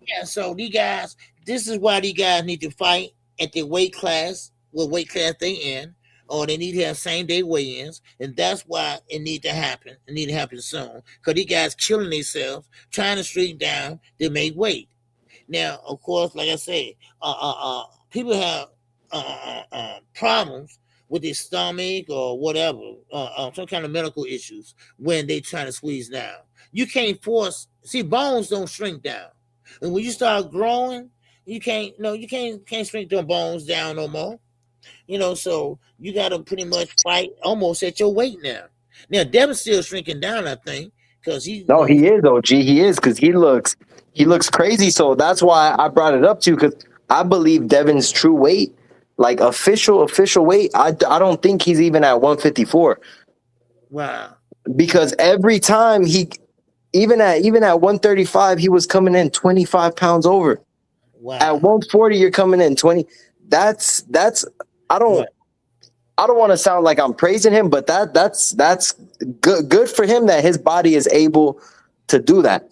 Yeah. So these guys, this is why these guys need to fight at their weight class, what weight class they in, or they need to have same day weigh-ins, and that's why it need to happen. It need to happen soon, because these guys killing themselves trying to shrink down to make weight. Now, of course, like I said, people have problems with their stomach or whatever, some kind of medical issues when they trying to squeeze down. You can't force. See, bones don't shrink down, and when you start growing, you can't shrink them bones down no more. So you got to pretty much fight almost at your weight now. Now, Devin's still shrinking down, I think, because he. No, he is, OG. He is, because he looks crazy. So that's why I brought it up to you, because I believe Devin's true weight, like official weight, I don't think he's even at 154. Wow. Because every time even at 135, he was coming in 25 pounds over. Wow. At 140, you're coming in 20. That's I don't want to sound like I'm praising him, but that's good for him that his body is able to do that.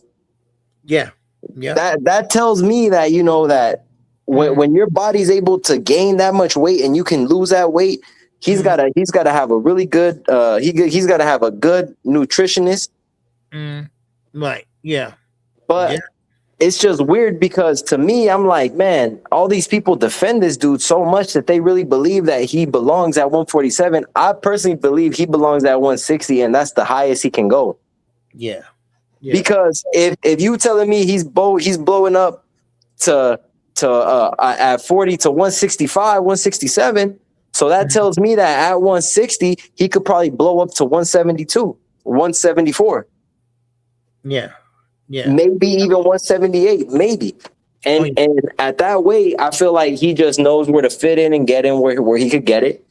Yeah. That tells me that that when your body's able to gain that much weight and you can lose that weight, he's gotta have a really good he's gotta have a good nutritionist. Right. Yeah. But it's just weird, because to me, I'm like, man, all these people defend this dude so much that they really believe that he belongs at 147. I personally believe he belongs at 160, and that's the highest he can go. Yeah. Because if you telling me he's blowing up to at 40 to 165, 167, so that tells me that at 160 he could probably blow up to 172, 174. Yeah. Maybe even 178, maybe. And at that weight, I feel like he just knows where to fit in and get in where he could get it.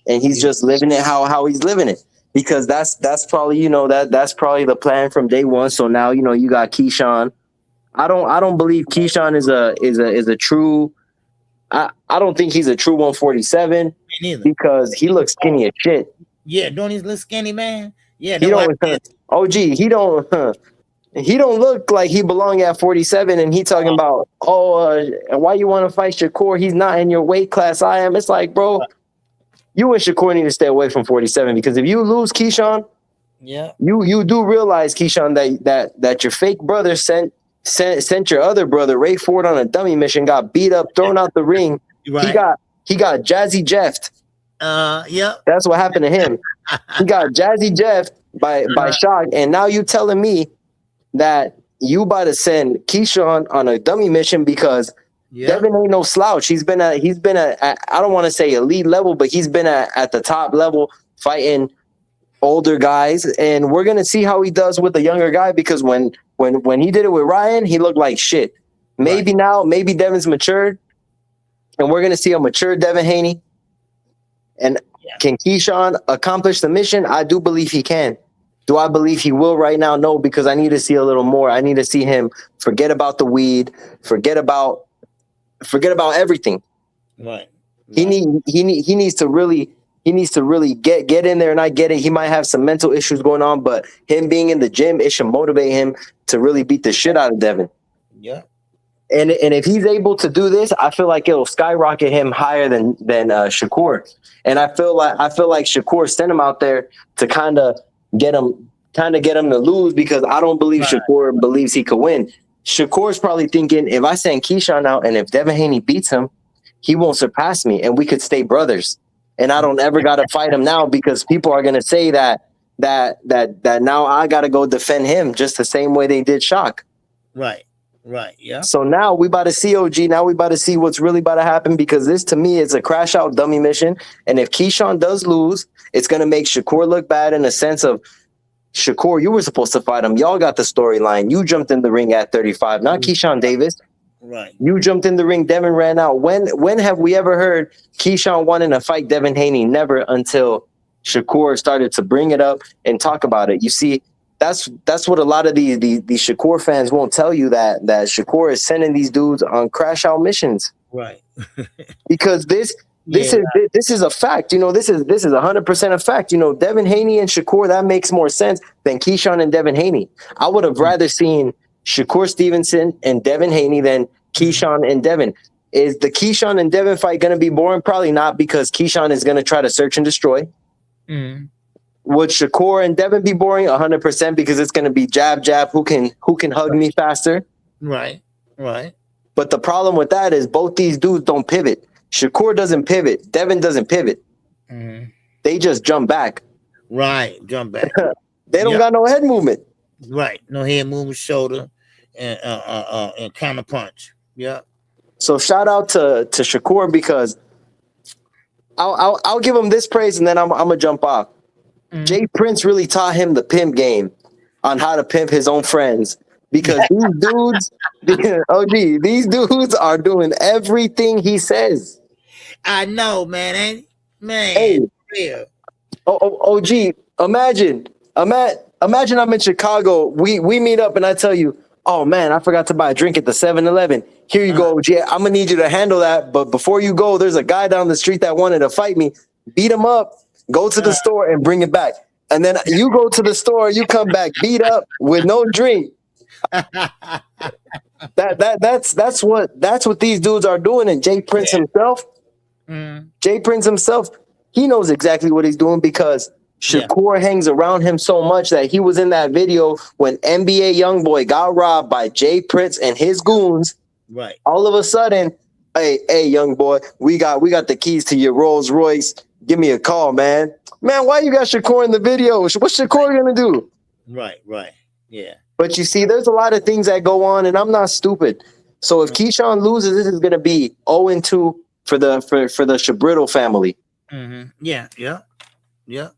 And he's just living it how he's living it. Because that's probably, that's probably the plan from day one. So now, you got Keyshawn. I don't believe Keyshawn is a true I don't think he's a true 147. Me neither. Because he looks skinny as shit. Yeah, don't he look skinny, man? Yeah, he don't look like he belong at 47, and he talking about, why you want to fight Shakur? He's not in your weight class. I am. It's like, bro, you and Shakur need to stay away from 47, because if you lose Keyshawn, you do realize, Keyshawn, that your fake brother sent your other brother Ray Ford on a dummy mission, got beat up, thrown out the ring. Right. He got Jazzy Jeffed. That's what happened to him. He got Jazzy Jeffed by Shock, and now you telling me that you about to send Keyshawn on a dummy mission, because Devin ain't no slouch. He's been at I don't want to say elite level, but he's been at the top level fighting older guys, and we're gonna see how he does with the younger guy, because when he did it with Ryan, he looked like shit. Maybe now, maybe Devin's matured, and we're gonna see a mature Devin Haney. And can Keyshawn accomplish the mission? I do believe he can. Do I believe he will right now? No, because I need to see a little more. I need to see him forget about the weed, forget about everything. Right. He needs to really get in there, and I get it. He might have some mental issues going on, but him being in the gym, it should motivate him to really beat the shit out of Devin. Yeah. And if he's able to do this, I feel like it'll skyrocket him higher than Shakur. And I feel like Shakur sent him out there to kind of get him to lose, because I don't believe Shakur believes he could win. Shakur's probably thinking, if I send Keyshawn out and if Devin Haney beats him, he won't surpass me and we could stay brothers. And I don't ever got to fight him now, because people are going to say that now I got to go defend him just the same way they did Shock. Right. Right. Yeah. So now we about to see OG. Now we about to see what's really about to happen, because this to me is a crash out dummy mission. And if Keyshawn does lose, it's gonna make Shakur look bad in a sense of, Shakur, you were supposed to fight him. Y'all got the storyline. You jumped in the ring at 35, not Keyshawn Davis. Right. You jumped in the ring. Devin ran out. When have we ever heard Keyshawn wanting to fight Devin Haney? Never, until Shakur started to bring it up and talk about it. You see, that's what a lot of these Shakur fans won't tell you, that Shakur is sending these dudes on crash out missions. Right. Because this is a fact. You know, this is 100% a fact. You know, Devin Haney and Shakur, that makes more sense than Keyshawn and Devin Haney. I would have rather seen Shakur Stevenson and Devin Haney than Keyshawn and Devin. Is the Keyshawn and Devin fight going to be boring? Probably not, because Keyshawn is going to try to search and destroy. Would Shakur and Devin be boring? 100%, because it's going to be jab, jab. Who can hug me faster? Right. Right. But the problem with that is both these dudes don't pivot. Shakur doesn't pivot. Devin doesn't pivot. They just jump back. Right. Jump back. They don't got no head movement. Right. No head movement, shoulder, and counter punch. Yeah. So shout out to Shakur, because I'll give him this praise, and then I'm gonna jump off. Jay Prince really taught him the pimp game on how to pimp his own friends, because these dudes, these dudes are doing everything he says. I know, man. Hey. Yeah. OG, imagine I'm in Chicago. We meet up, and I tell you, oh man, I forgot to buy a drink at the 7-Eleven. Here you go, OG. I'm gonna need you to handle that. But before you go, there's a guy down the street that wanted to fight me. Beat him up. Go to the store and bring it back. And then you go to the store, you come back beat up with no drink. That's what these dudes are doing. And Jay Prince himself, he knows exactly what he's doing, because Shakur hangs around him so much that he was in that video when NBA YoungBoy got robbed by Jay Prince and his goons. Right. All of a sudden, hey, young boy, we got the keys to your Rolls Royce. Give me a call, man. Man, why you got Shakur in the video? What's Shakur gonna do? Right. Yeah. But you see, there's a lot of things that go on, and I'm not stupid. So if Keyshawn loses, this is gonna be 0-2 for the Shabriddle family. Yeah.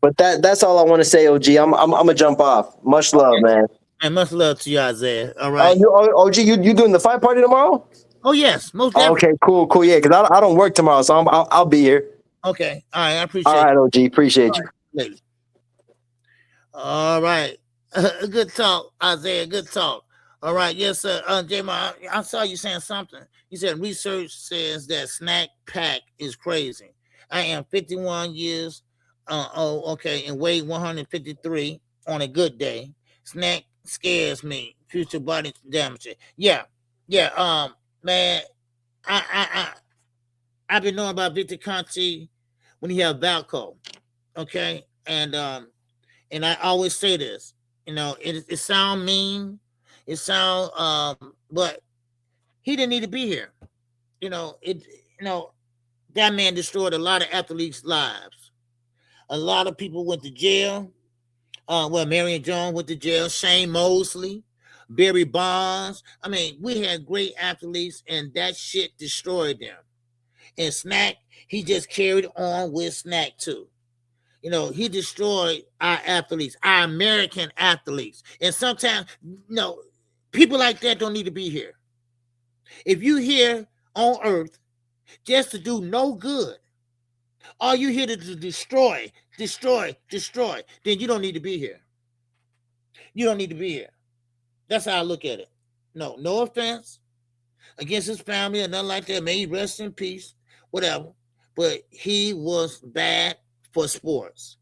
But that's all I want to say, OG. I'm gonna jump off. Much love, man. And much love to you, Isaiah. All right. OG, you doing the fight party tomorrow? Oh yes, most definitely. Okay, cool. Yeah, because I don't work tomorrow, so I'll be here. Okay. All right. I appreciate it. All right, OG. Appreciate you. Later. All right. Good talk, Isaiah. Good talk. All right. Yes, sir. J-Ma, I saw you saying something. You said research says that snack pack is crazy. I am 51 years old, okay, and weigh 153 on a good day. Snack scares me. Future body damage. Yeah. Man, I've been knowing about Victor Conti when he had Valco, okay, and I always say this, you know, it sound mean, it sound but he didn't need to be here, that man destroyed a lot of athletes' lives. A lot of people went to jail. Marion Jones went to jail. Shane Mosley, Barry Bonds. I mean, we had great athletes, and that shit destroyed them. And Snack, he just carried on with Snack too. He destroyed our athletes, our American athletes. And sometimes, people like that don't need to be here. If you here on earth just to do no good, all you here to destroy, then you don't need to be here. You don't need to be here. That's how I look at it. No offense against his family or nothing like that. May he rest in peace, whatever. But he was bad for sports.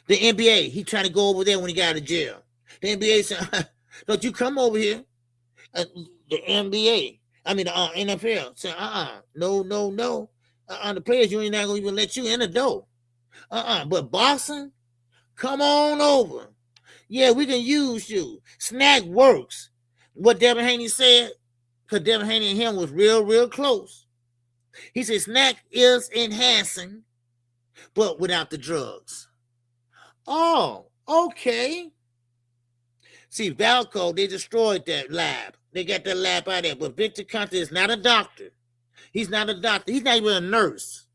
The NBA, he trying to go over there when he got out of jail. The NBA said, don't you come over here. The NBA, the NFL said, no. The players union not going to even let you in the door. But boxing, come on over. Yeah, we can use you. Snack works. What Devin Haney said, because Devin Haney and him was real close. He said Snack is enhancing, but without the drugs. Oh, okay. See, Valco, they destroyed that lab. They got that lab out there. But Victor Conte is not a doctor. He's not a doctor. He's not even a nurse.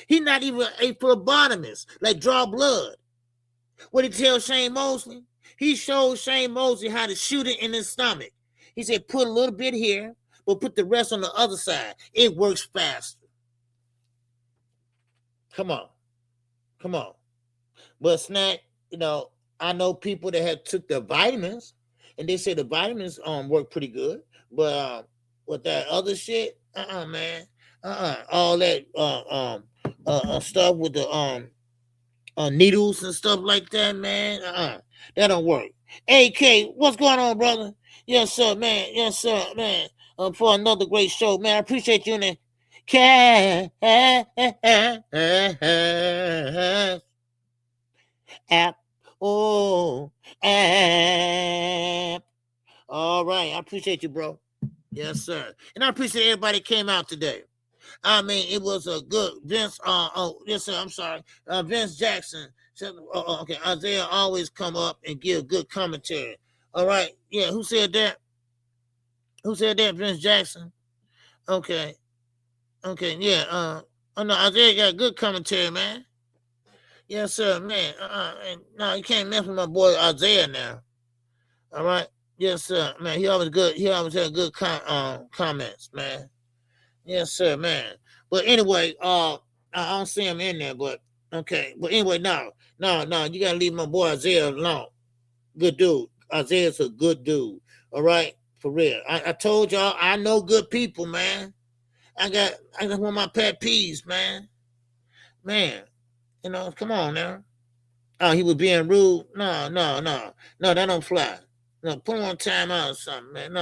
He's not even a phlebotomist, like draw blood. What did he tell Shane Mosley? He showed Shane Mosley how to shoot it in his stomach. He said, put a little bit here, but put the rest on the other side. It works faster. Come on. Come on. But Snack, you know, I know people that have took the vitamins, and they say the vitamins work pretty good. But with that other shit, man. All that stuff with the needles and stuff like that, man. That don't work. AK, what's going on, brother? Yes, sir, man. Yes, sir, man. For another great show, man. I appreciate you in the app. Oh, app. All right. I appreciate you, bro. Yes, sir. And I appreciate everybody that came out today. I mean, it was a good Vince. Yes, sir. I'm sorry. Vince Jackson said, okay. Isaiah always come up and give good commentary. All right. Yeah. Who said that? Who said that? Vince Jackson. Okay. Okay. Yeah. Oh no, Isaiah got good commentary, man. Yes, sir, man. No, you can't mess with my boy Isaiah now. All right. Yes, sir, man. He always good. He always had good comments, man. Yes, sir, man. But anyway, I don't see him in there, but okay. But anyway, no. You gotta leave my boy Isaiah alone. Good dude. Isaiah's a good dude. All right, for real. I told y'all I know good people, man. I got one of my pet peeves, man. Man, you know, come on now. Oh, he was being rude. No, that don't fly. No, put him on timeout or something, man.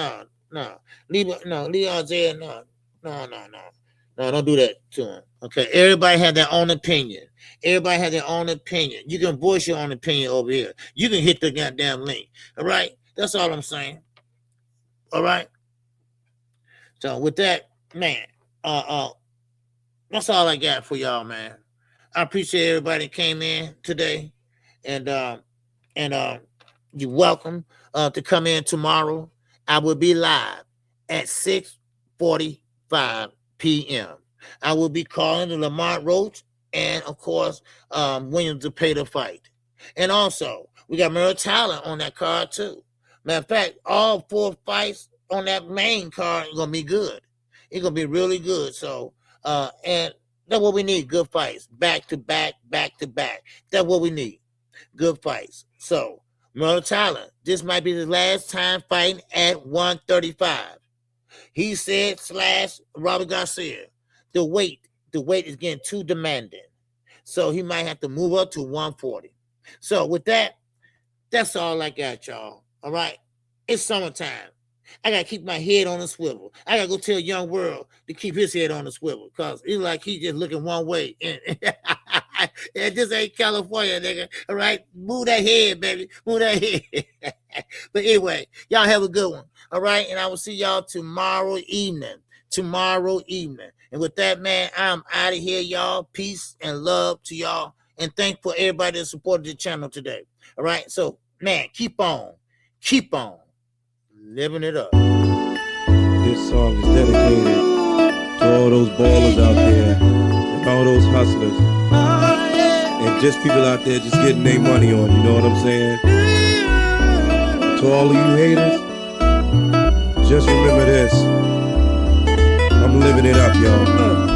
No. Leave Isaiah. No, don't do that to him. Okay, everybody had their own opinion. You can voice your own opinion over here. You can hit the goddamn link. All right, that's all I'm saying. All right. So with that, man, that's all I got for y'all, man. I appreciate everybody that came in today, and you're welcome to come in tomorrow. I will be live at 6:45 p.m. I will be calling the Lamont Roach and, of course, William Zepeda fight. And also, we got Merrill Tyler on that card, too. Matter of fact, all 4 fights on that main card are going to be good. It's going to be really good. So, and that's what we need, good fights. Back to back. That's what we need, good fights. So, Merrill Tyler, this might be the last time fighting at 135. He said / Robert Garcia, the weight is getting too demanding. So he might have to move up to 140. So with that, that's all I got, y'all. All right? It's summertime. I got to keep my head on the swivel. I got to go tell Young World to keep his head on the swivel because it's like he's just looking one way. And this ain't California, nigga. All right? Move that head, baby. Move that head. But anyway, y'all have a good one. All right? And I will see y'all tomorrow evening. And with that, man, I'm out of here, y'all. Peace and love to y'all. And thank for everybody that supported the channel today. All right? So, man, keep on living it up. This song is dedicated to all those ballers out there and all those hustlers and just people out there just getting their money on, you know what I'm saying? To all of you haters, just remember this. I'm living it up, y'all.